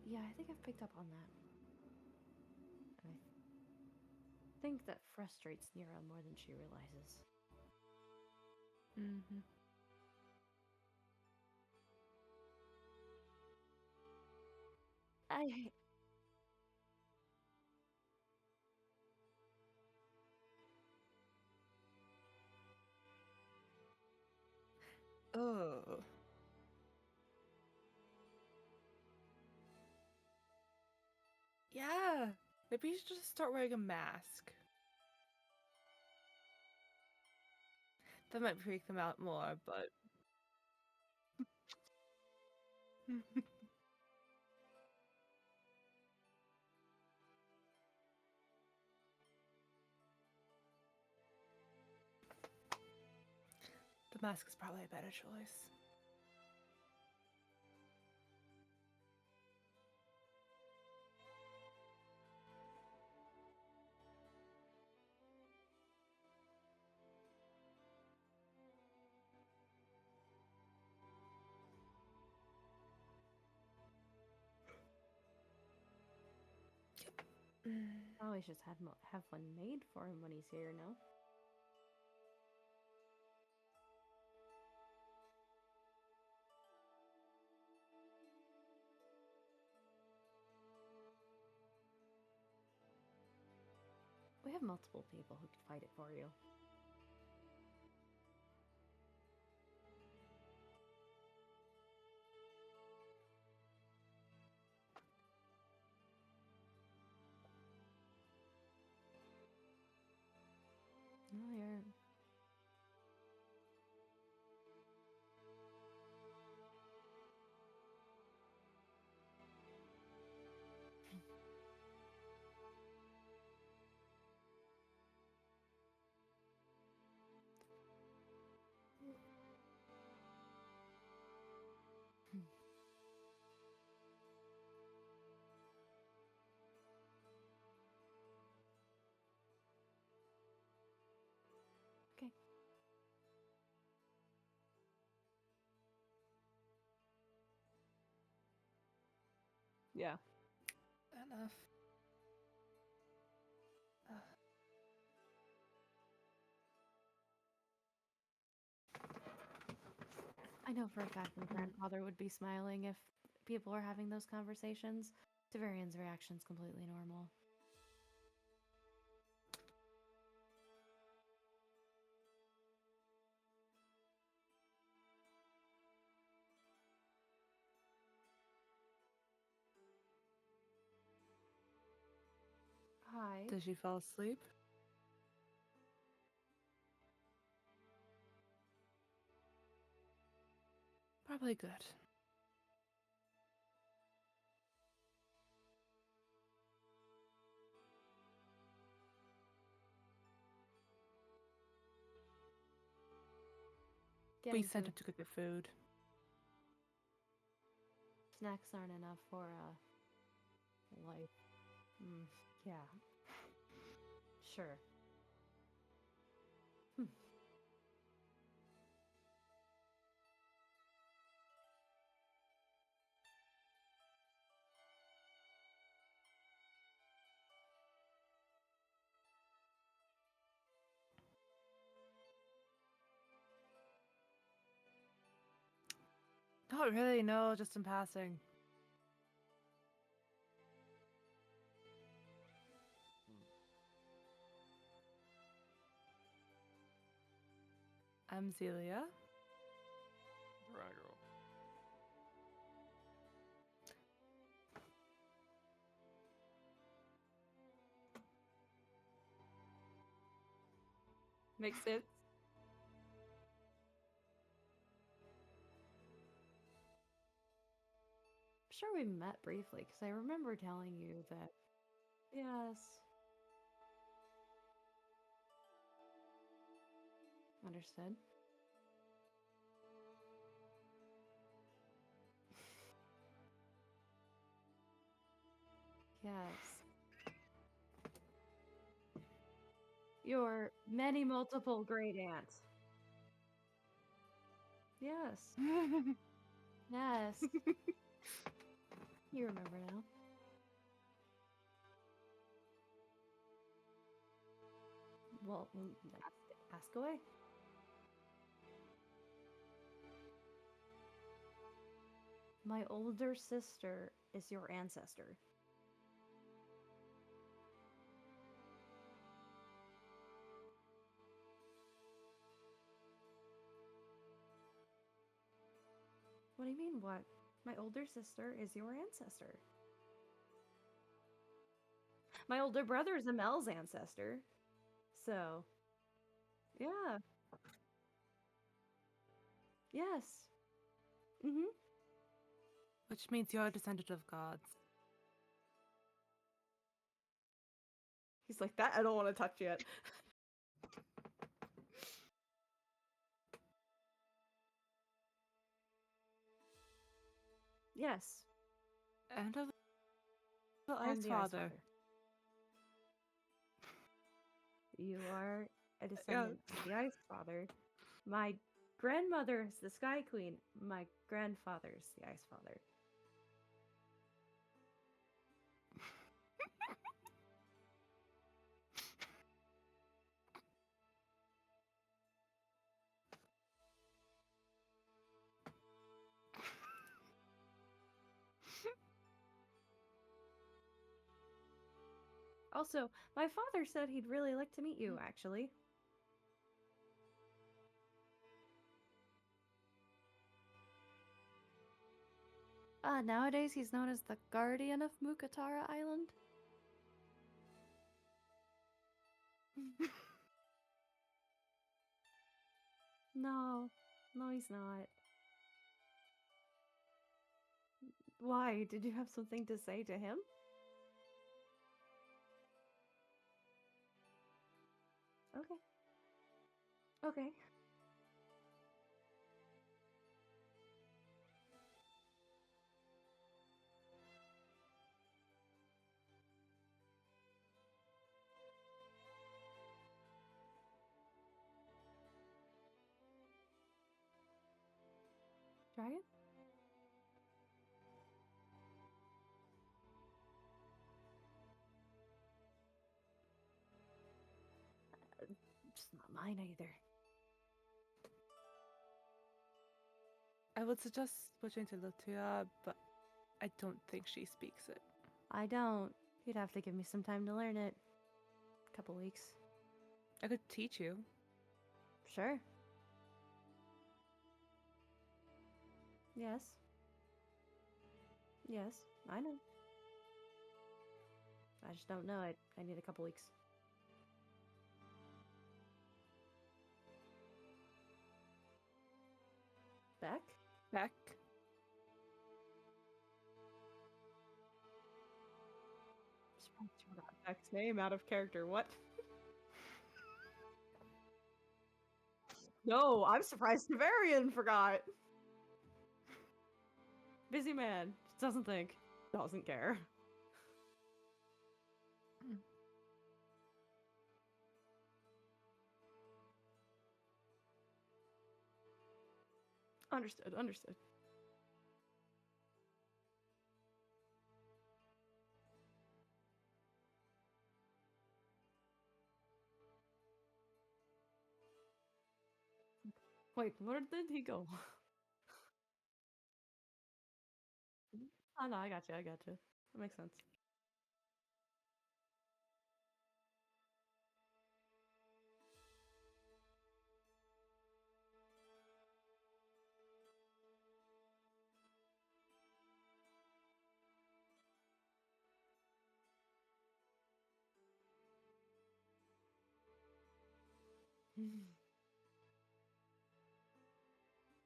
Speaker 1: Yeah, I think I've picked up on that. And I think that frustrates Nira more than she realizes.
Speaker 2: Mm-hmm.
Speaker 1: I
Speaker 2: Oh. Yeah. Maybe you should just start wearing a mask. That might freak them out more, but. The mask is probably a better choice.
Speaker 1: always just have one made for him when he's here, no? We have multiple people who could fight it for you. No, you're. Okay. Yeah.
Speaker 2: Enough.
Speaker 1: I know for a fact my grandfather would be smiling if people are having those conversations. Tavarian's reaction's completely normal. Hi.
Speaker 2: Does she fall asleep? Probably good. We
Speaker 1: Getting
Speaker 2: sent
Speaker 1: food.
Speaker 2: him to go get food.
Speaker 1: Snacks aren't enough for life. Yeah. Sure.
Speaker 2: Not really, no, just in passing. I'm Zelia.
Speaker 3: Drago.
Speaker 2: Makes sense.
Speaker 1: I'm sure we met briefly because I remember telling you that. Yes. Understood. Yes. Your many multiple great aunts. Yes. Yes. You remember now. Well, ask away. My older sister is your ancestor. What do you mean, what? My older sister is your ancestor. My older brother is Amel's ancestor. So, yeah. Yes. Mm-hmm.
Speaker 2: Which means you're a descendant of gods.
Speaker 1: He's like, that I don't want to touch yet. Yes.
Speaker 2: And of the
Speaker 1: And
Speaker 2: Ice
Speaker 1: the Ice
Speaker 2: Father.
Speaker 1: Father. You are a descendant of the Ice Father. My grandmother is the Sky Queen. My grandfather is the Ice Father. Also, my father said he'd really like to meet you, actually. Nowadays he's known as the Guardian of Mukatara Island. No, he's not. Why? Did you have something to say to him? Okay. Okay. Dragon? It's not mine either.
Speaker 2: I would suggest switching to Lutia, but I don't think she speaks it.
Speaker 1: I don't. You'd have to give me some time to learn it. A couple weeks.
Speaker 2: I could teach you.
Speaker 1: Sure. Yes. Yes, I know. I just don't know it. I need a couple weeks. Beck?
Speaker 2: Beck?
Speaker 1: Surprised you got Beck's name out of character. What? No, I'm surprised Severian forgot. Busy man. Doesn't think. Doesn't care. Understood, understood. Wait, where did he go? Oh no, I got you, I got you. That makes sense.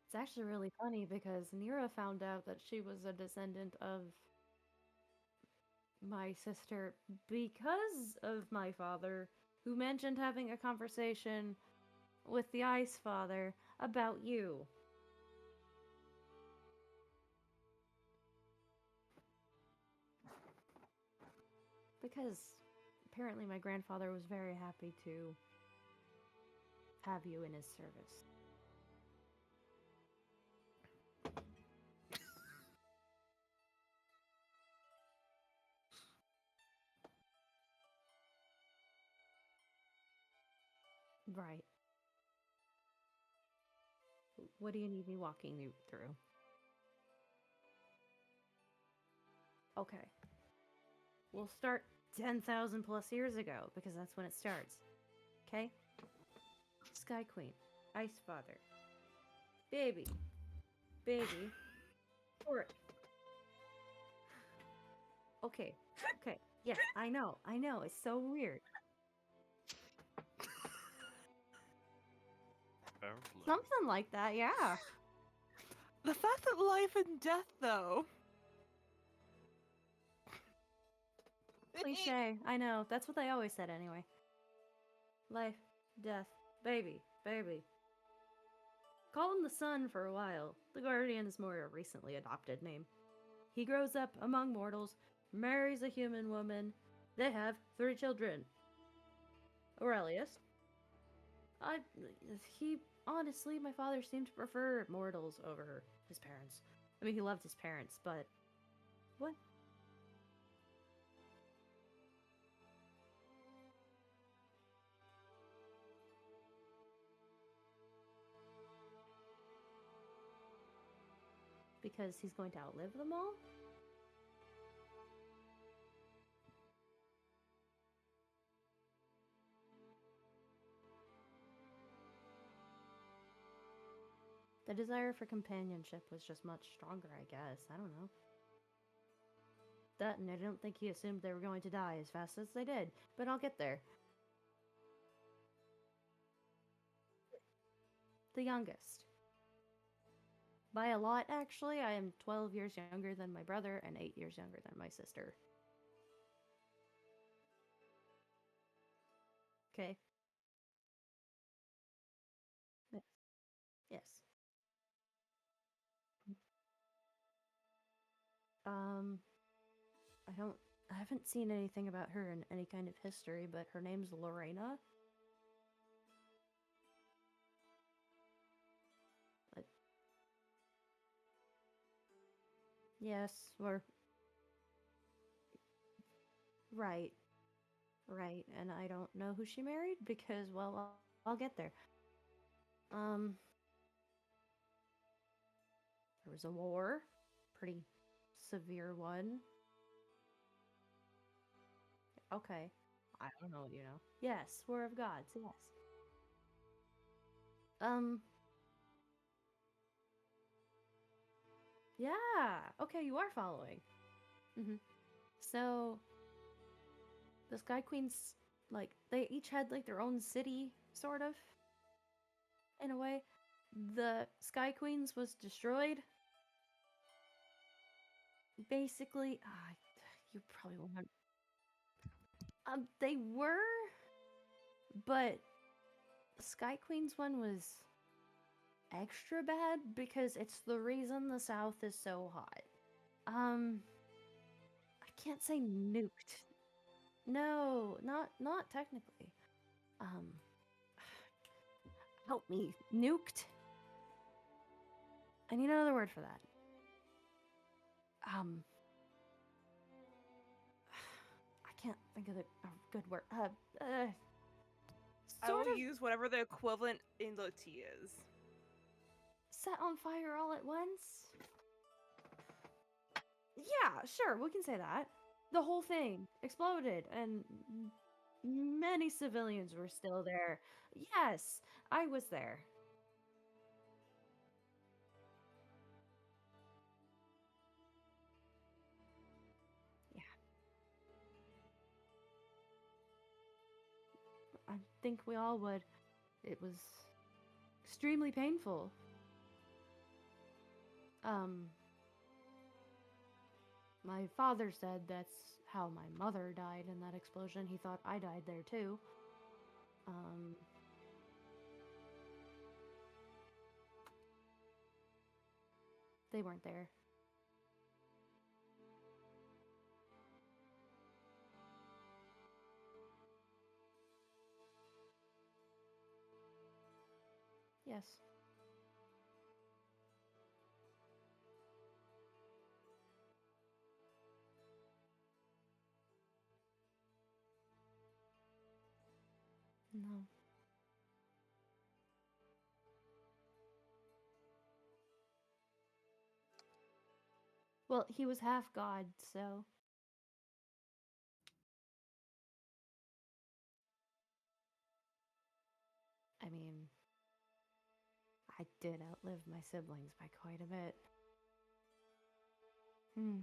Speaker 1: It's actually really funny because Nira found out that she was a descendant of my sister because of my father, who mentioned having a conversation with the Ice Father about you. Because apparently my grandfather was very happy to have you in his service. Right. What do you need me walking you through? Okay. We'll start 10,000 plus years ago, because that's when it starts. Okay? Sky Queen. Ice Father. Baby. Baby. Or okay. Okay. Yeah, I know. I know. It's so weird. Something like that, yeah.
Speaker 2: The fact that life and death, though.
Speaker 1: Cliche. I know. That's what they always said anyway. Life, death, baby, baby. Call him the son for a while. The Guardian is more a recently adopted name. He grows up among mortals, marries a human woman. They have 3 children. Aurelius. I. He. Honestly, my father seemed to prefer mortals over his parents. I mean, he loved his parents, but. What? Because he's going to outlive them all? The desire for companionship was just much stronger, I guess. I don't know. That, and I don't think he assumed they were going to die as fast as they did, but I'll get there. The youngest. By a lot, actually. I am 12 years younger than my brother and 8 years younger than my sister. Okay? Yes. Yes. Um, I haven't seen anything about her in any kind of history, but her name's Lorena. But yes, we're right. Right, and I don't know who she married because, well, I'll get there. Um, there was a war, pretty severe one. Okay, I don't know what you know. Yes, War of Gods, yes. Um, yeah, okay, you are following. Mm-hmm. So, the Sky Queens, like, they each had, like, their own city, sort of, in a way. The Sky Queens was destroyed. Basically, you probably won't. They were, but Sky Queen's one was extra bad because it's the reason the South is so hot. I can't say nuked. No, not technically. Um, help me, nuked. I need another word for that. I can't think of a good word.
Speaker 2: I
Speaker 1: Sort
Speaker 2: will
Speaker 1: of
Speaker 2: use whatever the equivalent in Loti is.
Speaker 1: set on fire all at once. Yeah, sure, we can say that. The whole thing exploded, and many civilians were still there. Yes, I was there. Yeah, I think we all would. It was extremely painful. Um, my father said that's how my mother died in that explosion. He thought I died there too. Um, they weren't there. Yes. No. Well, he was half god, so. I mean, I did outlive my siblings by quite a bit. Hmm.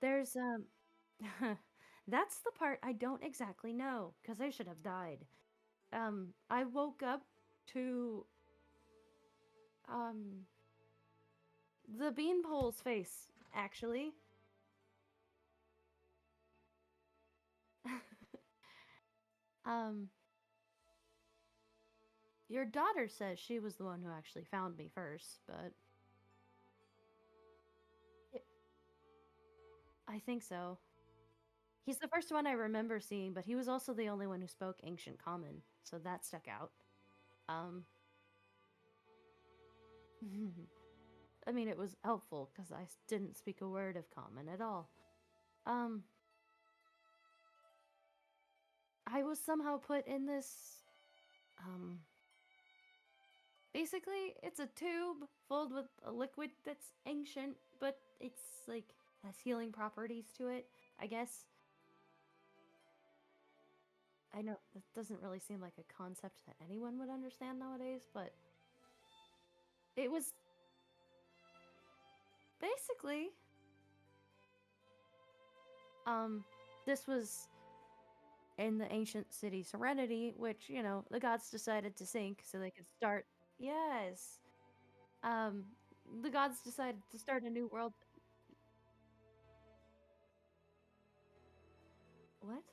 Speaker 1: There's, that's the part I don't exactly know, because I should have died. I woke up to, um, the beanpole's face, actually. um, your daughter says she was the one who actually found me first, but I think so. He's the first one I remember seeing, but he was also the only one who spoke Ancient Common, so that stuck out. Um, I mean, it was helpful because I didn't speak a word of Common at all. Um, I was somehow put in this. Um, basically, it's a tube filled with a liquid that's ancient, but it's like has healing properties to it, I guess. I know that doesn't really seem like a concept that anyone would understand nowadays, but it was basically um this was in the ancient city Serenity, which, the gods decided to sink so they could start. Yes. Um, the gods decided to start a new world. What?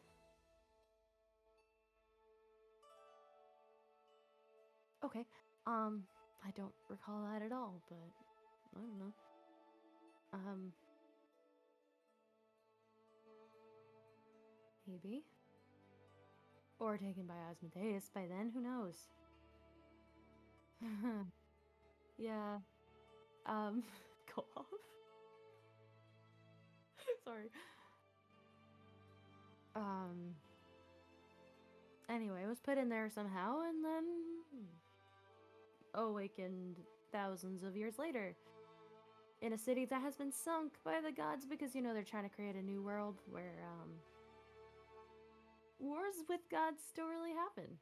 Speaker 1: Okay. I don't recall that at all, but I don't know. Um, maybe. Or taken by Asmodeus by then, who knows? Yeah. Um, go off. Sorry. Um, anyway, it was put in there somehow and then awakened thousands of years later in a city that has been sunk by the gods because, they're trying to create a new world where, wars with gods don't really happen.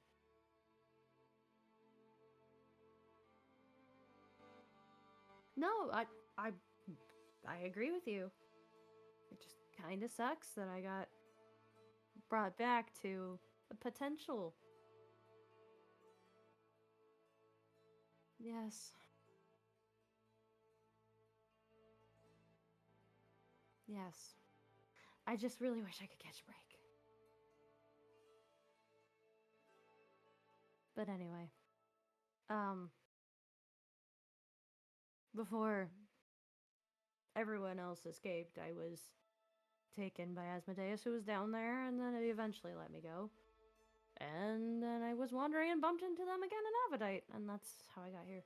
Speaker 1: No, I, I agree with you. It just kind of sucks that I got brought back to a potential. Yes. Yes. I just really wish I could catch a break. But anyway, um, Before everyone else escaped, I was taken by Asmodeus, who was down there, and then he eventually let me go. And then I was wandering and bumped into them again in Avidite, and that's how I got here.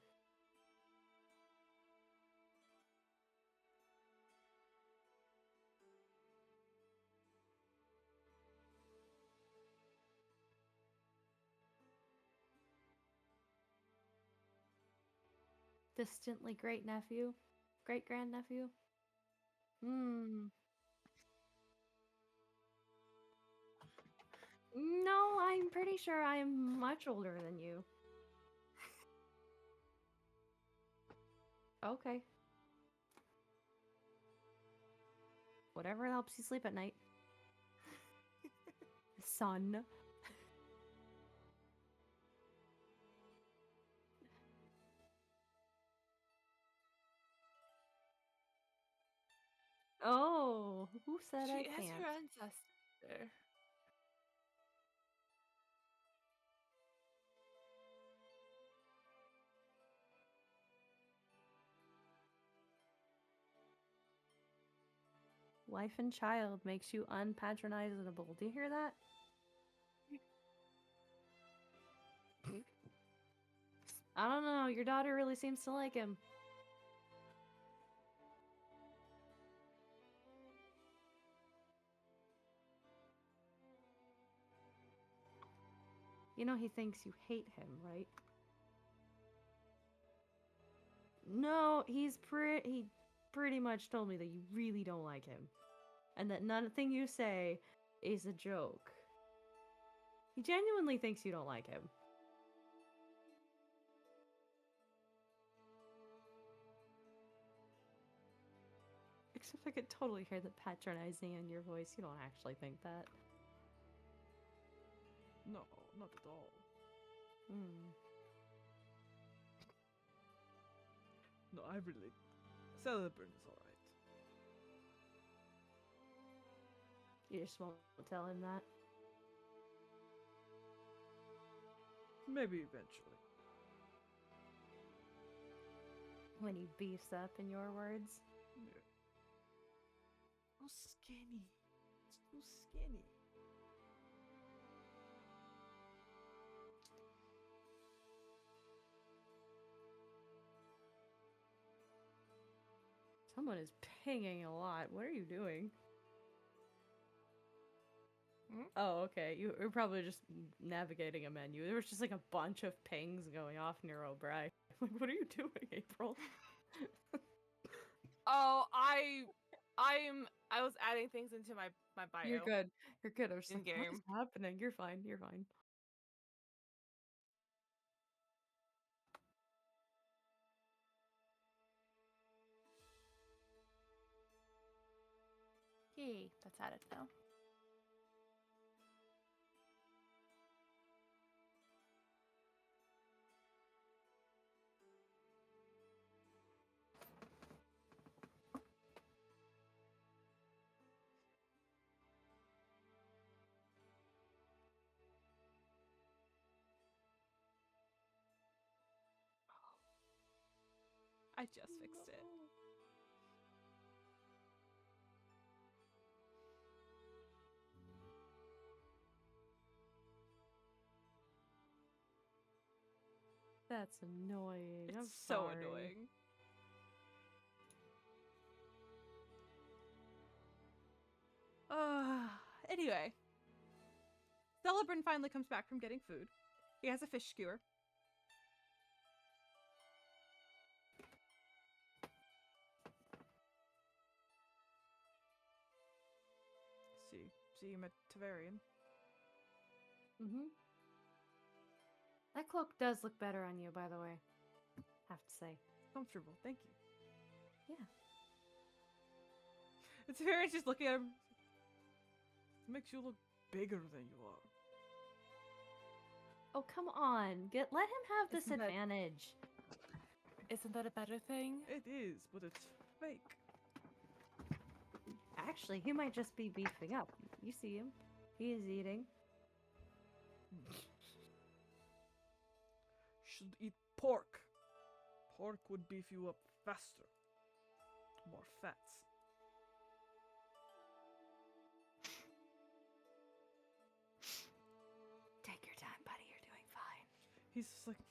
Speaker 1: Distantly great nephew? Great grandnephew? Hmm. No, I'm pretty sure I'm much older than you. Okay. Whatever helps you sleep at night. Son. Oh, who said I
Speaker 2: She is
Speaker 1: can't?
Speaker 2: your ancestor.
Speaker 1: Wife and child makes you unpatronizable. Do you hear that? I don't know. Your daughter really seems to like him. You know he thinks you hate him, right? No, he pretty much told me that you really don't like him. And that nothing you say is a joke. He genuinely thinks you don't like him. Except I could totally hear the patronizing in your voice. You don't actually think that.
Speaker 4: No, not at all.
Speaker 1: Hmm.
Speaker 4: No, I really. Celebrant is alright.
Speaker 1: You just won't tell him that.
Speaker 4: Maybe eventually.
Speaker 1: When he beefs up, in your words.
Speaker 4: Yeah. So skinny. So skinny.
Speaker 1: Someone is pinging a lot. What are you doing?
Speaker 2: Hmm?
Speaker 1: Oh, okay. You were probably just navigating a menu. There was just like a bunch of pings going off near O'Brien. Like, what are you doing, April?
Speaker 2: Oh, I was adding things into my bio.
Speaker 1: You're good. You're good. I was just
Speaker 2: In
Speaker 1: like, what is
Speaker 2: game.
Speaker 1: happening? You're fine. You're fine.
Speaker 2: Yay, that's added now. I just fixed it.
Speaker 1: That's annoying. I'm
Speaker 2: It's so
Speaker 1: sorry.
Speaker 2: annoying. Anyway. Celebrant finally comes back from getting food. He has a fish skewer.
Speaker 4: See you met Tavarian.
Speaker 1: Mm-hmm. That cloak does look better on you, by the way. Have to say.
Speaker 4: Comfortable, thank you.
Speaker 1: Yeah.
Speaker 4: And Tavarian's just looking at him. It makes you look bigger than you are.
Speaker 1: Oh, come on. Let him have this
Speaker 2: Isn't that-
Speaker 1: advantage.
Speaker 2: Isn't that a better thing?
Speaker 4: It is, but it's fake.
Speaker 1: Actually, he might just be beefing up. You see him. He is eating.
Speaker 4: Should eat pork. Pork would beef you up faster. More fats.
Speaker 1: Take your time, buddy. You're doing fine.
Speaker 4: He's just like,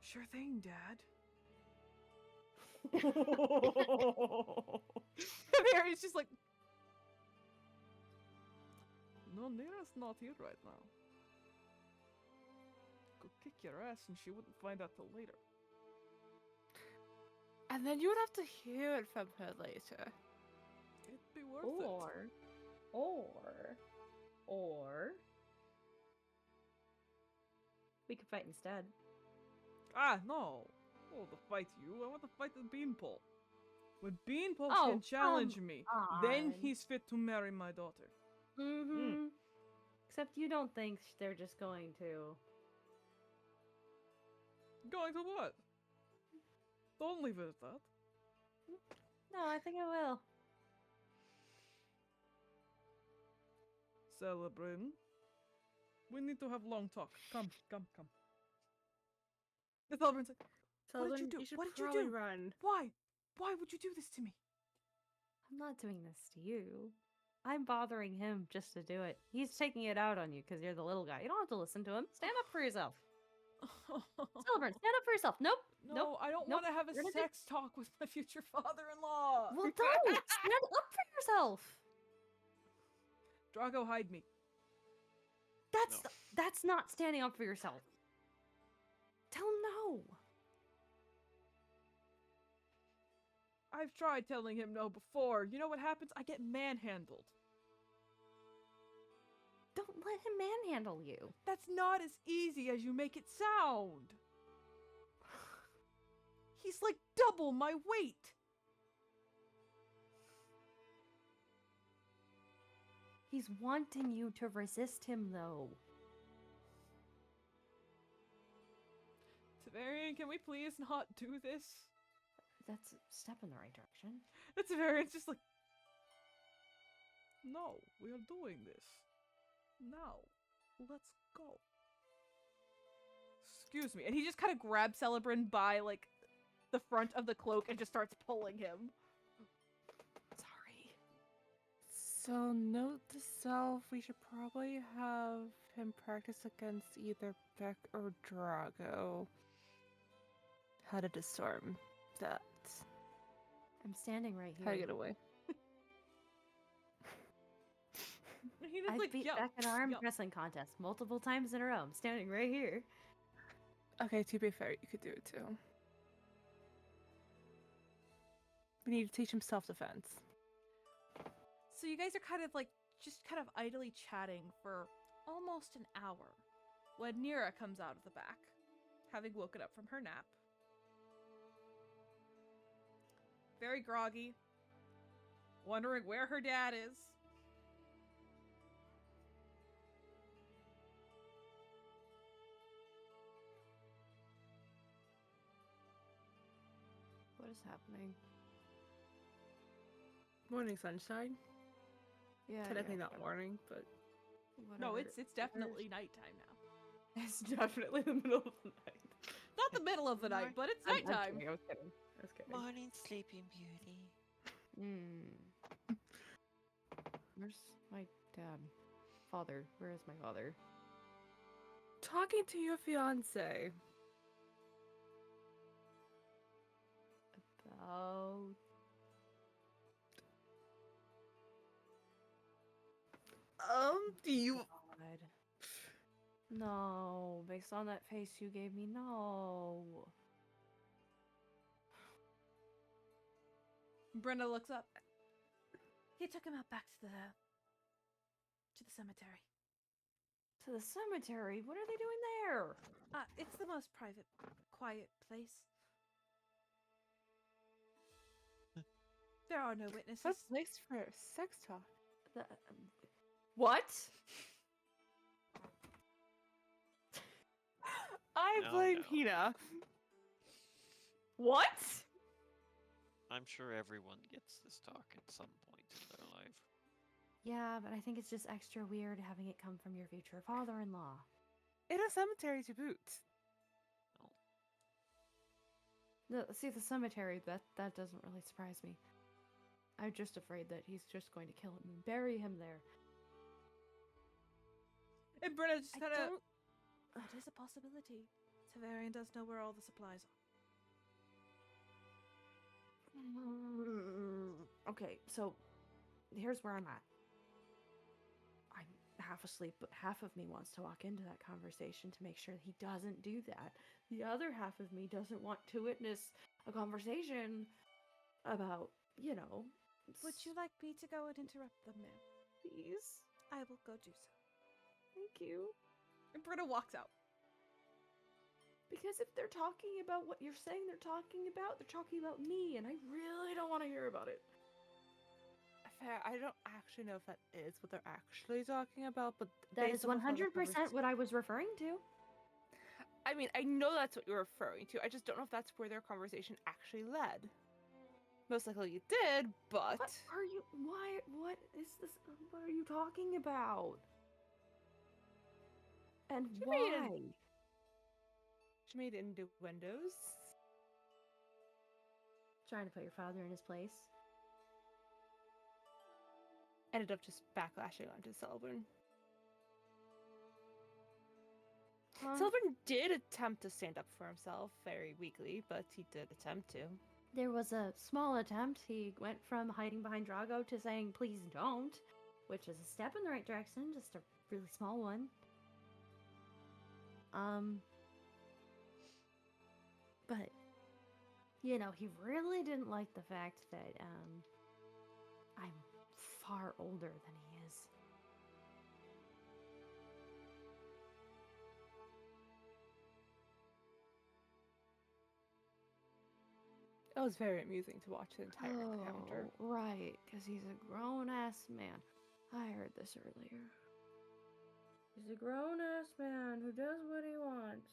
Speaker 4: sure thing, Dad. Mary's just like, no, Nira's not here right now. Could kick your ass and she wouldn't find out till later.
Speaker 2: And then you would have to hear it from her later.
Speaker 4: It'd be worth it.
Speaker 1: Or we could fight instead.
Speaker 4: Ah, no. I want to fight you. I want to fight the Beanpole. When Beanpole
Speaker 1: Oh,
Speaker 4: can challenge me, then
Speaker 1: on.
Speaker 4: he's fit to marry my daughter.
Speaker 1: Mm-hmm. Except you don't think they're just going to.
Speaker 4: Going to what? Don't leave it at that.
Speaker 1: No, I think I will.
Speaker 4: Celebrating. We need to have long talk. Come. The Celebrating's like, what did you do?
Speaker 2: should
Speaker 4: What did you
Speaker 2: probably
Speaker 4: do?
Speaker 2: run.
Speaker 4: Why? Why would you do this to me?
Speaker 1: I'm not doing this to you. I'm bothering him just to do it. He's taking it out on you because you're the little guy. You don't have to listen to him. Stand up for yourself. Celebrant, stand up for yourself. Nope.
Speaker 4: No,
Speaker 1: Nope.
Speaker 4: I don't
Speaker 1: Nope.
Speaker 4: want to have a
Speaker 1: You're gonna
Speaker 4: sex talk with my future father-in-law.
Speaker 1: Well, don't. Stand up for yourself.
Speaker 4: Drago, hide me.
Speaker 1: That's not standing up for yourself. Tell him no.
Speaker 4: I've tried telling him no before. You know what happens? I get manhandled.
Speaker 1: Don't let him manhandle you.
Speaker 4: That's not as easy as you make it sound. He's like double my weight.
Speaker 1: He's wanting you to resist him, though.
Speaker 4: Tavarian, can we please not do this?
Speaker 1: That's a step in the right direction.
Speaker 4: Tavarian's just like, no, we are doing this. Now, let's go. Excuse me. And he just kind of grabs Celebrin by, like, the front of the cloak and just starts pulling him.
Speaker 1: Sorry.
Speaker 2: So note to self, we should probably have him practice against either Beck or Drago. How to disarm that.
Speaker 1: I'm standing right here.
Speaker 2: How to get away.
Speaker 4: He just
Speaker 1: I've
Speaker 4: like,
Speaker 1: beat
Speaker 4: yeah,
Speaker 1: back an arm
Speaker 4: yeah.
Speaker 1: wrestling contest multiple times in a row. I'm standing right here.
Speaker 2: Okay, to be fair, you could do it too. We need to teach him self-defense.
Speaker 4: So you guys are kind of like, just kind of idly chatting for almost an hour when Nira comes out of the back, having woken up from her nap. Very groggy, wondering where her dad is.
Speaker 1: What is happening?
Speaker 2: Morning sunshine.
Speaker 1: Yeah.
Speaker 2: Technically not morning, but
Speaker 4: No,
Speaker 1: whatever.
Speaker 4: it's definitely nighttime now.
Speaker 1: It's definitely the middle of the night.
Speaker 4: Not the middle of the night, but it's nighttime.
Speaker 1: I was kidding. I was kidding.
Speaker 3: Morning, Sleeping Beauty.
Speaker 1: Where's my dad? Father. Where is my father?
Speaker 2: talking to your fiance.
Speaker 1: About...
Speaker 2: Do you...
Speaker 1: God. No. Based on that face you gave me, no.
Speaker 4: Brenda looks up. He took him out back to the cemetery.
Speaker 1: To the cemetery? What are they doing there?
Speaker 4: It's the most private, quiet place. There are no witnesses.
Speaker 2: What place for sex talk?
Speaker 1: The, what?
Speaker 2: I
Speaker 3: No,
Speaker 2: blame
Speaker 3: no.
Speaker 2: Hina.
Speaker 1: What?
Speaker 3: I'm sure everyone gets this talk at some point in their life.
Speaker 1: Yeah, but I think it's just extra weird having it come from your future father-in-law.
Speaker 2: In a cemetery to boot.
Speaker 1: See, the cemetery, that doesn't really surprise me. I'm just afraid that he's just going to kill him and bury him there.
Speaker 4: And Brenna just
Speaker 2: I
Speaker 4: kind of.
Speaker 2: don't.
Speaker 4: That is a possibility. Tavarian does know where all the supplies are.
Speaker 1: Okay, so here's where I'm at. I'm half asleep, but half of me wants to walk into that conversation to make sure he doesn't do that. The other half of me doesn't want to witness a conversation about, you know.
Speaker 4: Would you like me to go and interrupt them, ma'am?
Speaker 1: Please?
Speaker 4: I will go do so.
Speaker 1: Thank you.
Speaker 4: And Brenna walks out.
Speaker 1: Because if they're talking about what you're saying they're talking about me, and I really don't want to hear about it.
Speaker 2: Fair. I don't actually know if that is what they're actually talking about, but
Speaker 1: That
Speaker 2: based
Speaker 1: is
Speaker 2: off of how the
Speaker 1: 100% what I was referring to.
Speaker 2: I mean, I know that's what you're referring to. I just don't know if that's where their conversation actually led. Most likely you did, but
Speaker 1: What are you? Why? What is this? What are you talking about? And
Speaker 2: She made it-
Speaker 1: why?
Speaker 2: she made it into windows.
Speaker 1: Trying to put your father in his place.
Speaker 2: Ended up just backlashing onto Sullivan.
Speaker 1: Huh?
Speaker 2: Sullivan did attempt to stand up for himself very weakly, but he did attempt to.
Speaker 1: There was a small attempt. He went from hiding behind Drago to saying, please don't, which is a step in the right direction, just a really small one. But, you know, he really didn't like the fact that, I'm far older than he is.
Speaker 2: It was very amusing to watch the entire encounter.
Speaker 1: Right, because he's a grown-ass man. I heard this earlier. He's a grown-ass man who does what he wants.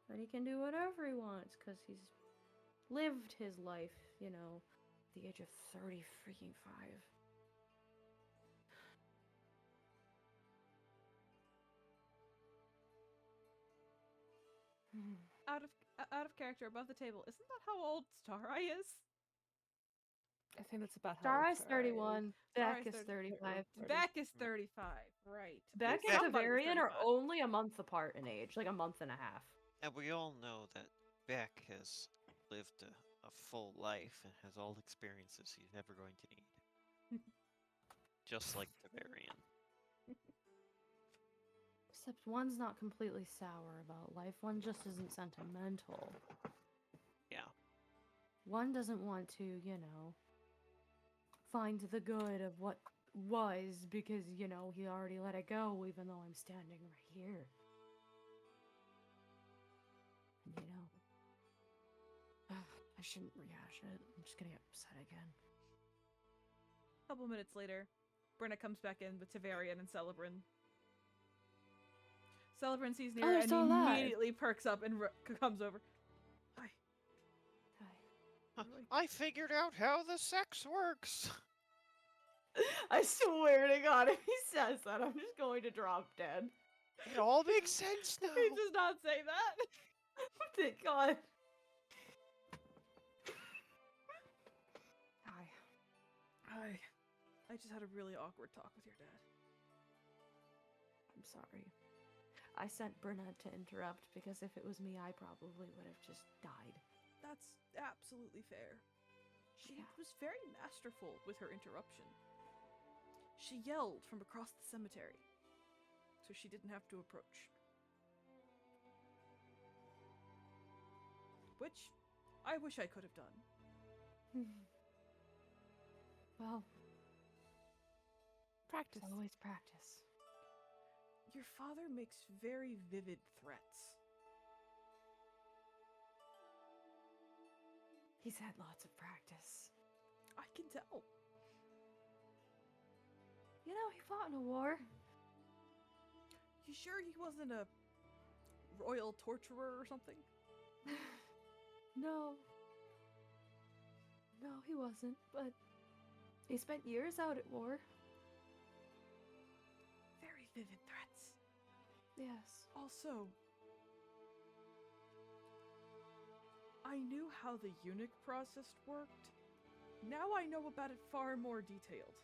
Speaker 1: And he can do whatever he wants, because he's lived his life, you know, at the age of 30 freaking 5.
Speaker 4: Out of character, above the table. Isn't that how old Starai is?
Speaker 2: I think that's about how
Speaker 1: Starai's
Speaker 2: old Sarai is.
Speaker 1: 31. Beck
Speaker 4: Starai's
Speaker 1: is 35.
Speaker 4: Beck is 35. Right.
Speaker 1: Beck
Speaker 3: Beck
Speaker 1: and
Speaker 3: is
Speaker 1: Tavarian are
Speaker 4: 35.
Speaker 1: only a month apart in age, like a month and a half.
Speaker 3: And we all know that Beck has lived a full life and has all experiences he's never going to need. Just like Bavarian.
Speaker 1: Except one's not completely sour about life. One just isn't sentimental.
Speaker 3: Yeah.
Speaker 1: One doesn't want to, you know, find the good of what was because, you know, he already let it go, even though I'm standing right here. And, you know, I shouldn't rehash it. I'm just gonna get upset again.
Speaker 4: A couple minutes later, Brenna comes back in with Tavarian and Celebrin. Celebrin sees Nira
Speaker 2: they're
Speaker 4: and
Speaker 2: still alive.
Speaker 4: immediately perks up and comes over. Hi.
Speaker 1: Hi.
Speaker 3: I figured out how the sex works.
Speaker 1: I swear to God, if he says that, I'm just going to drop dead.
Speaker 3: It all makes sense now.
Speaker 4: He does not say that.
Speaker 1: Thank God.
Speaker 2: Hi.
Speaker 4: Hi. I just had a really awkward talk with your dad.
Speaker 1: I'm sorry. I sent Brenna to interrupt because if it was me, I probably would have just died.
Speaker 4: That's absolutely fair. She
Speaker 1: Yeah.
Speaker 4: was very masterful with her interruption. She yelled from across the cemetery, so she didn't have to approach. Which I wish I could have done.
Speaker 1: Well,
Speaker 2: Practice.
Speaker 1: it's always practice.
Speaker 4: Your father makes very vivid threats.
Speaker 1: He's had lots of practice.
Speaker 4: I can tell.
Speaker 1: You know, he fought in a war.
Speaker 4: You sure he wasn't a royal torturer or something?
Speaker 1: No. No, he wasn't, but he spent years out at war.
Speaker 4: Very vivid threats.
Speaker 1: Yes.
Speaker 4: Also, I knew how the eunuch process worked. Now I know about it far more detailed.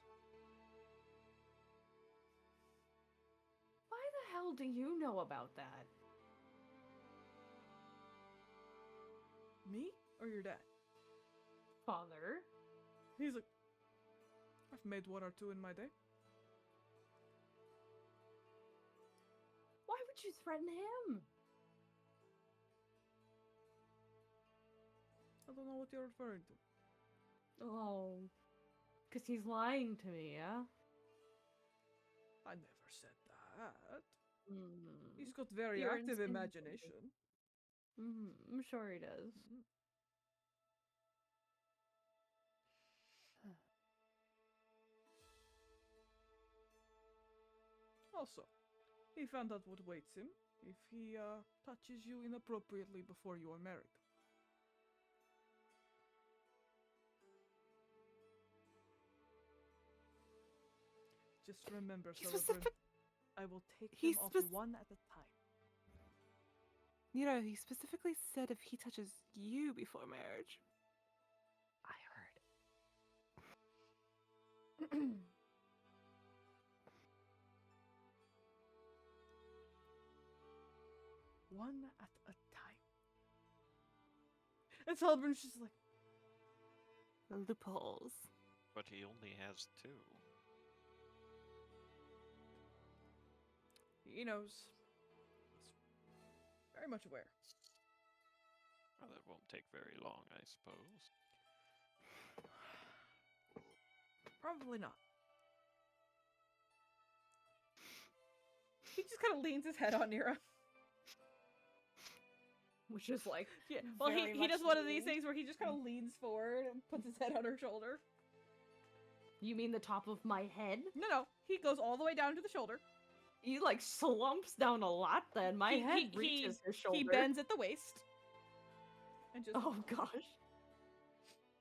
Speaker 1: Why the hell do you know about that?
Speaker 4: Me or your dad?
Speaker 1: Father?
Speaker 4: He's like, I've made one or two in my day.
Speaker 1: Why would you threaten him?
Speaker 4: I don't know what you're referring to.
Speaker 1: Oh, because he's lying to me, yeah?
Speaker 4: I never said that.
Speaker 1: Mm.
Speaker 4: He's got very
Speaker 1: You're
Speaker 4: active
Speaker 1: insinuating.
Speaker 4: imagination.
Speaker 1: I'm sure he does.
Speaker 4: Mhm. Also, he found out what waits him if he touches you inappropriately before you are married. Just remember,
Speaker 2: He
Speaker 4: Celebrant,
Speaker 2: specific-
Speaker 4: I will take
Speaker 2: he
Speaker 4: them off
Speaker 2: spec-
Speaker 4: one at a time.
Speaker 2: He specifically said if he touches you before marriage.
Speaker 1: I heard.
Speaker 4: One at a time. And Celebrant's just like,
Speaker 2: Loopholes.
Speaker 3: But he only has 2.
Speaker 4: he knows. He's very much aware.
Speaker 3: Well, that won't take very long, I suppose.
Speaker 4: Probably not. He just kind of leans his head on Nira.
Speaker 1: Which is like,
Speaker 4: Yeah. Well,
Speaker 1: very
Speaker 4: he
Speaker 1: much
Speaker 4: does one of these
Speaker 1: me.
Speaker 4: things where he just kind of leans forward and puts his head on her shoulder.
Speaker 1: you mean the top of my head?
Speaker 4: No. He goes all the way down to the shoulder.
Speaker 1: He like slumps down a lot then. My head
Speaker 4: he-
Speaker 1: reaches his shoulder.
Speaker 4: He bends at the waist. And just.
Speaker 1: Oh gosh.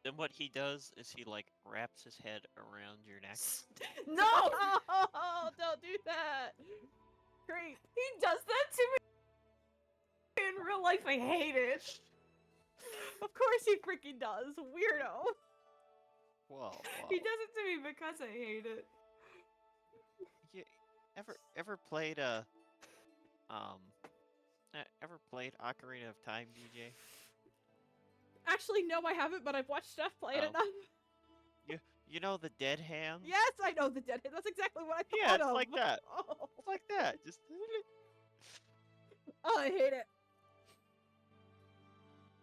Speaker 3: Then what he does is he like wraps his head around your neck.
Speaker 1: No!
Speaker 4: Oh, don't do that. Creep.
Speaker 1: He does that to me in real life. I hate it.
Speaker 4: Of course he freaking does. Weirdo.
Speaker 3: Well,
Speaker 1: He does it to me because I hate it.
Speaker 3: you ever played ever played Ocarina of Time, DJ?
Speaker 4: Actually, no, I haven't, but I've watched stuff play it
Speaker 3: Oh.
Speaker 4: enough.
Speaker 3: You know the dead hand?
Speaker 4: Yes, I know the dead. That's exactly what I thought
Speaker 3: Yeah, it's
Speaker 4: of.
Speaker 3: like that.
Speaker 4: Oh,
Speaker 3: It's like that. Just
Speaker 4: I hate it.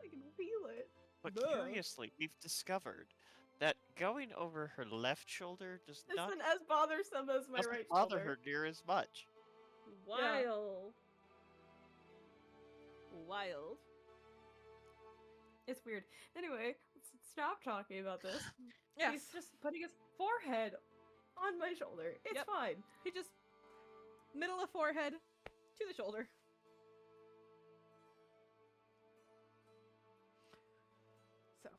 Speaker 1: I can feel it.
Speaker 3: But
Speaker 4: Duh.
Speaker 3: curiously, we've discovered that going over her left shoulder does not
Speaker 1: Isn't as bothersome as my
Speaker 3: doesn't
Speaker 1: right
Speaker 3: bother
Speaker 1: shoulder.
Speaker 3: her near as much.
Speaker 4: Wild. Wild.
Speaker 1: It's weird. Anyway, let's stop talking about this.
Speaker 4: Yes.
Speaker 1: He's just putting his forehead on my shoulder. It's
Speaker 4: Yep.
Speaker 1: fine.
Speaker 4: He just middle of forehead to the shoulder. So,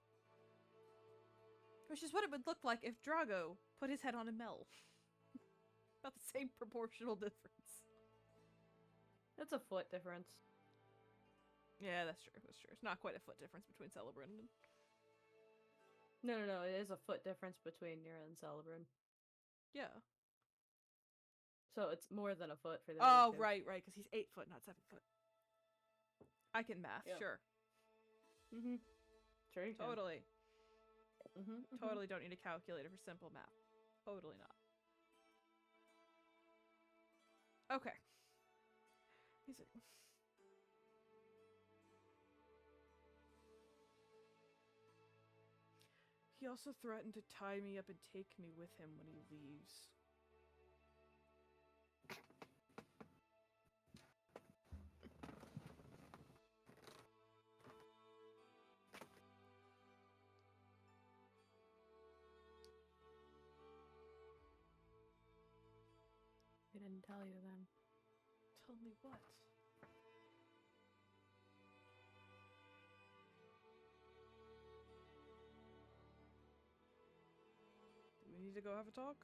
Speaker 4: which is what it would look like if Drago put his head on a Mel. About the same proportional difference.
Speaker 1: That's a foot difference.
Speaker 4: Yeah, that's true. That's true. It's not quite a foot difference between Celebrant and.
Speaker 1: No. It is a foot difference between Nira and Celebrin.
Speaker 4: Yeah.
Speaker 1: So it's more than a foot for the
Speaker 4: Oh,
Speaker 1: other two.
Speaker 4: right, because he's 8 foot, not 7 foot. I can math,
Speaker 1: Yeah.
Speaker 4: sure.
Speaker 1: Mm-hmm. Sure you can.
Speaker 4: Totally.
Speaker 1: Mm-hmm.
Speaker 4: Totally don't need a calculator for simple math. Totally not. Okay. He's like, he also threatened to tie me up and take me with him when he leaves.
Speaker 1: I didn't tell you then.
Speaker 4: Tell me what? Do we need to go have a talk?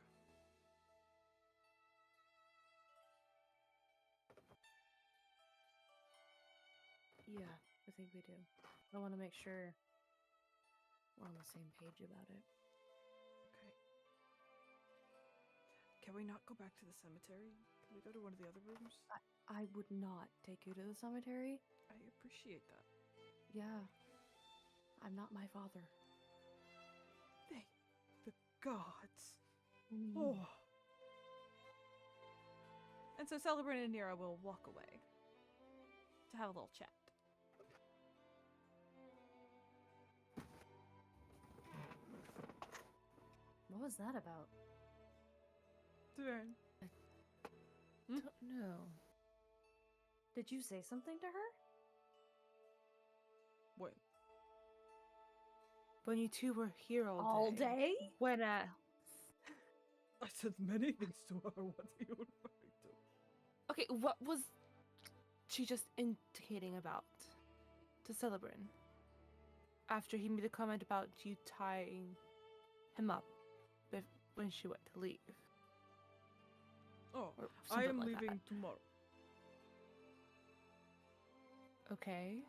Speaker 1: Yeah.
Speaker 2: I think we do. I want to make sure we're on the same page about it.
Speaker 4: Okay. Can we not go back to the cemetery? Can we go to one of the other rooms?
Speaker 2: I would not take you to the cemetery.
Speaker 4: I appreciate that.
Speaker 2: Yeah. I'm not my father.
Speaker 4: Thank the gods.
Speaker 2: Mm.
Speaker 4: Oh. And so Celebrant and Nira will walk away to have a little chat.
Speaker 1: What was that about?
Speaker 4: Turn.
Speaker 2: Don't know.
Speaker 1: Did you say something to her?
Speaker 4: When?
Speaker 2: When you two were here
Speaker 1: All day?
Speaker 2: When
Speaker 4: I said many things to her. What are you referring to?
Speaker 2: Okay, what was she just indicating about to Celebrant? After he made a comment about you tying him up when she went to leave.
Speaker 4: Oh,
Speaker 2: Or
Speaker 4: I
Speaker 2: something
Speaker 4: am
Speaker 2: like
Speaker 4: leaving tomorrow.
Speaker 2: that. Okay.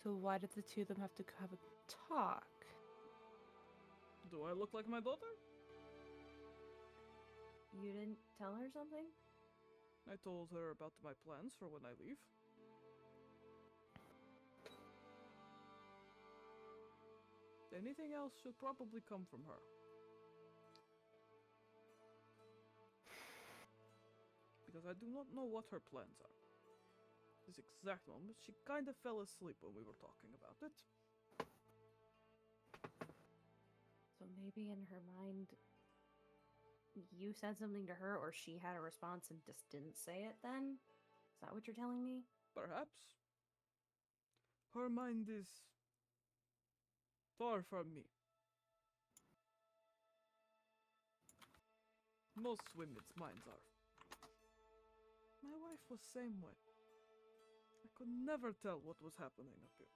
Speaker 2: So why did the two of them have to have a talk?
Speaker 4: Do I look like my daughter?
Speaker 1: You didn't tell her something?
Speaker 4: I told her about my plans for when I leave. Anything else should probably come from her. Because I do not know what her plans are. This exact moment, she kind of fell asleep when we were talking about it.
Speaker 1: So maybe in her mind, you said something to her, or she had a response and just didn't say it then? Is that what you're telling me?
Speaker 4: Perhaps. Her mind is far from me. Most women's minds are. My wife was same way. I could never tell what was happening up here.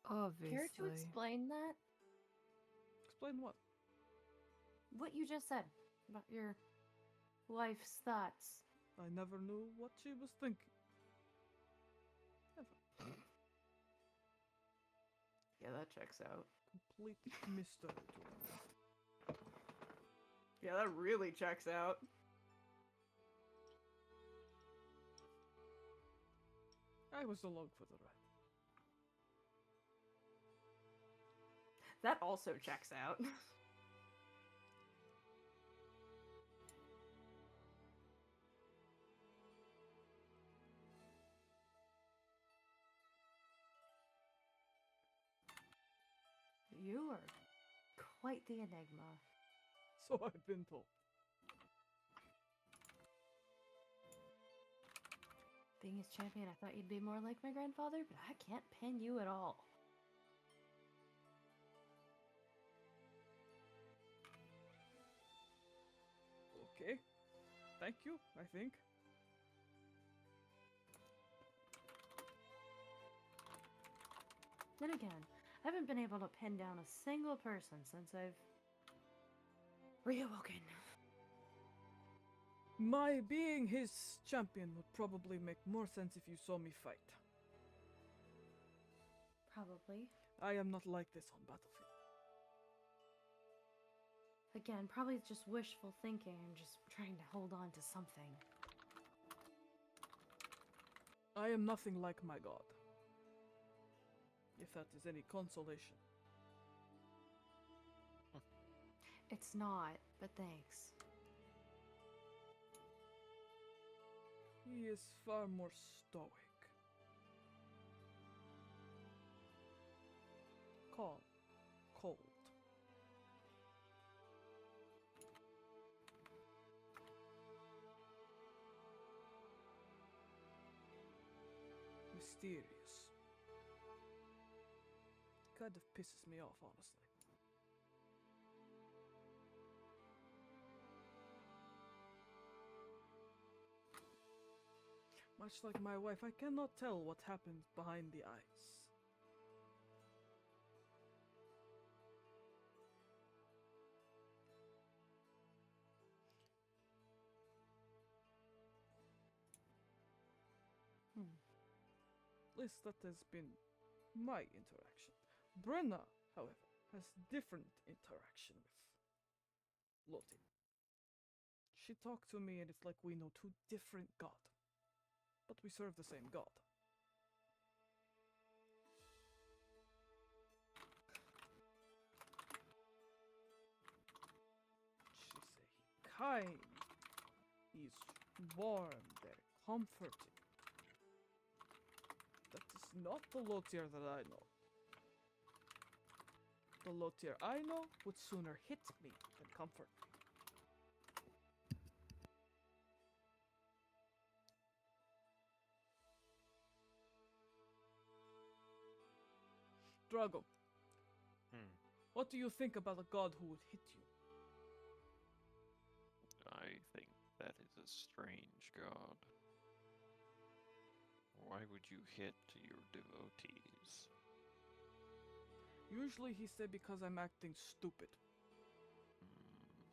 Speaker 2: Obviously.
Speaker 1: Care to explain that?
Speaker 4: Explain what?
Speaker 1: What you just said about your wife's thoughts.
Speaker 4: I never knew what she was thinking. Never.
Speaker 1: Yeah, that checks out.
Speaker 4: Complete mystery to me.
Speaker 1: Yeah, that really checks out.
Speaker 4: I was along for the ride.
Speaker 1: That also checks out. You are quite the enigma.
Speaker 4: So I've been told.
Speaker 1: Being his champion, I thought you'd be more like my grandfather, but I can't pin you at all.
Speaker 4: Okay. Thank you, I think.
Speaker 1: Then again, I haven't been able to pin down a single person since I've reawoken.
Speaker 4: My being his champion would probably make more sense if you saw me fight.
Speaker 1: Probably.
Speaker 4: I am not like this on battlefield.
Speaker 1: Again, probably just wishful thinking. I'm just trying to hold on to something.
Speaker 4: I am nothing like my god. If that is any consolation.
Speaker 1: It's not, but thanks.
Speaker 4: He is far more stoic. Calm. Cold. Mysterious. Kind of pisses me off, honestly. Much like my wife, I cannot tell what happens behind the eyes.
Speaker 5: At least that has been my interaction. Brenna, however, has different interaction with Lottie. She talked to me and it's like we know two different gods, but we serve the same god. She's kind, he's warm, very comforting. That is not the Lotier that I know. The Lotier I know would sooner hit me than comfort me. Drago, what do you think about a god who would hit you?
Speaker 6: I think that is a strange god. Why would you hit your devotees?
Speaker 5: Usually he said because I'm acting stupid.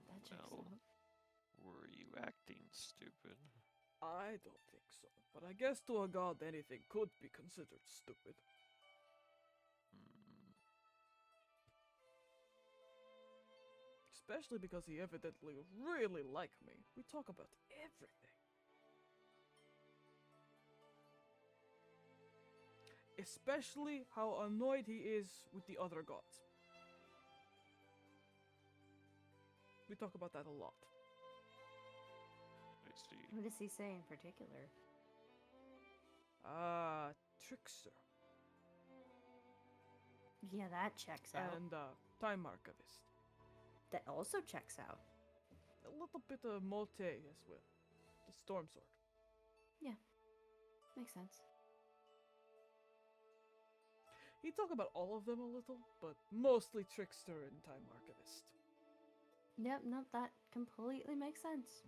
Speaker 1: That checks
Speaker 6: Well,
Speaker 1: out.
Speaker 6: were you acting stupid?
Speaker 5: I don't think so, but I guess to a god anything could be considered stupid.
Speaker 6: Hmm.
Speaker 5: Especially because he evidently really liked me. We talk about everything. Especially how annoyed he is with the other gods. We talk about that a lot.
Speaker 6: I see.
Speaker 1: What does he say in particular?
Speaker 5: Trickster.
Speaker 1: Yeah, that checks out.
Speaker 5: And, Time Archivist.
Speaker 1: That also checks out.
Speaker 5: A little bit of Mote as well. The Storm Sword.
Speaker 1: Makes sense.
Speaker 5: He talked about all of them a little, but mostly Trickster and Time Archivist.
Speaker 1: Yep, no, that completely makes sense.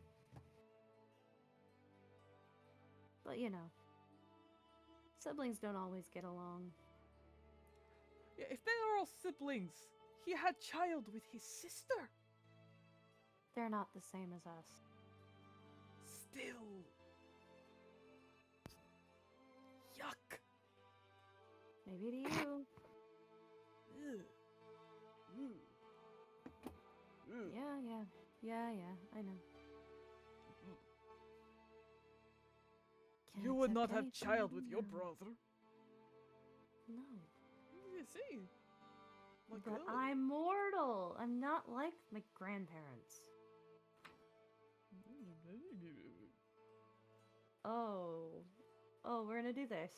Speaker 1: But you know, siblings don't always get along.
Speaker 5: Yeah, if they are all siblings, he had child with his sister.
Speaker 1: They're not the same as us.
Speaker 5: Still. Yuck.
Speaker 1: Maybe to you.
Speaker 5: Ugh. Ugh. Ugh.
Speaker 1: Yeah, I know. Can't
Speaker 5: You would not
Speaker 1: accept
Speaker 5: have
Speaker 1: anything
Speaker 5: child with your
Speaker 1: now.
Speaker 5: brother.
Speaker 1: No.
Speaker 5: You see? My
Speaker 1: But
Speaker 5: God.
Speaker 1: I'm mortal. I'm not like my grandparents. Oh, we're gonna do this.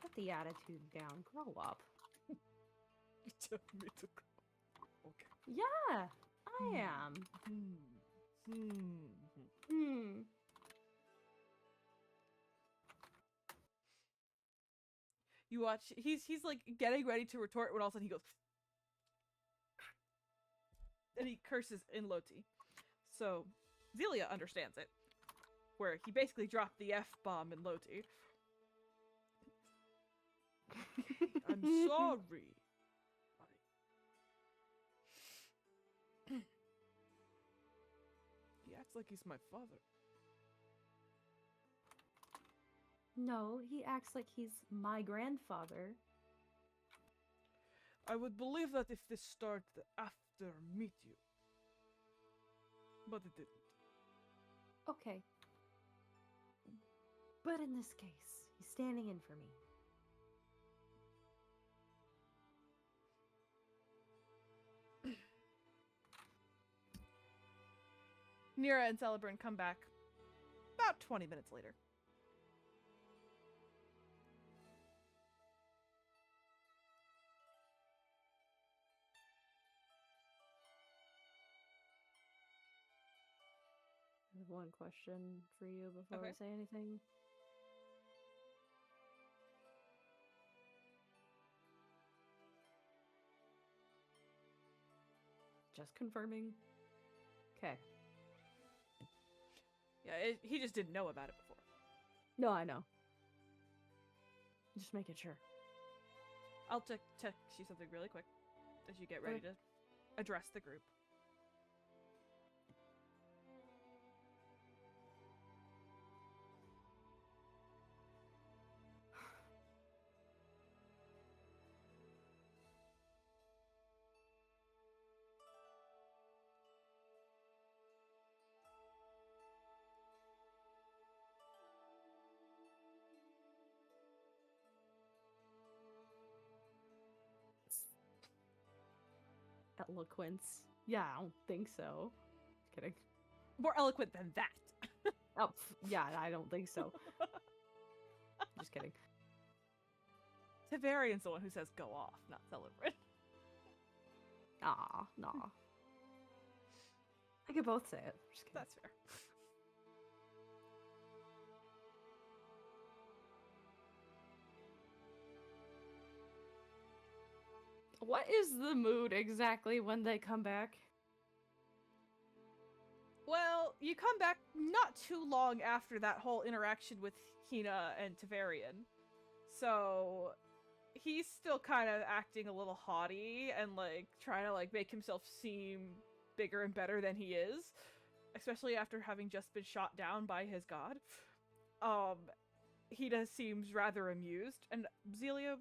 Speaker 1: Put the attitude down. Grow up.
Speaker 5: You tell me to go. Okay.
Speaker 1: Yeah, I am.
Speaker 4: You watch. He's like getting ready to retort when all of a sudden he goes, and he curses in Loti. So Zelia understands it, where he basically dropped the F-bomb in Loti.
Speaker 5: I'm sorry. He acts like he's my father.
Speaker 1: No, he acts like he's my grandfather.
Speaker 5: I would believe that if this started after meet you. But it didn't.
Speaker 1: Okay. But in this case, he's standing in for me.
Speaker 4: Nira and Celebrin come back about 20 minutes later.
Speaker 1: I have one question for you before
Speaker 4: Okay.
Speaker 1: we say anything. Just confirming. Okay.
Speaker 4: Yeah, he just didn't know about it before.
Speaker 1: No, I know. Just making sure.
Speaker 4: I'll text you something really quick as you get ready
Speaker 1: Okay.
Speaker 4: to address the group.
Speaker 1: eloquence. Yeah, I don't think so. Kidding.
Speaker 4: More eloquent than that.
Speaker 1: Oh, yeah, I don't think so. Just kidding.
Speaker 4: Tavarian's the one who says go off, not Celebrin.
Speaker 1: Nah. I could both say it. Just kidding.
Speaker 4: That's fair.
Speaker 1: What is the mood exactly when they come back?
Speaker 4: Well, you come back not too long after that whole interaction with Hina and Tavarian. So he's still kind of acting a little haughty and like trying to like make himself seem bigger and better than he is, especially after having just been shot down by his god. Hina seems rather amused. And Zelia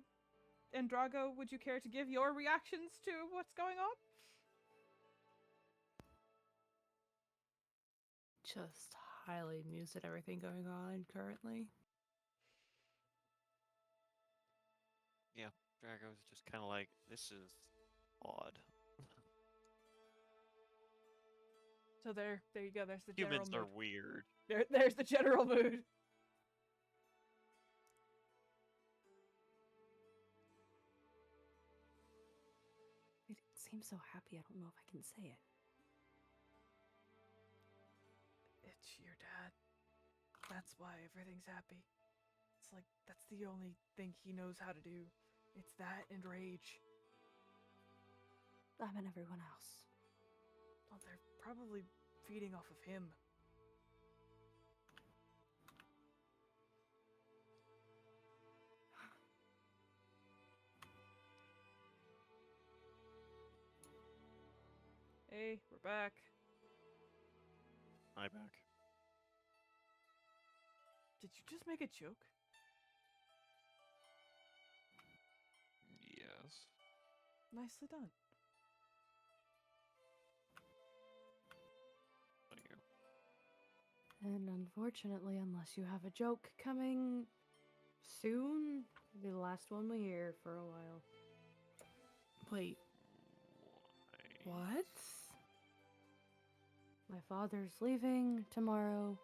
Speaker 4: and Drago, would you care to give your reactions to what's going on?
Speaker 2: Just highly amused at everything going on currently.
Speaker 3: Drago's just kind of like, this is odd.
Speaker 4: So there you go. There's the general
Speaker 3: Humans are
Speaker 4: mood.
Speaker 3: weird.
Speaker 4: There's the general mood.
Speaker 1: It seems so happy, I don't know if I can say it.
Speaker 4: It's your dad. That's why everything's happy. It's like, that's the only thing he knows how to do. It's that and rage.
Speaker 1: I'm and everyone else.
Speaker 4: Well, they're probably feeding off of him. Hey, we're back.
Speaker 3: Hi, back.
Speaker 4: Did you just make a joke?
Speaker 6: Yes.
Speaker 4: Nicely done.
Speaker 6: Thank you.
Speaker 1: And unfortunately, unless you have a joke coming soon, it'll be the last one we hear for a while.
Speaker 2: Wait,
Speaker 6: Why?
Speaker 2: what?
Speaker 1: My father's leaving tomorrow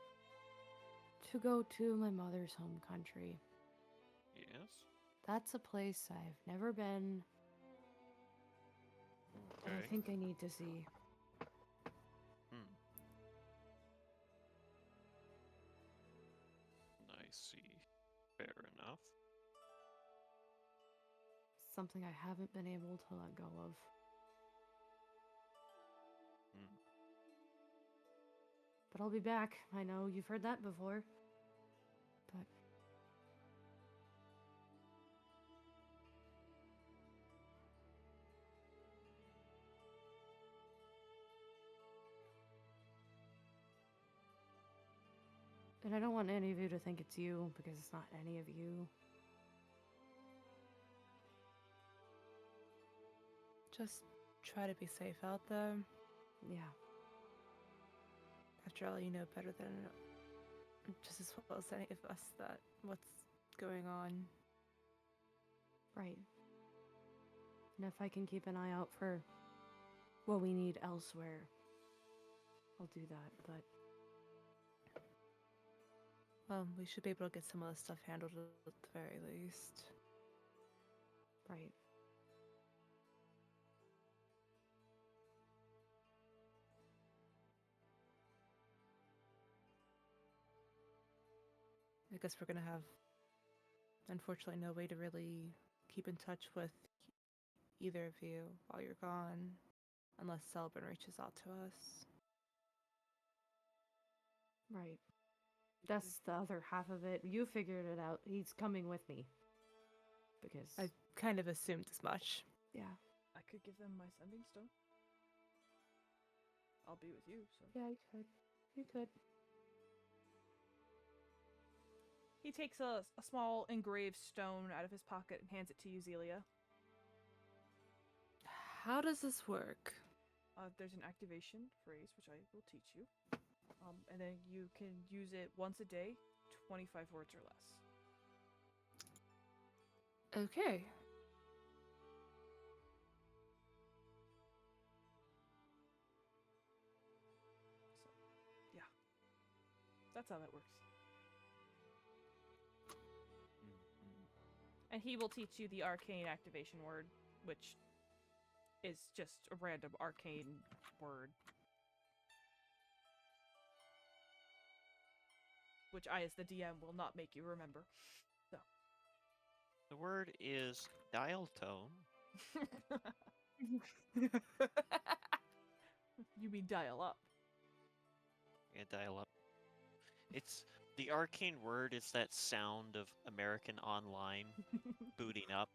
Speaker 1: to go to my mother's home country.
Speaker 6: Yes.
Speaker 1: That's a place I've never been, and I
Speaker 6: Okay.
Speaker 1: think I need to see.
Speaker 6: Hmm. I see. Fair enough.
Speaker 1: Something I haven't been able to let go of.
Speaker 6: Hmm.
Speaker 1: But I'll be back. I know you've heard that before. But and I don't want any of you to think it's you, because it's not any of you.
Speaker 2: Just try to be safe out there.
Speaker 1: Yeah.
Speaker 2: After all, you know better than just as well as any of us that what's going on.
Speaker 1: Right. And if I can keep an eye out for what we need elsewhere, I'll do that, but
Speaker 2: Well, we should be able to get some of the stuff handled at the very least.
Speaker 1: right.
Speaker 2: I guess we're gonna have, unfortunately, no way to really keep in touch with either of you while you're gone, unless Selbin reaches out to us.
Speaker 1: Right. That's the other half of it. You figured it out. He's coming with me. Because
Speaker 2: I kind of assumed as much.
Speaker 1: yeah.
Speaker 4: I could give them my sending stone. I'll be with you, so.
Speaker 1: Yeah, you could. You could.
Speaker 4: He takes a small engraved stone out of his pocket and hands it to you, Zelia.
Speaker 2: How does this work?
Speaker 4: There's an activation phrase, which I will teach you. And then you can use it once a day, 25 words or less.
Speaker 2: Okay.
Speaker 4: That's how that works.
Speaker 3: Mhm.
Speaker 4: And he will teach you the arcane activation word, which is just a random arcane word. Which I, as the DM, will not make you remember. So.
Speaker 3: The word is dial tone.
Speaker 4: You mean dial up.
Speaker 3: Yeah, dial up. It's the arcane word is that sound of American Online booting up.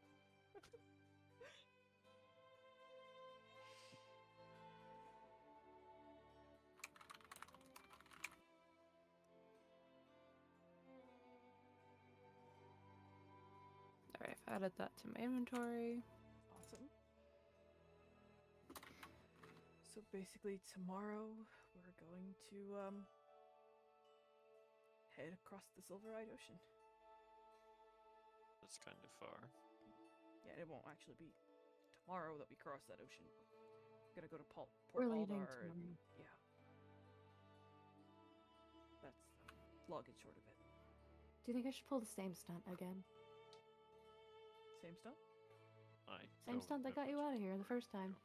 Speaker 2: Alright, I've added that to my inventory.
Speaker 4: Awesome. So basically tomorrow we're going to head across the Silver-Eyed Ocean.
Speaker 6: That's kind of far.
Speaker 4: Yeah, it won't actually be tomorrow that we cross that ocean. We're gonna go to Port
Speaker 1: We're leaving
Speaker 4: Aldar.
Speaker 1: tomorrow.
Speaker 4: Yeah. That's the long and short of it.
Speaker 1: Do you think I should pull the same stunt again?
Speaker 4: Same stuff?
Speaker 1: Same stunt that got you out of here the first time.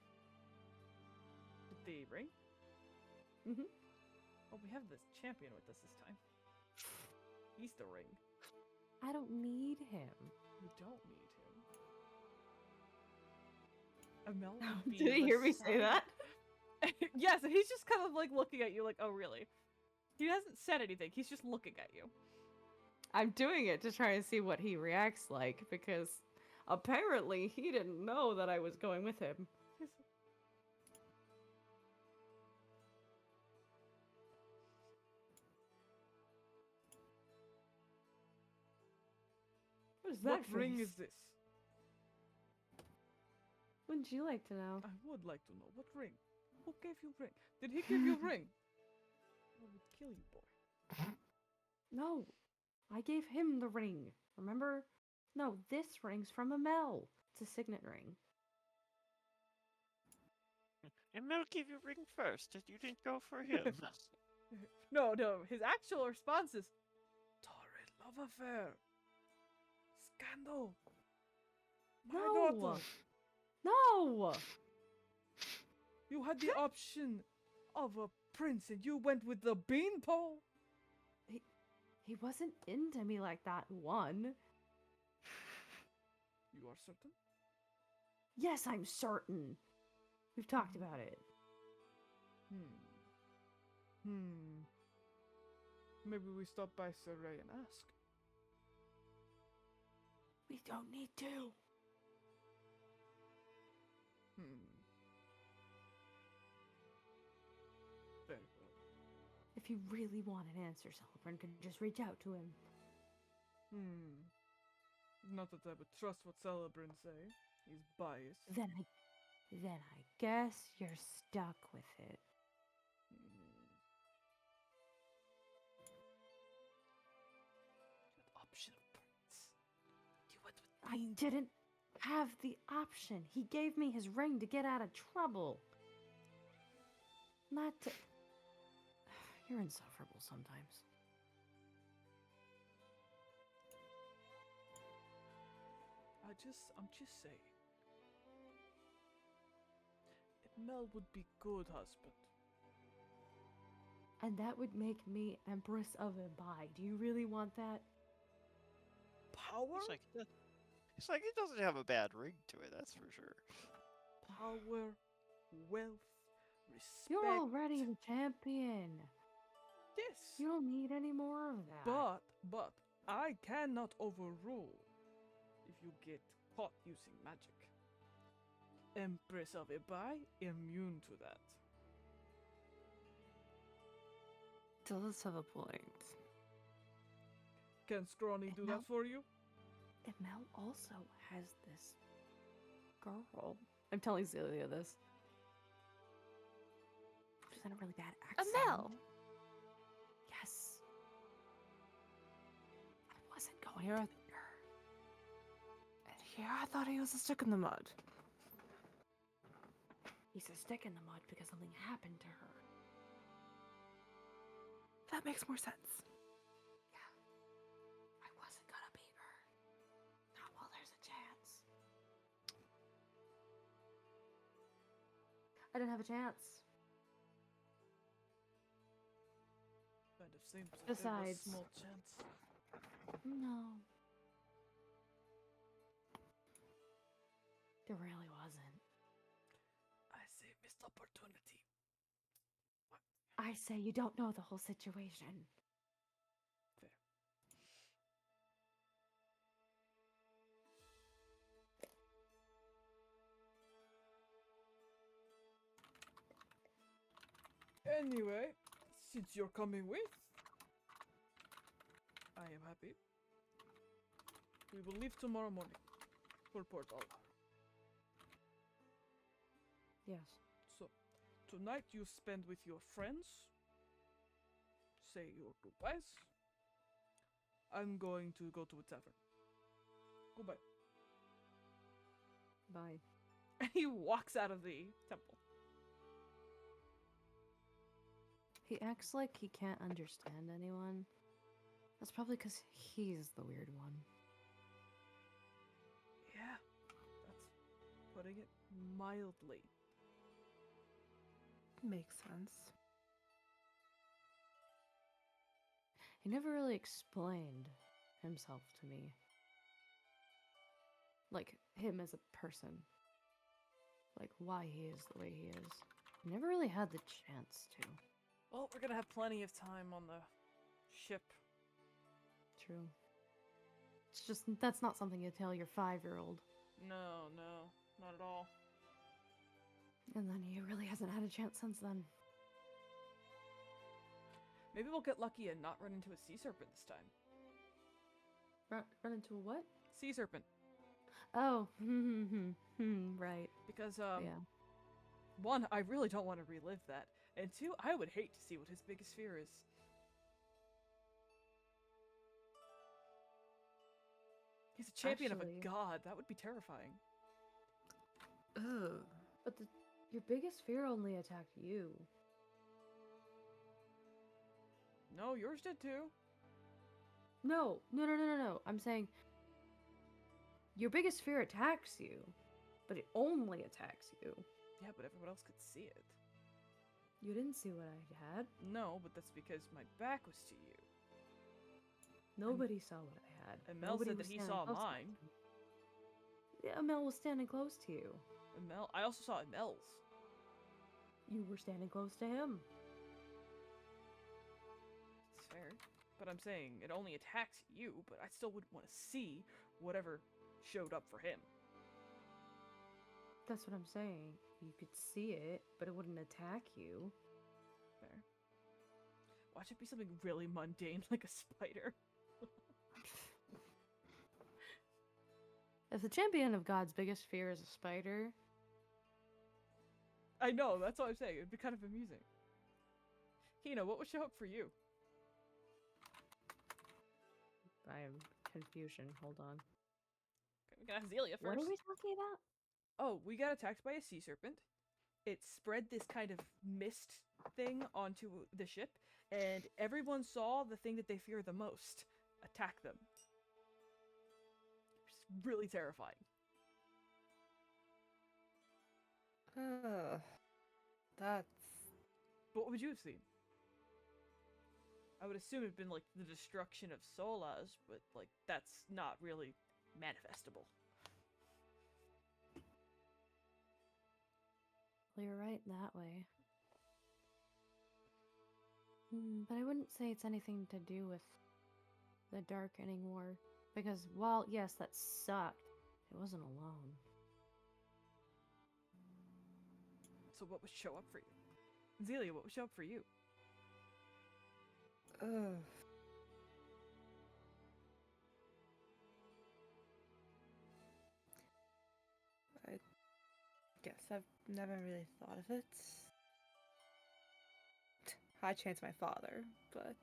Speaker 4: With the ring?
Speaker 1: Mm-hmm.
Speaker 4: Oh, we have this champion with us this time. He's the ring.
Speaker 1: I don't need him.
Speaker 4: You don't need him. Amel would be
Speaker 1: Did he hear me say
Speaker 4: beside-
Speaker 1: that?
Speaker 4: Yes, and he's just kind of like looking at you like, oh really? He hasn't said anything, he's just looking at you.
Speaker 1: I'm doing it to try and see what he reacts like because apparently he didn't know that I was going with him. What is that
Speaker 4: What ring
Speaker 1: face?
Speaker 4: is this?
Speaker 1: Wouldn't you like to know?
Speaker 4: I would like to know. What ring? Who gave you ring? Did he give you ring? I would kill you, boy.
Speaker 1: No, I gave him the ring. Remember? No, this ring's from Amel. It's a signet ring.
Speaker 3: And Mel gave you ring first, and you didn't go for him.
Speaker 4: No, his actual response is torrid love affair. Scandal. My
Speaker 1: No!
Speaker 4: daughter.
Speaker 1: No!
Speaker 4: You had the option of a prince and you went with the beanpole.
Speaker 1: He wasn't into me like that, one.
Speaker 4: You are certain?
Speaker 1: Yes, I'm certain. We've talked about it.
Speaker 5: Maybe we stop by Sir Ray and ask.
Speaker 1: We don't need to.
Speaker 5: Very well.
Speaker 1: If you really want an answer, Sullivan could just reach out to him.
Speaker 5: Not that I would trust what Celebrin say. He's biased.
Speaker 1: Then I guess you're stuck with it.
Speaker 4: Option of prince. You went with
Speaker 1: I didn't have the option. He gave me his ring to get out of trouble. Not to... You're insufferable sometimes.
Speaker 5: I'm just saying. Mel would be good husband.
Speaker 1: And that would make me Empress of Abai. Do you really want that?
Speaker 5: Power?
Speaker 3: It's like it doesn't have a bad ring to it, that's for sure.
Speaker 5: Power, wealth, respect.
Speaker 1: You're already the champion.
Speaker 5: Yes.
Speaker 1: You don't need any more of that.
Speaker 5: But I cannot overrule if you get caught using magic. Empress of Abai, immune to that.
Speaker 2: Does have a point.
Speaker 5: Can Scrawny do
Speaker 1: Mel-
Speaker 5: that for you?
Speaker 1: Mel also has this girl. I'm telling Celia this. She's in a really bad accent.
Speaker 2: Amel!
Speaker 1: Yes. I wasn't going
Speaker 2: Here,
Speaker 1: to.
Speaker 2: here I thought he was a stick in the mud.
Speaker 1: He's a stick in the mud because something happened to her.
Speaker 2: that makes more sense.
Speaker 1: I wasn't gonna beat her. Not while there's a chance. I didn't have a chance.
Speaker 5: Kind of seems like
Speaker 1: Besides-
Speaker 5: there was small chance.
Speaker 1: No. There really wasn't.
Speaker 5: I say missed opportunity.
Speaker 1: I say you don't know the whole situation.
Speaker 5: Fair. Anyway, since you're coming with, I am happy. We will leave tomorrow morning for Port Alvar.
Speaker 1: Yes.
Speaker 5: So, tonight you spend with your friends. Say your goodbyes. I'm going to go to a tavern. Goodbye.
Speaker 1: Bye.
Speaker 4: And he walks out of the temple.
Speaker 1: He acts like he can't understand anyone. That's probably because he's the weird one.
Speaker 5: Yeah, that's putting it mildly.
Speaker 2: Makes sense.
Speaker 1: He never really explained himself to me. Like, him as a person. Like, why he is the way he is. I never really had the chance to.
Speaker 4: Well, we're gonna have plenty of time on the ship.
Speaker 1: True. It's just, that's not something you tell your 5-year-old.
Speaker 4: No, not at all.
Speaker 1: And then he really hasn't had a chance since then.
Speaker 4: Maybe we'll get lucky and not run into a sea serpent this time.
Speaker 1: Run into a what?
Speaker 4: Sea serpent.
Speaker 1: Oh, right.
Speaker 4: Because,
Speaker 1: Yeah.
Speaker 4: one, I really don't want to relive that. And two, I would hate to see what his biggest fear is. He's a champion of
Speaker 1: Actually-
Speaker 4: a god. That would be terrifying.
Speaker 2: Ugh.
Speaker 1: But your biggest fear only attacked you.
Speaker 4: No, yours did too.
Speaker 1: No. I'm saying your biggest fear attacks you, but it only attacks you.
Speaker 4: Yeah, but everyone else could see it.
Speaker 1: You didn't see what I had.
Speaker 4: No, but that's because my back was to you.
Speaker 1: Nobody saw what I had.
Speaker 4: And Mel
Speaker 1: Nobody
Speaker 4: said
Speaker 1: was
Speaker 4: that he
Speaker 1: standing
Speaker 4: saw
Speaker 1: close to
Speaker 4: mine.
Speaker 1: me. Yeah, Mel was standing close to you.
Speaker 4: I also saw Mel's.
Speaker 1: You were standing close to him.
Speaker 4: It's fair. But I'm saying it only attacks you, but I still wouldn't want to see whatever showed up for him.
Speaker 1: That's what I'm saying. You could see it, but it wouldn't attack you.
Speaker 4: Fair. Watch it be something really mundane like a spider.
Speaker 1: If the champion of God's biggest fear is a spider,
Speaker 4: I know, that's what I'm saying. It'd be kind of amusing. Hina, what would show up for you?
Speaker 1: I am confusion. Hold on.
Speaker 4: Okay, we can ask Zelia first.
Speaker 1: What are we talking about?
Speaker 4: Oh, we got attacked by a sea serpent. It spread this kind of mist thing onto the ship, and everyone saw the thing that they fear the most attack them. It's really terrifying.
Speaker 2: Ugh. That's.
Speaker 4: But what would you have seen? I would assume it'd been like the destruction of Solas, but like that's not really manifestable.
Speaker 1: Well, you're right that way. But I wouldn't say it's anything to do with the Darkening War. Because while, yes, that sucked, it wasn't alone.
Speaker 4: So what would show up for you? Zelia, what would show up for you?
Speaker 2: Ugh. I guess I've never really thought of it. High chance my father, but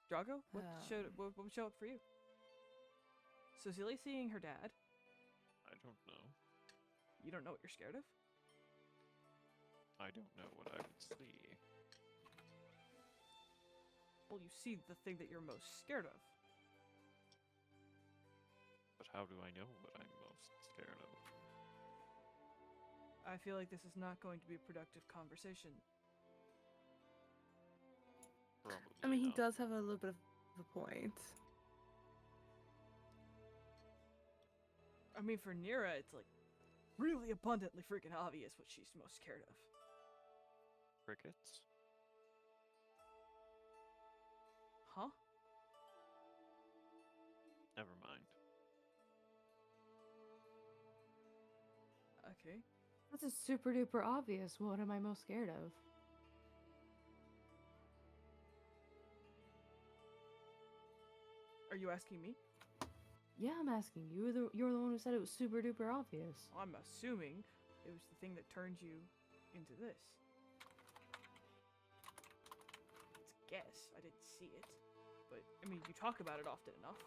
Speaker 4: Drago, what would show up for you? So Zelia seeing her dad.
Speaker 6: I don't know.
Speaker 4: You don't know what you're scared of?
Speaker 6: I don't know what I would see.
Speaker 5: Well, you see the thing that you're most scared of.
Speaker 6: But how do I know what I'm most scared of?
Speaker 5: I feel like this is not going to be a productive conversation.
Speaker 6: Probably
Speaker 2: I mean, he
Speaker 6: not.
Speaker 2: does have a little bit of a point.
Speaker 5: I mean, for Nira, it's like really abundantly freaking obvious what she's most scared of.
Speaker 6: Crickets?
Speaker 5: Huh?
Speaker 6: Never mind.
Speaker 5: Okay.
Speaker 1: That's a super duper obvious. What am I most scared of?
Speaker 5: Are you asking me?
Speaker 1: Yeah, I'm asking you. You're the one who said it was super duper obvious.
Speaker 5: I'm assuming it was the thing that turned you into this. It's a guess. I didn't see it. But, I mean, you talk about it often enough.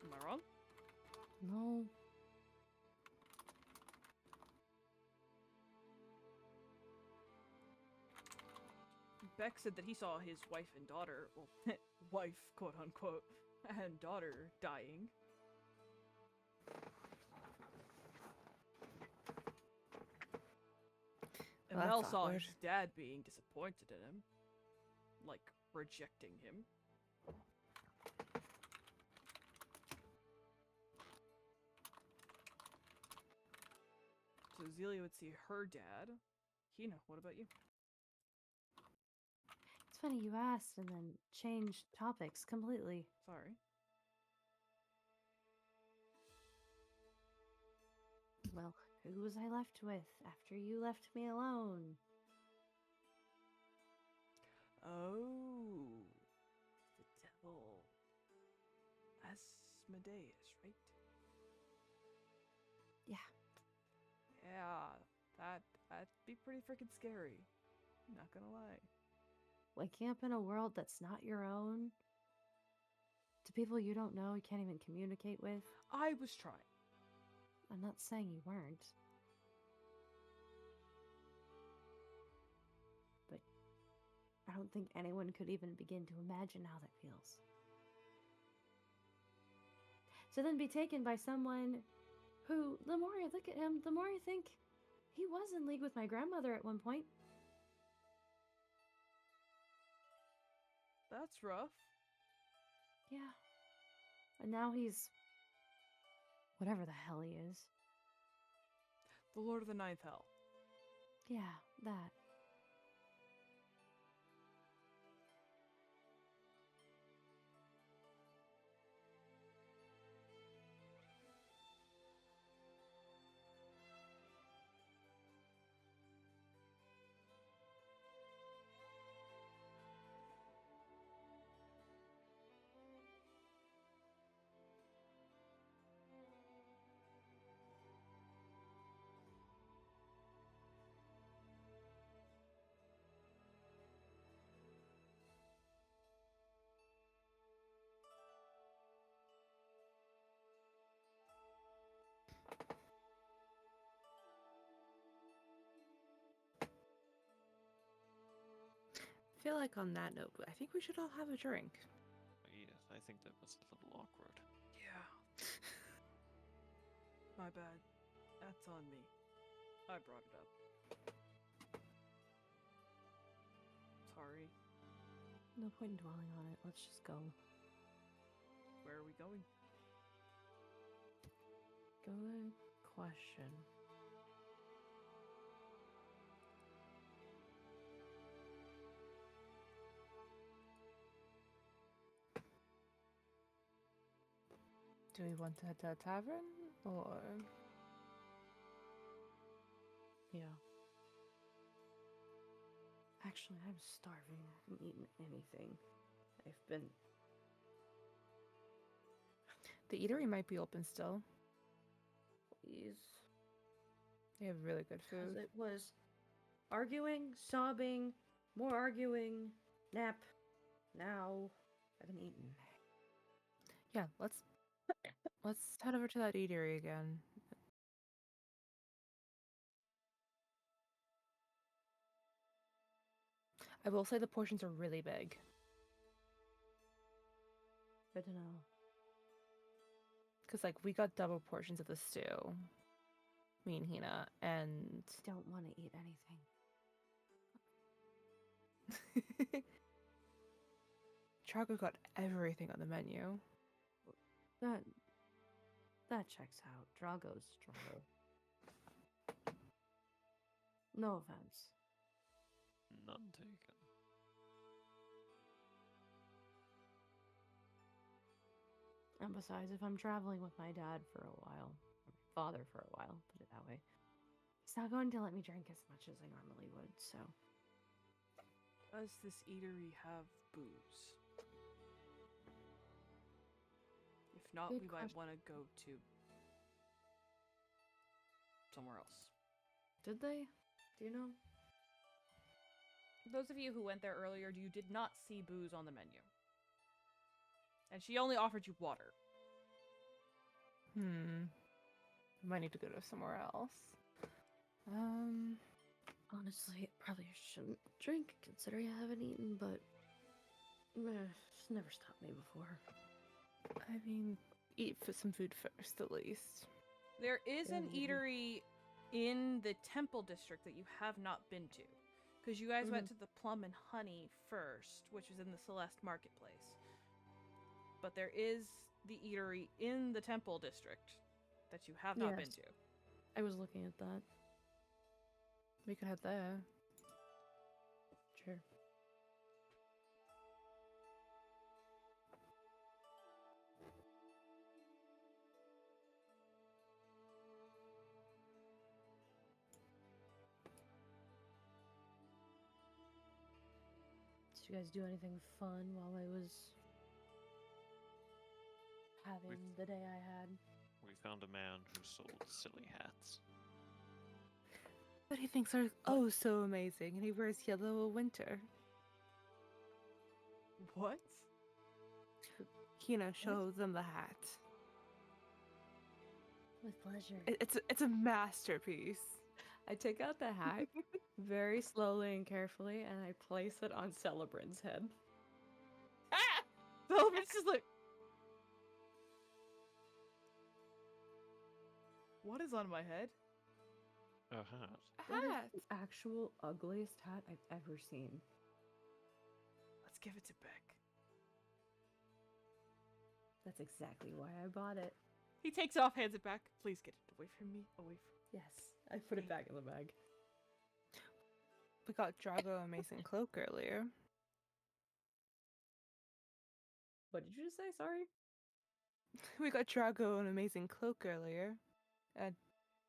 Speaker 5: Am I wrong?
Speaker 1: No.
Speaker 5: Beck said that he saw his wife and daughter, well, wife, quote unquote, and daughter dying. And
Speaker 2: Well,
Speaker 5: Mel
Speaker 2: that's
Speaker 5: saw
Speaker 2: awkward.
Speaker 5: his dad being disappointed in him. Like, rejecting him. So Zelia would see her dad. Hina, what about you?
Speaker 1: It's funny you asked and then changed topics completely.
Speaker 5: Sorry.
Speaker 1: Well, who was I left with after you left me alone?
Speaker 5: Oh. The devil. Asmodeus, right?
Speaker 1: Yeah.
Speaker 5: Yeah. That'd be pretty freaking scary. Not gonna lie.
Speaker 1: Waking up in a world that's not your own, to people you don't know, you can't even communicate with.
Speaker 5: I was trying.
Speaker 1: I'm not saying you weren't. But I don't think anyone could even begin to imagine how that feels. So then be taken by someone who, the more I look at him, the more I think he was in league with my grandmother at one point.
Speaker 5: That's rough.
Speaker 1: Yeah. And now he's whatever the hell he is.
Speaker 5: The Lord of the Ninth Hell.
Speaker 1: Yeah, that.
Speaker 2: I feel like on that note, I think we should all have a drink.
Speaker 6: Yes, I think that was a little awkward.
Speaker 5: Yeah. My bad. That's on me. I brought it up. Sorry.
Speaker 1: No point in dwelling on it. Let's just go.
Speaker 5: Where are we going?
Speaker 1: Good question.
Speaker 2: Do we want to head to a tavern or?
Speaker 1: Yeah. Actually, I'm starving. I haven't eaten anything. I've been.
Speaker 2: The eatery might be open still.
Speaker 1: Please.
Speaker 2: They have really good
Speaker 1: Because
Speaker 2: food.
Speaker 1: it was arguing, sobbing, more arguing, nap. Now, I haven't eaten.
Speaker 2: Yeah, let's head over to that eatery again. I will say the portions are really big.
Speaker 1: Good to know.
Speaker 2: Because, like, we got double portions of the stew. Me and Hina, and...
Speaker 1: Don't want to eat anything.
Speaker 2: Trago got everything on the menu.
Speaker 1: That checks out. Drago's Drago. No offense.
Speaker 6: None taken.
Speaker 1: And besides, if I'm traveling with my dad for a while, or my father for a while, put it that way, he's not going to let me drink as much as I normally would, so.
Speaker 4: Does this eatery have booze? If not,
Speaker 1: Good
Speaker 4: we might
Speaker 1: question.
Speaker 4: want to go to somewhere else.
Speaker 1: Did they? Do you know?
Speaker 4: Those of you who went there earlier, you did not see booze on the menu. And she only offered you water.
Speaker 2: Might need to go to somewhere else.
Speaker 1: Honestly, probably shouldn't drink, considering I haven't eaten, but it's never stopped me before.
Speaker 2: I mean, eat for some food first, at least.
Speaker 4: There is an
Speaker 1: Yeah.
Speaker 4: eatery in the temple district that you have not been to. Because you guys went to the Plum and Honey first, which is in the Celeste Marketplace. But there is the eatery in the temple district that you have not been
Speaker 1: Yes.
Speaker 4: to.
Speaker 1: I was looking at that.
Speaker 2: We could head there.
Speaker 1: Sure. Did you guys do anything fun while I was having the day I had?
Speaker 6: We found a man who sold silly hats.
Speaker 2: But he thinks are oh so amazing, and he wears yellow winter.
Speaker 4: What?
Speaker 2: Hina, show them the hat.
Speaker 1: With pleasure.
Speaker 2: It's a masterpiece.
Speaker 1: I take out the hat very slowly and carefully, and I place it on Celebrant's head.
Speaker 4: So it's just like, what is on my head?
Speaker 6: A hat.
Speaker 2: A
Speaker 1: That is
Speaker 2: hat.
Speaker 1: the actual ugliest hat I've ever seen.
Speaker 4: Let's give it to Beck.
Speaker 1: That's exactly why I bought it.
Speaker 4: He takes it off, hands it back. Please get it away from me. Away from
Speaker 1: Yes, I put it back in the bag.
Speaker 2: We got Drago a amazing cloak earlier.
Speaker 1: What did you just say? Sorry?
Speaker 2: We got Drago an amazing cloak earlier. And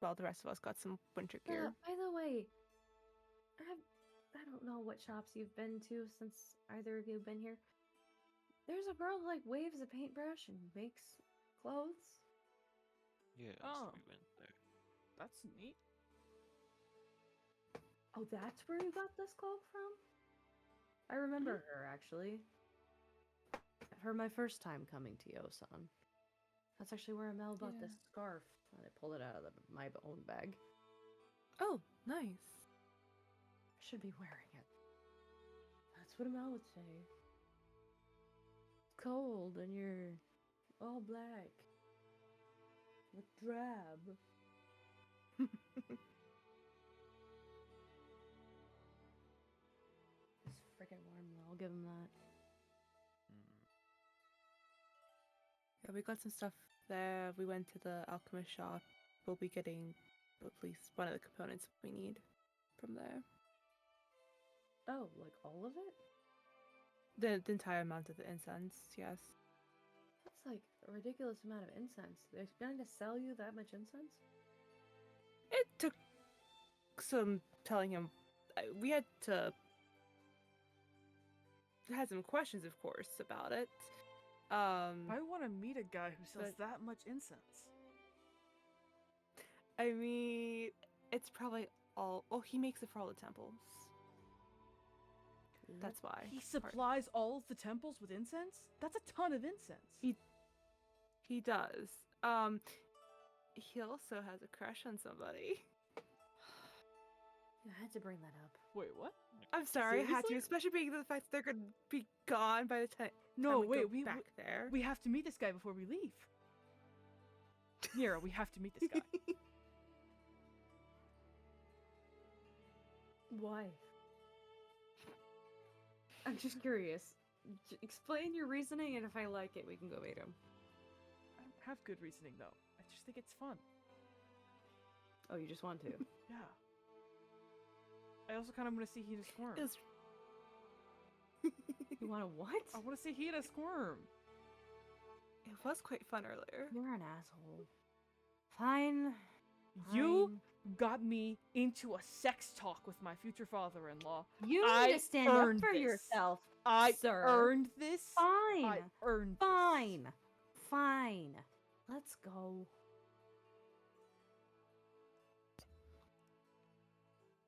Speaker 2: well, the rest of us got some winter gear.
Speaker 1: By the way, I don't know what shops you've been to since either of you have been here. There's a girl who like waves a paintbrush and makes clothes.
Speaker 6: Yes,
Speaker 4: Oh.
Speaker 6: we went there.
Speaker 4: That's neat.
Speaker 1: Oh, that's where you got this cloak from? I remember her, actually. For my first time coming to Yios'an. That's actually where Mel bought this scarf. And I pulled it out of my own bag.
Speaker 2: Oh, nice.
Speaker 1: I should be wearing it. That's what Mel would say. It's cold and you're all black. With drab. It's freaking warm though, I'll give him that.
Speaker 2: Yeah, we got some stuff there. We went to the alchemist shop. We'll be getting at least one of the components we need from there.
Speaker 1: Oh, like all of it?
Speaker 2: The entire amount of the incense, yes.
Speaker 1: That's like a ridiculous amount of incense. They're going to sell you that much incense?
Speaker 2: It took some telling him. We had some questions, of course, about it.
Speaker 4: I want to meet a guy who sells
Speaker 2: But-
Speaker 4: that much incense.
Speaker 2: I mean, it's probably all. Oh, he makes it for all the temples. That's why.
Speaker 4: He supplies all of the temples with incense? That's a ton of incense.
Speaker 2: He does. He also has a crush on somebody.
Speaker 1: I had to bring that up.
Speaker 4: Wait, what?
Speaker 2: I'm sorry, I had to,
Speaker 4: Seriously?
Speaker 2: especially being the fact that they're gonna be gone by the time
Speaker 4: No,
Speaker 2: we
Speaker 4: wait,
Speaker 2: go
Speaker 4: we
Speaker 2: back there.
Speaker 4: we have to meet this guy before we leave. Nira, we have to meet this guy.
Speaker 1: Why? I'm just curious. Explain your reasoning, and if I like it, we can go meet him.
Speaker 4: I don't have good reasoning though. I just think it's fun.
Speaker 1: Oh, you just want to?
Speaker 4: Yeah. I also kind of want to see Hina squirm.
Speaker 2: It's-
Speaker 1: You want to what?
Speaker 4: I want to see Hina squirm.
Speaker 2: It was quite fun earlier.
Speaker 1: You're an asshole. Fine.
Speaker 4: You
Speaker 1: fine.
Speaker 4: got me into a sex talk with my future father-in-law.
Speaker 1: You
Speaker 4: I
Speaker 1: need to stand up
Speaker 4: earned
Speaker 1: for
Speaker 4: this.
Speaker 1: yourself,
Speaker 4: I
Speaker 1: sir.
Speaker 4: earned this.
Speaker 1: Fine.
Speaker 4: I earned this.
Speaker 1: Fine. Fine. Let's go.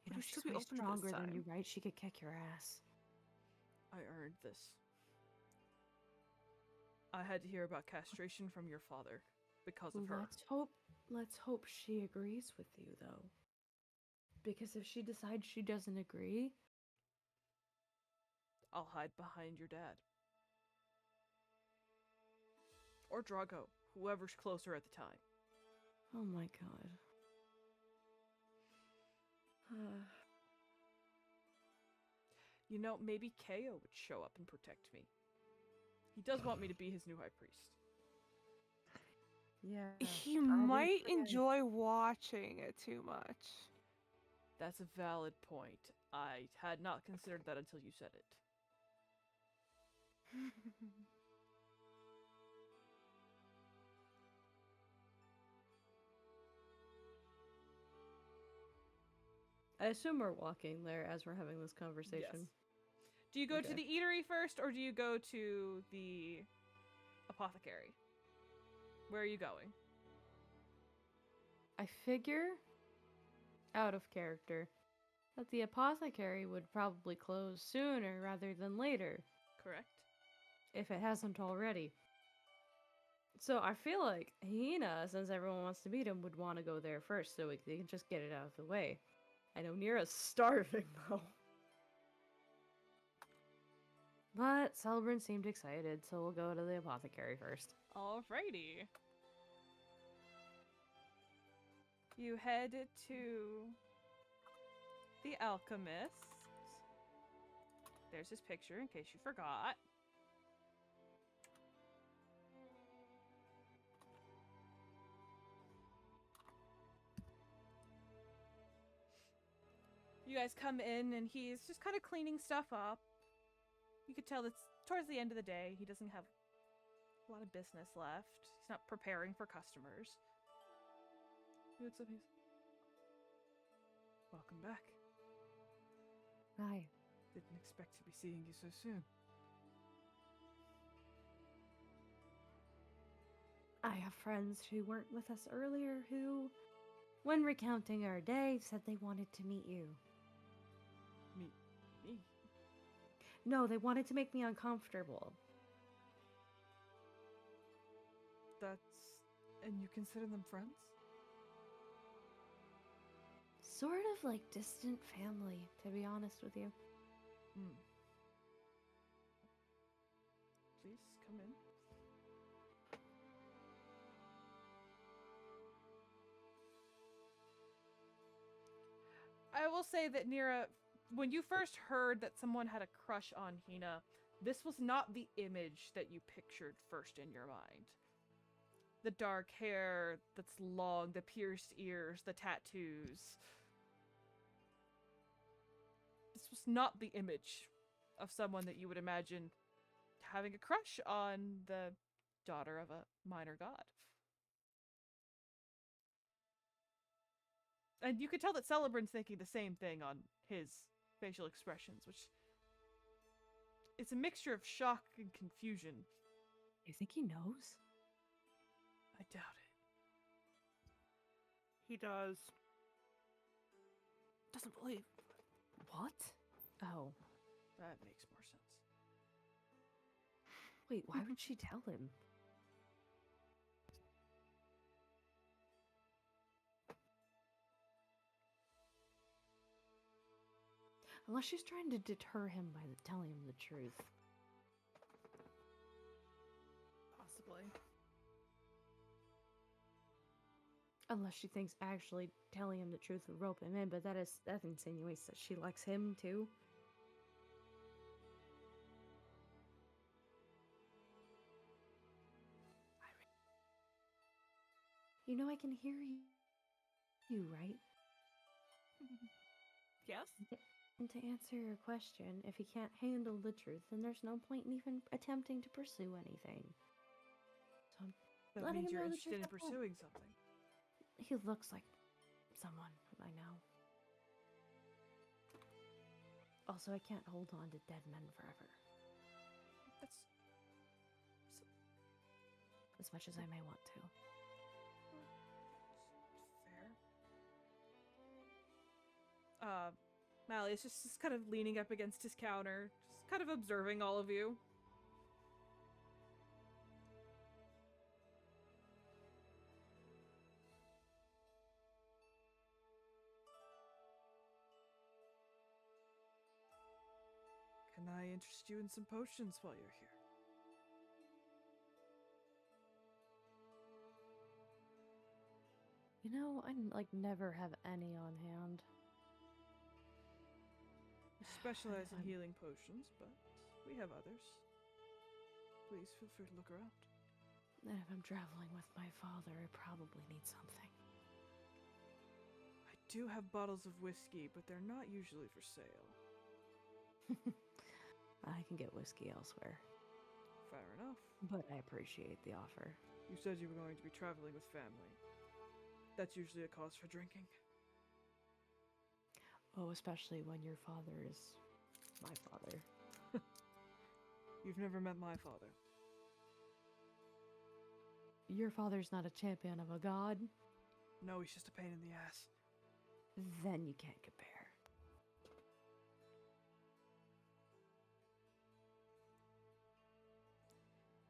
Speaker 1: You know,
Speaker 2: we
Speaker 1: she's
Speaker 2: should be
Speaker 1: way
Speaker 2: open this
Speaker 1: stronger than
Speaker 2: time.
Speaker 1: you, right? She could kick your ass.
Speaker 4: I earned this. I had to hear about castration from your father because of her.
Speaker 1: Let's hope she agrees with you, though. Because if she decides she doesn't agree,
Speaker 4: I'll hide behind your dad. Or Drago, whoever's closer at the time.
Speaker 1: oh my god.
Speaker 4: You know, maybe Ko would show up and protect me. He does want me to be his new high priest.
Speaker 1: Yeah.
Speaker 2: He might enjoy watching it too much.
Speaker 4: That's a valid point. I had not considered that until you said it.
Speaker 1: I assume we're walking there as we're having this conversation.
Speaker 4: Yes. Do you go to
Speaker 1: Okay.
Speaker 4: the eatery first, or do you go to the apothecary? Where are you going?
Speaker 1: I figure, out of character, that the apothecary would probably close sooner rather than later,
Speaker 4: Correct?
Speaker 1: if it hasn't already. So I feel like Hina, since everyone wants to meet him, would want to go there first so they can just get it out of the way. I know Nira's starving, though. But Celebrant seemed excited, so we'll go to the apothecary first.
Speaker 4: Alrighty. You head to the alchemist. There's his picture in case you forgot. You guys come in and he's just kind of cleaning stuff up. You could tell it's towards the end of the day. He doesn't have a lot of business left. He's not preparing for customers. He looks up and he's, welcome back.
Speaker 1: Hi.
Speaker 5: Didn't expect to be seeing you so soon.
Speaker 1: I have friends who weren't with us earlier who, when recounting our day, said they wanted to meet you.
Speaker 5: Me.
Speaker 1: No, they wanted to make me uncomfortable.
Speaker 5: That's... And you consider them friends?
Speaker 1: Sort of like distant family, to be honest with you.
Speaker 5: Hmm. Please, come in.
Speaker 4: I will say that Nira, when you first heard that someone had a crush on Hina, this was not the image that you pictured first in your mind. The dark hair that's long, the pierced ears, the tattoos. This was not the image of someone that you would imagine having a crush on the daughter of a minor god. And you could tell that Celebrant's thinking the same thing on his facial expressions, which it's a mixture of shock and confusion.
Speaker 1: You think he knows?
Speaker 4: I doubt it.
Speaker 2: He does. Doesn't believe.
Speaker 1: What? Oh.
Speaker 4: That makes more sense.
Speaker 1: Wait, why would she tell him? Unless she's trying to deter him by telling him the truth.
Speaker 2: Possibly.
Speaker 1: Unless she thinks actually telling him the truth would rope him in, but that insinuates that she likes him too. You know I can hear you, right?
Speaker 2: Yes?
Speaker 1: And to answer your question, if he can't handle the truth, then there's no point in even attempting to pursue anything. So I'm
Speaker 4: That
Speaker 1: letting
Speaker 4: means
Speaker 1: him
Speaker 4: you're
Speaker 1: know the
Speaker 4: interested in
Speaker 1: truth up front.
Speaker 4: pursuing something.
Speaker 1: He looks like someone I know. Also, I can't hold on to dead men forever.
Speaker 4: That's
Speaker 1: As much as I may want to.
Speaker 4: fair. Malleus just kind of leaning up against his counter, just kind of observing all of you. Can I interest you in some potions while you're here?
Speaker 1: You know, I never have any on hand.
Speaker 4: We specialize in
Speaker 1: I'm-
Speaker 4: healing potions, but we have others. Please feel free to look around.
Speaker 1: And if I'm traveling with my father, I probably need something.
Speaker 4: I do have bottles of whiskey, but they're not usually for sale.
Speaker 1: I can get whiskey elsewhere,
Speaker 4: Fair enough.
Speaker 1: but I appreciate the offer.
Speaker 4: You said you were going to be traveling with family. That's usually a cause for drinking.
Speaker 1: Oh, especially when your father is my father.
Speaker 4: You've never met my father.
Speaker 1: Your father's not a champion of a god?
Speaker 4: No, he's just a pain in the ass.
Speaker 1: Then you can't compare.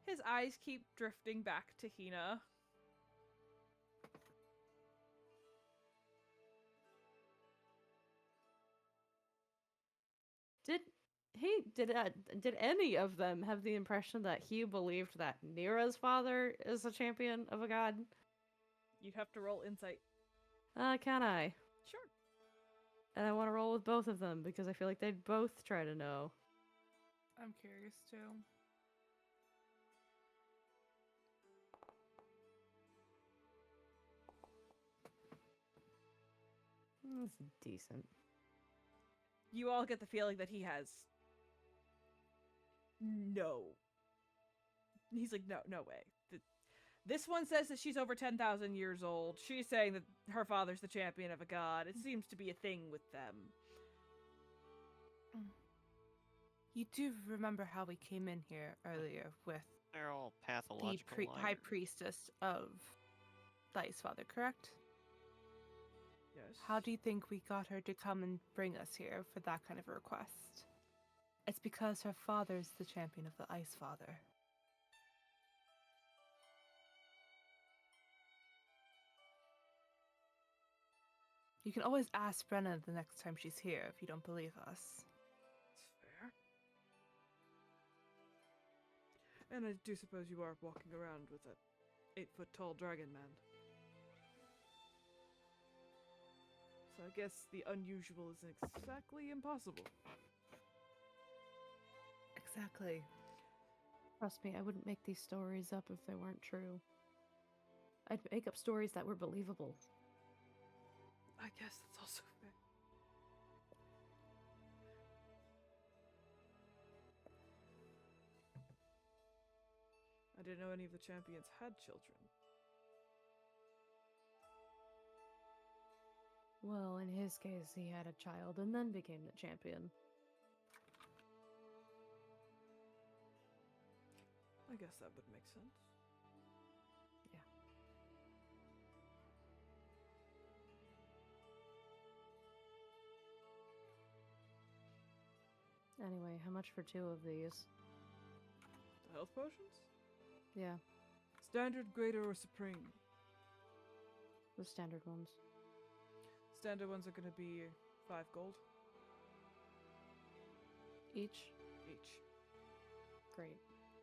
Speaker 4: His eyes keep drifting back to Hina.
Speaker 1: Did any of them have the impression that he believed that Nira's father is a champion of a god?
Speaker 4: You'd have to roll insight.
Speaker 1: Can I?
Speaker 4: Sure.
Speaker 1: And I want to roll with both of them because I feel like they'd both try to know.
Speaker 2: I'm curious too.
Speaker 1: That's decent.
Speaker 4: You all get the feeling that he has no. He's like, no way. This one says that she's over 10,000 years old. She's saying that her father's the champion of a god. It seems to be a thing with them.
Speaker 2: You do remember how we came in here earlier with
Speaker 3: They're all
Speaker 2: the
Speaker 3: pathological
Speaker 2: high
Speaker 3: liars.
Speaker 2: priestess of the Ice Father, correct?
Speaker 4: Yes.
Speaker 2: How do you think we got her to come and bring us here for that kind of a request? It's because her father's the champion of the Ice Father. You can always ask Brenna the next time she's here if you don't believe us.
Speaker 4: That's fair. And I do suppose you are walking around with that 8-foot-tall dragon man. So I guess the unusual isn't exactly impossible.
Speaker 2: Exactly.
Speaker 1: Trust me, I wouldn't make these stories up if they weren't true. I'd make up stories that were believable.
Speaker 4: I guess that's also fair. I didn't know any of the champions had children.
Speaker 1: Well, in his case, he had a child and then became the champion.
Speaker 4: I guess that would make sense.
Speaker 1: Anyway, how much for 2 of these?
Speaker 4: The health potions?
Speaker 1: Yeah,
Speaker 4: Standard, greater, or supreme?
Speaker 1: the standard ones.
Speaker 4: Standard ones are gonna be 5 gold.
Speaker 1: Each?
Speaker 5: each.
Speaker 1: Great.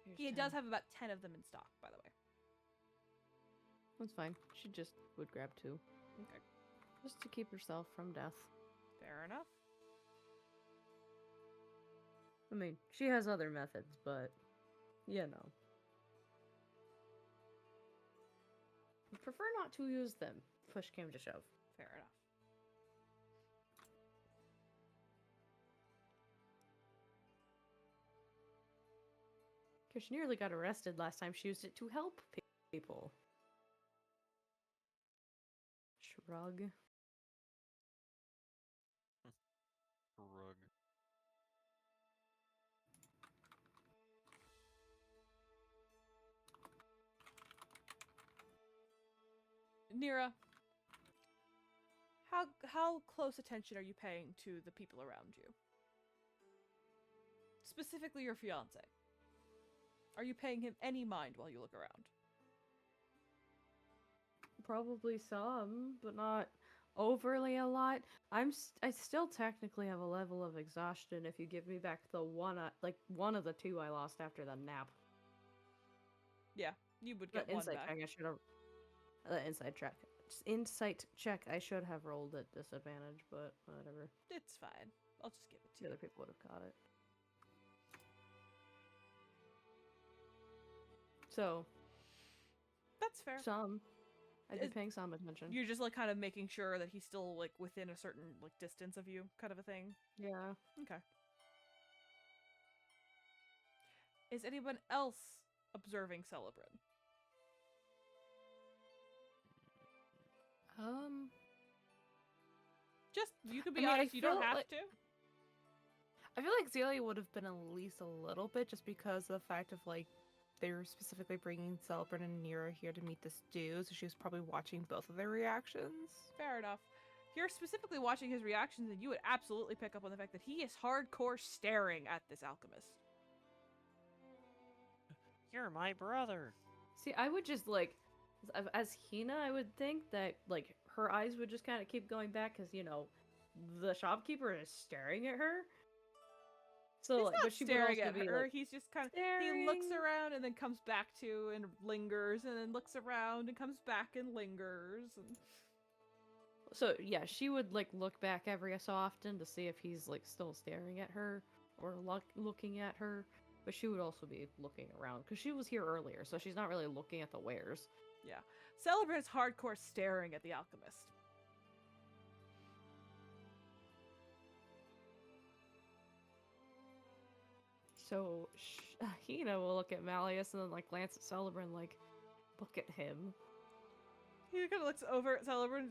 Speaker 1: Here's
Speaker 4: He
Speaker 1: 10.
Speaker 4: does have about 10 of them in stock, by the way.
Speaker 1: That's fine. She just would grab 2.
Speaker 4: Okay.
Speaker 1: Just to keep herself from death.
Speaker 4: Fair enough.
Speaker 1: I mean, she has other methods, but, you know. I prefer not to use them. Push came to shove.
Speaker 4: Fair enough.
Speaker 1: Because she nearly got arrested last time she used it to help people. Shrug.
Speaker 6: Rug.
Speaker 4: Nira, how close attention are you paying to the people around you? Specifically your fiance. Are you paying him any mind while you look around?
Speaker 1: Probably some, but not overly a lot. I still technically have a level of exhaustion if you give me back the one one of the 2 I lost after the nap.
Speaker 4: Yeah, you would
Speaker 1: The
Speaker 4: get one
Speaker 1: insight
Speaker 4: back.
Speaker 1: check I should have. Insight check I should have rolled at disadvantage, but whatever.
Speaker 4: It's fine. I'll just give it to
Speaker 1: The
Speaker 4: you.
Speaker 1: other people would have caught it. So
Speaker 4: That's fair.
Speaker 1: some. I'd be
Speaker 4: Is-
Speaker 1: paying some attention.
Speaker 4: You're just like kind of making sure that he's still like within a certain like distance of you, kind of a thing.
Speaker 1: Yeah.
Speaker 4: Okay. Is anyone else observing Celebrin? Just you can be
Speaker 2: I mean, I
Speaker 4: honest. You don't
Speaker 2: feel
Speaker 4: have
Speaker 2: like-
Speaker 4: to.
Speaker 2: I feel like Zelia would have been at least a little bit, just because of the fact of like they were specifically bringing Celebrin and Nira here to meet this dude, so she was probably watching both of their reactions.
Speaker 4: Fair enough. If you're specifically watching his reactions, then you would absolutely pick up on the fact that he is hardcore staring at this alchemist.
Speaker 3: You're my brother.
Speaker 1: See, I would just as Hina, I would think that like her eyes would just kind of keep going back because the shopkeeper is staring at her. So
Speaker 4: He's
Speaker 1: like,
Speaker 4: not
Speaker 1: but she would
Speaker 4: staring
Speaker 1: also
Speaker 4: at
Speaker 1: be
Speaker 4: her.
Speaker 1: like,
Speaker 4: He's just kind of he looks
Speaker 1: staring.
Speaker 4: around and then comes back to and lingers and then looks around and comes back and lingers. And...
Speaker 1: So yeah, she would like look back every so often to see if he's like still staring at her or looking at her. But she would also be looking around because she was here earlier, so she's not really looking at the wares.
Speaker 4: Yeah, Celebrin is hardcore staring at the alchemist.
Speaker 1: So Hina will look at Malleus and then like glance at Celebrin, like, look at him.
Speaker 4: He kind of looks over at Celebrin.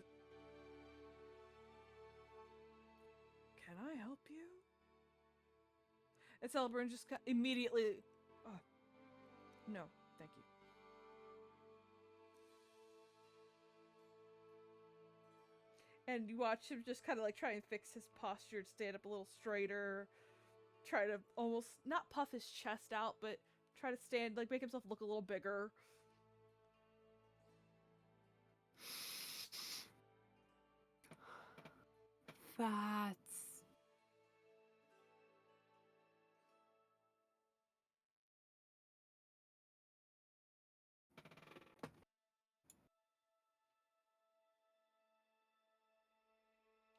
Speaker 4: Can I help you? And Celebrin just immediately. Oh, no, thank you. And you watch him just kind of like try and fix his posture, stand up a little straighter, try to almost not puff his chest out, but try to stand, like make himself look a little bigger.
Speaker 2: That's...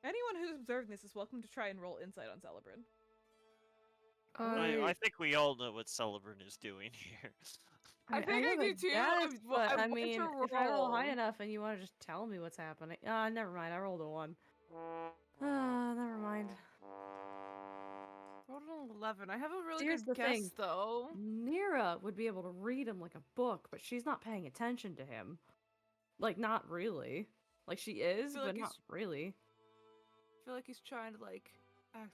Speaker 4: Anyone who's observing this is welcome to try and roll insight on Celebrin.
Speaker 3: I think we all know what Celebrin is doing here.
Speaker 2: I think I
Speaker 1: have a
Speaker 2: do too.
Speaker 1: guess, but
Speaker 2: I
Speaker 1: I
Speaker 2: want to
Speaker 1: mean, if I roll high
Speaker 2: roll.
Speaker 1: enough and you want to just tell me what's happening, never mind. I rolled a 1. Never mind.
Speaker 2: Rolled an 11. I have a really
Speaker 1: Here's
Speaker 2: good
Speaker 1: the
Speaker 2: guess
Speaker 1: thing.
Speaker 2: though.
Speaker 1: Nira would be able to read him like a book, but she's not paying attention to him. Like, not really. Like, she is,
Speaker 2: feel
Speaker 1: but
Speaker 2: like
Speaker 1: not
Speaker 2: he's-
Speaker 1: really.
Speaker 2: I feel like he's trying to like act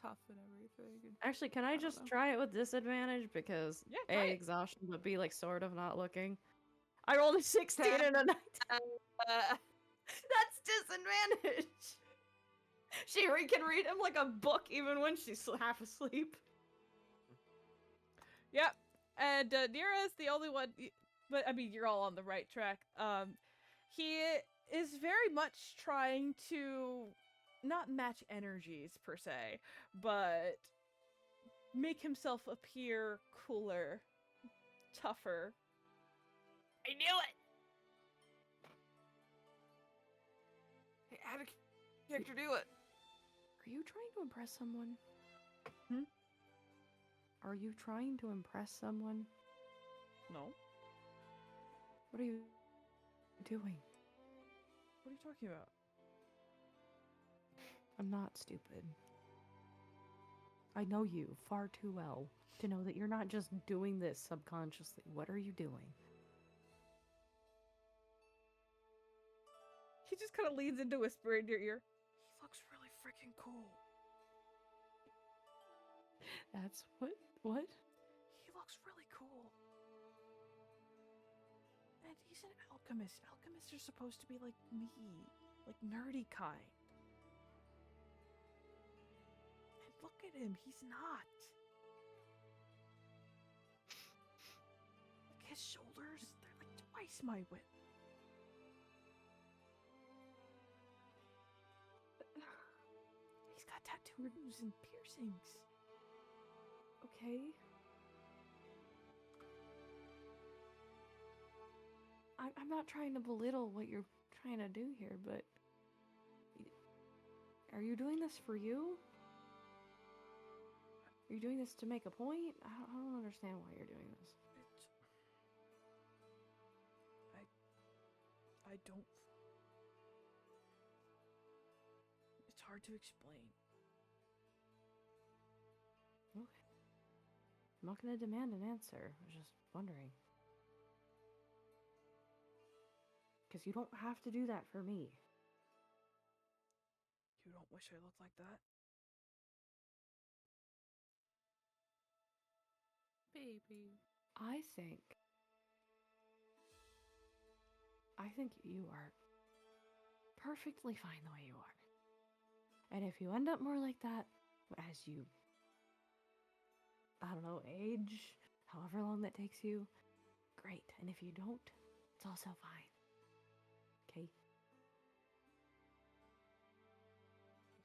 Speaker 2: tough and everything.
Speaker 1: Actually, can I
Speaker 2: don't
Speaker 1: just
Speaker 2: know.
Speaker 1: try it with disadvantage? Because
Speaker 4: Yeah, try
Speaker 1: A,
Speaker 4: it.
Speaker 1: exhaustion, but B, like, sort of not looking. I rolled a 16 and a 19. That's disadvantage! She can read him like a book even when she's half asleep.
Speaker 4: Yep. And Nira is the only one, but I mean, you're all on the right track. He is very much trying to not match energies per se, but make himself appear cooler, tougher.
Speaker 2: I knew it! Hey, how did character do it?
Speaker 7: Are you trying to impress someone?
Speaker 4: Hmm?
Speaker 7: Are you trying to impress someone?
Speaker 4: No.
Speaker 7: What are you doing?
Speaker 4: What are you talking about?
Speaker 7: I'm not stupid. I know you far too well to know that you're not just doing this subconsciously. What are you doing?
Speaker 4: He just kind of leans into whisper in your ear. He looks really freaking cool.
Speaker 7: That's what? What?
Speaker 4: He looks really cool. And he's an alchemist. Alchemists are supposed to be like me. Like nerdy kind. And look at him. He's not. Like his shoulders, they're like twice my width. He's got tattoos and piercings.
Speaker 7: Okay. I'm not trying to belittle what you're trying to do here, but are you doing this for you? Are you doing this to make a point? I don't understand why you're doing this.
Speaker 4: I don't. It's hard to explain.
Speaker 7: Okay. I'm not going to demand an answer. I was just wondering. Because you don't have to do that for me.
Speaker 4: You don't wish I looked like that?
Speaker 2: Baby.
Speaker 7: I think you are perfectly fine the way you are. And if you end up more like that as you, I don't know, age, however long that takes you, great. And if you don't, it's also fine. Okay?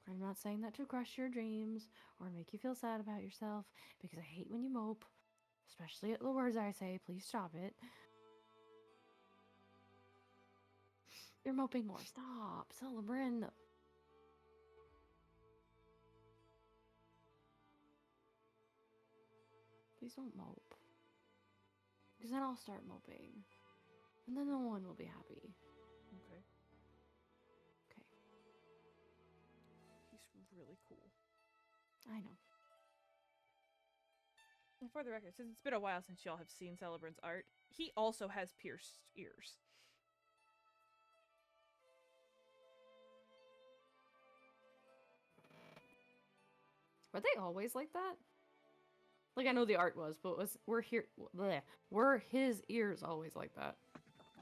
Speaker 7: I'm not saying that to crush your dreams or make you feel sad about yourself, because I hate when you mope, especially at the words I say. Please stop it. You're moping more. Stop. Celebrin. Please don't mope. Because then I'll start moping. And then no one will be happy.
Speaker 4: Okay.
Speaker 7: Okay.
Speaker 4: He's really cool.
Speaker 7: I know.
Speaker 4: And for the record, since it's been a while since y'all have seen Celebrin's art, he also has pierced ears.
Speaker 7: Were they always like that? Like, I know the art was, but were his ears always like that?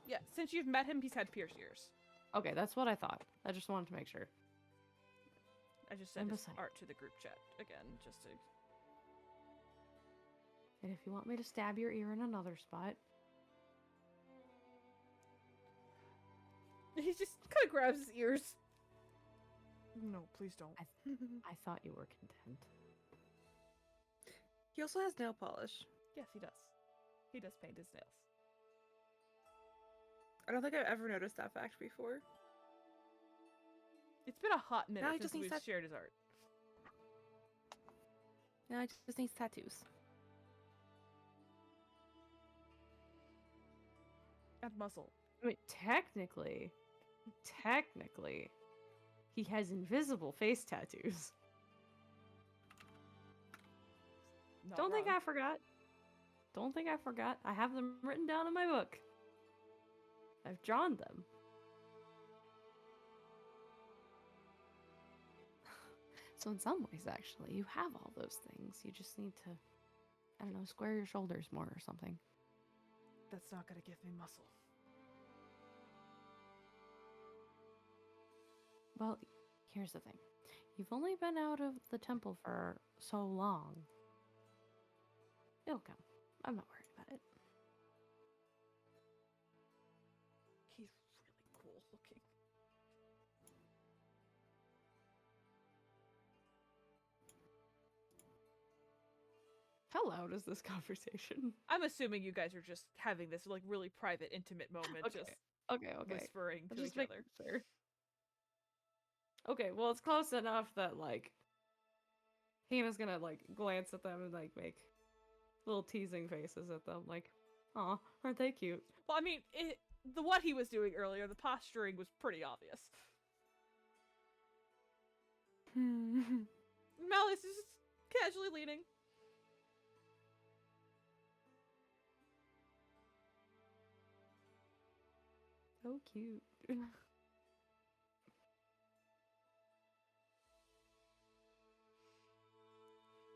Speaker 4: Yeah, since you've met him, he's had pierced ears.
Speaker 7: Okay, that's what I thought. I just wanted to make sure.
Speaker 4: I just sent
Speaker 7: And
Speaker 4: his
Speaker 7: beside-
Speaker 4: art to the group chat again, just to...
Speaker 7: And if you want me to stab your ear in another spot,
Speaker 4: He just kind of grabs his ears. No, please don't.
Speaker 7: I thought you were content.
Speaker 2: He also has nail polish.
Speaker 4: Yes, he does. He does paint his nails.
Speaker 2: I don't think I've ever noticed that fact before.
Speaker 4: It's been a hot minute
Speaker 2: Now he
Speaker 4: since
Speaker 2: just needs
Speaker 4: we've
Speaker 2: that-
Speaker 4: shared his art.
Speaker 2: Yeah, I just needs tattoos.
Speaker 4: And muscle.
Speaker 7: I mean, technically, he has invisible face tattoos.
Speaker 4: Not
Speaker 7: Don't think
Speaker 4: wrong.
Speaker 7: I forgot. Don't think I forgot. I have them written down in my book. I've drawn them. So in some ways, actually, you have all those things. You just need to, I don't know, square your shoulders more or something.
Speaker 4: That's not gonna give me muscle.
Speaker 7: Well, here's the thing. You've only been out of the temple for so long. It'll come. I'm not worried about it.
Speaker 4: He's really cool looking.
Speaker 7: How loud is this conversation?
Speaker 4: I'm assuming you guys are just having this like really private, intimate moment,
Speaker 7: Okay.
Speaker 4: just
Speaker 7: Okay.
Speaker 4: whispering
Speaker 7: I'm
Speaker 4: to
Speaker 7: just
Speaker 4: each
Speaker 7: making
Speaker 4: other.
Speaker 7: sure. Okay, well, it's close enough that, like, Hannah's gonna, like, glance at them and, like, make little teasing faces at them, like, aw, aren't they cute?
Speaker 4: Well, I mean, what he was doing earlier, the posturing was pretty obvious. Malice is just casually leaning.
Speaker 7: So cute.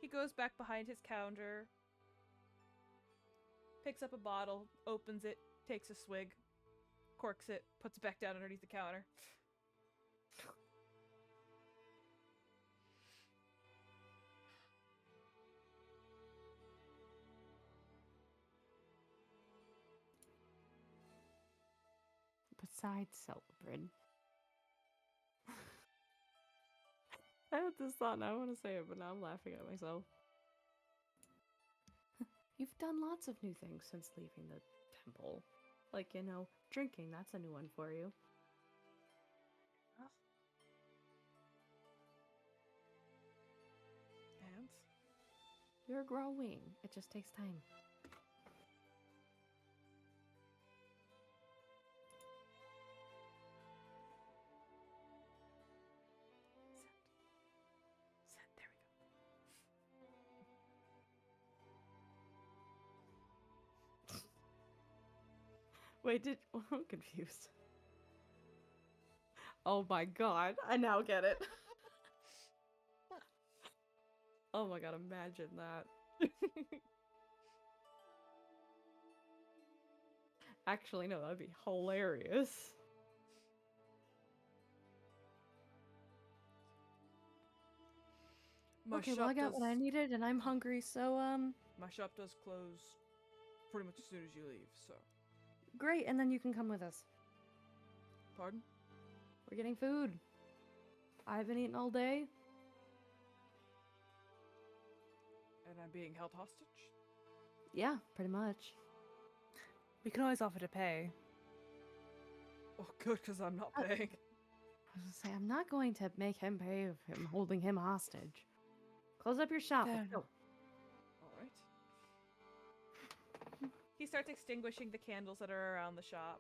Speaker 4: He goes back behind his counter, picks up a bottle, opens it, takes a swig, corks it, puts it back down underneath the counter.
Speaker 7: Besides Celebrin. I had this thought and I want to say it, but now I'm laughing at myself. You've done lots of new things since leaving the temple. Like, you know, drinking, that's a new one for you.
Speaker 4: And
Speaker 7: You're growing. It just takes time.
Speaker 4: there we go.
Speaker 7: Wait, I'm confused. Oh my god, I now get it. Oh my god, imagine that. Actually, no, that'd be hilarious.
Speaker 4: My
Speaker 7: Okay,
Speaker 4: shop
Speaker 7: well, I got
Speaker 4: does,
Speaker 7: what I needed and I'm hungry, so,
Speaker 4: My shop does close pretty much as soon as you leave, so.
Speaker 7: great, and then you can come with us.
Speaker 4: Pardon?
Speaker 7: We're getting food. I haven't eaten all day.
Speaker 4: And I'm being held hostage?
Speaker 7: Yeah, pretty much.
Speaker 2: We can always offer to pay.
Speaker 4: Oh, good, because I'm not paying.
Speaker 7: I was gonna say, I'm not going to make him pay for him holding him hostage. Close up your shop. Let's go.
Speaker 4: Alright. He starts extinguishing the candles that are around the shop.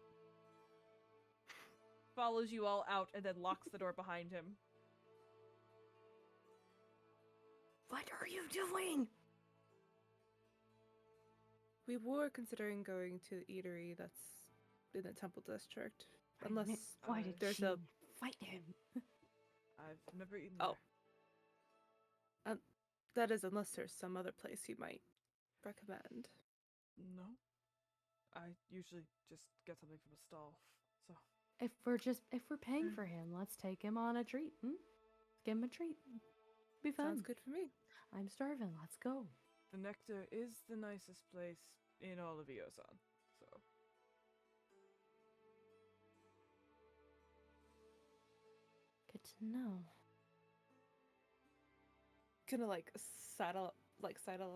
Speaker 4: Follows you all out and then locks the door behind him.
Speaker 7: What are you doing?
Speaker 2: We were considering going to the eatery that's in the temple district. Unless
Speaker 7: Why did
Speaker 2: there's
Speaker 7: she
Speaker 2: a
Speaker 7: fight him?
Speaker 4: I've never eaten
Speaker 2: Oh.
Speaker 4: there.
Speaker 2: That is, unless there's some other place you might recommend.
Speaker 4: No. I usually just get something from a stall, so.
Speaker 7: If we're paying for him, let's take him on a treat. Give him a treat. Be fun.
Speaker 2: Sounds good for me.
Speaker 7: I'm starving. Let's go.
Speaker 4: The Nectar is the nicest place in all of Yios'an, so.
Speaker 7: Good to know.
Speaker 2: Gonna sidle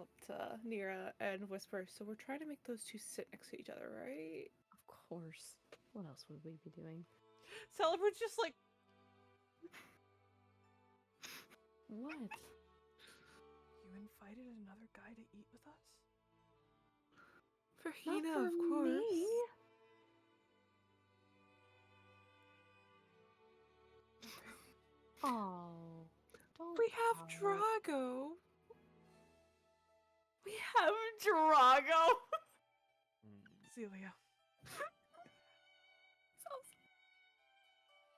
Speaker 2: up to Nira and whisper, so we're trying to make those two sit next to each other, right?
Speaker 7: Of course. What else would we be doing?
Speaker 4: Celebrate's just like,
Speaker 7: What?
Speaker 4: you invited another guy to eat with us?
Speaker 2: For
Speaker 7: Not
Speaker 2: Hina,
Speaker 7: for
Speaker 2: of course.
Speaker 7: me. Oh, don't.
Speaker 2: We have
Speaker 7: pout.
Speaker 2: Drago.
Speaker 7: We have Drago.
Speaker 4: Celia.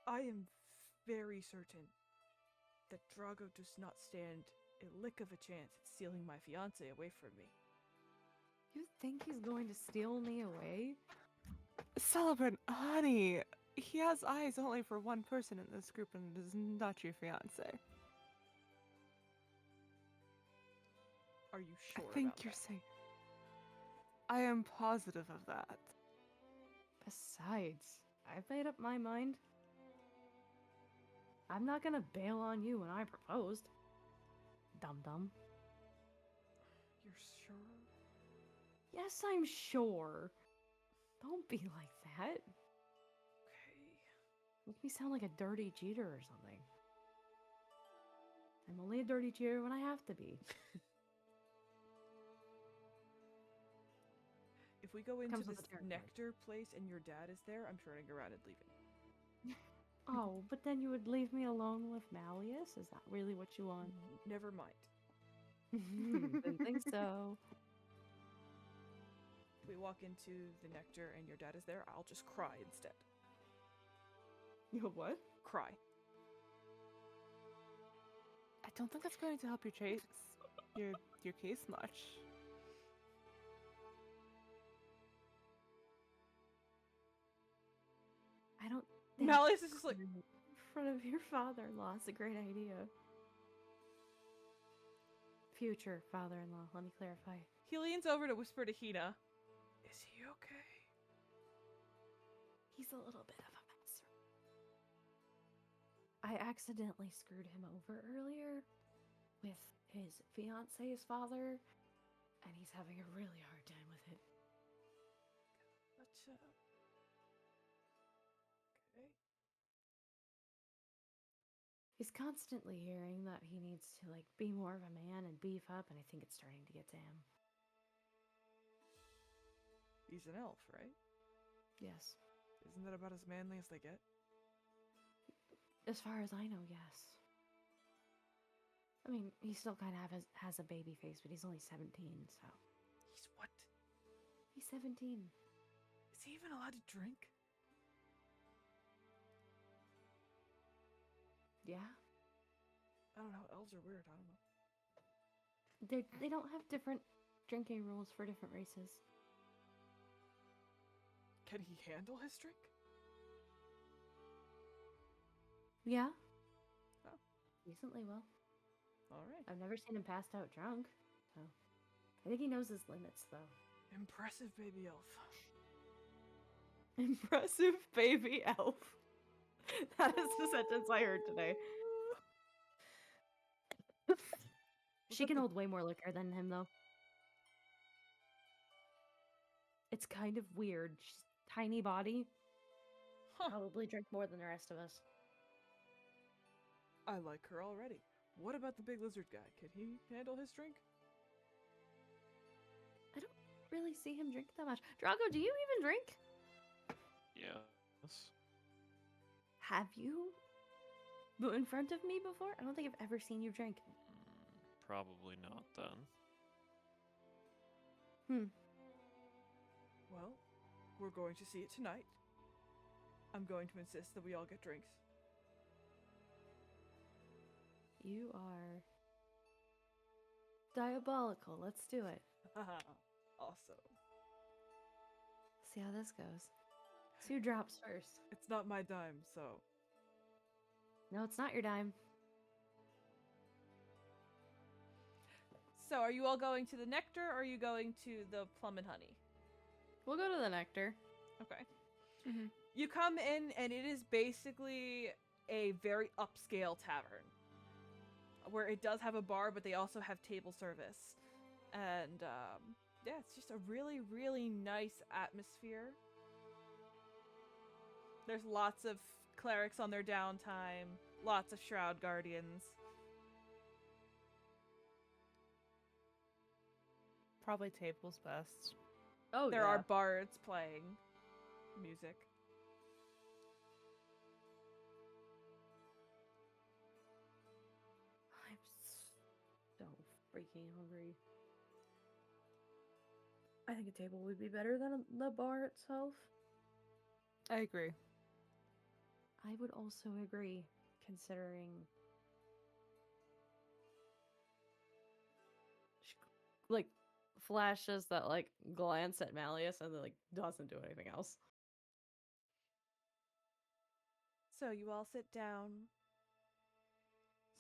Speaker 4: I am very certain that Drago does not stand a lick of a chance at stealing my fiance away from me.
Speaker 7: You think he's going to steal me away?
Speaker 2: Celebrant, honey, he has eyes only for one person in this group, and it is not your fiance.
Speaker 4: Are you sure
Speaker 2: I think
Speaker 4: about
Speaker 2: you're
Speaker 4: that?
Speaker 2: safe. I am positive of that.
Speaker 7: Besides, I've made up my mind. I'm not gonna bail on you when I proposed. Dum dum.
Speaker 5: You're sure?
Speaker 7: Yes, I'm sure. Don't be like that.
Speaker 5: Okay.
Speaker 7: Make me sound like a dirty cheater or something. I'm only a dirty cheater when I have to be.
Speaker 5: If we go into
Speaker 7: Comes with
Speaker 5: this
Speaker 7: the territory.
Speaker 5: nectar place and your dad is there, I'm turning around and leaving.
Speaker 7: Oh, but then you would leave me alone with Malleus? Is that really what you want?
Speaker 5: Never mind.
Speaker 7: Didn't think so.
Speaker 5: If we walk into the nectar and your dad is there, I'll just cry instead.
Speaker 7: You what?
Speaker 5: Cry.
Speaker 2: I don't think that's going to help your case, your case much.
Speaker 7: I don't think
Speaker 5: Malleus is just like,
Speaker 7: in front of your father-in-law is a great idea. Future father-in-law, let me clarify.
Speaker 5: he leans over to whisper to Hina, "Is he okay?"
Speaker 7: He's a little bit of a mess. I accidentally screwed him over earlier with his fiance's father, and he's having a really hard time with it.
Speaker 5: Gotcha. Okay.
Speaker 7: He's constantly hearing that he needs to like be more of a man and beef up, and I think it's starting to get to him.
Speaker 5: He's an elf, right?
Speaker 7: Yes.
Speaker 5: Isn't that about as manly as they get?
Speaker 7: As far as I know, yes. I mean, he still kind of has a baby face, but he's only 17, so.
Speaker 5: He's what?
Speaker 7: He's 17.
Speaker 5: Is he even allowed to drink?
Speaker 7: Yeah.
Speaker 5: I don't know. Elves are weird. I don't know.
Speaker 7: They don't have different drinking rules for different races.
Speaker 5: Can he handle his drink?
Speaker 7: Yeah.
Speaker 5: Oh.
Speaker 7: Decently well.
Speaker 5: All right.
Speaker 7: I've never seen him passed out drunk, so. I think he knows his limits, though.
Speaker 5: Impressive baby elf.
Speaker 7: Impressive baby elf. That is the sentence I heard today. She can hold way more liquor than him, though. It's kind of weird. She's tiny body.
Speaker 5: Huh.
Speaker 7: Probably drink more than the rest of us.
Speaker 5: I like her already. What about the big lizard guy? Can he handle his drink?
Speaker 7: I don't really see him drink that much. Drago, do you even drink?
Speaker 6: Yes.
Speaker 7: Have you? In front of me before? I don't think I've ever seen you drink.
Speaker 6: Probably not then.
Speaker 5: Well, we're going to see it tonight. I'm going to insist that we all get drinks.
Speaker 7: You are diabolical. Let's do it.
Speaker 5: Awesome.
Speaker 7: See how this goes. See who drops first.
Speaker 5: It's not my dime, so...
Speaker 7: No, it's not your dime.
Speaker 4: So, are you all going to the nectar, or are you going to the plum and honey?
Speaker 7: We'll go to the nectar.
Speaker 4: Okay.
Speaker 2: Mhm.
Speaker 4: You come in, and it is basically a very upscale tavern, where it does have a bar, but they also have table service. And, yeah, it's just a really, really nice atmosphere. There's lots of clerics on their downtime, lots of shroud guardians.
Speaker 2: Probably table's best.
Speaker 7: Oh,
Speaker 4: There are bards playing music.
Speaker 7: I'm so freaking hungry. I think a table would be better than the bar itself.
Speaker 2: I agree.
Speaker 7: I would also agree, considering she, like, flashes that like glance at Malleus and then like doesn't do anything else.
Speaker 4: So you all sit down.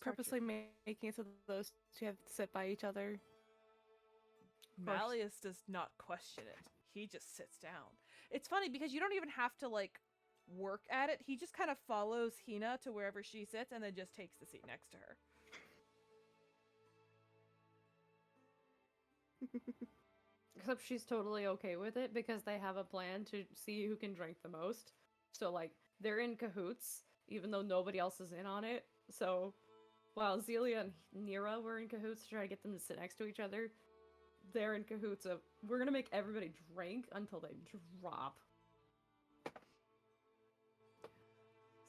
Speaker 4: Start
Speaker 2: Purposely making it so those two have to sit by each other.
Speaker 4: Malleus does not question it. He just sits down. It's funny because you don't even have to like work at it. He just kind of follows Hina to wherever she sits and then just takes the seat next to her.
Speaker 7: Except she's totally okay with it because they have a plan to see who can drink the most. So, like, they're in cahoots, even though nobody else is in on it. So, while Zelia and Nira were in cahoots to try to get them to sit next to each other, they're in cahoots of, we're gonna make everybody drink until they drop.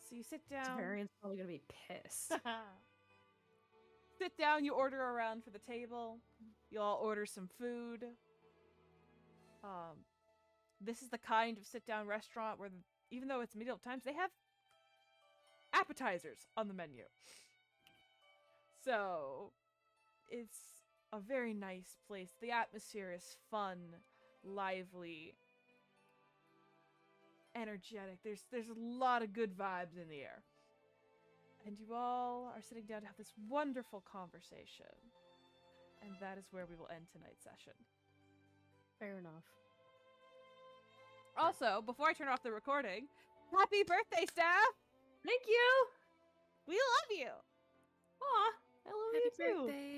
Speaker 4: So you sit down.
Speaker 7: Varian's probably gonna be pissed.
Speaker 4: Sit down, you order around for the table. You all order some food. This is the kind of sit-down restaurant where, even though it's medieval times, they have appetizers on the menu. So, it's a very nice place. The atmosphere is fun, lively, energetic. There's a lot of good vibes in the air. And you all are sitting down to have this wonderful conversation. And that is where we will end tonight's session.
Speaker 7: Fair enough.
Speaker 4: Also, before I turn off the recording, happy birthday, Staff!
Speaker 7: Thank you!
Speaker 4: We love you!
Speaker 7: Aw, I love
Speaker 2: Happy
Speaker 7: you too.
Speaker 2: birthday.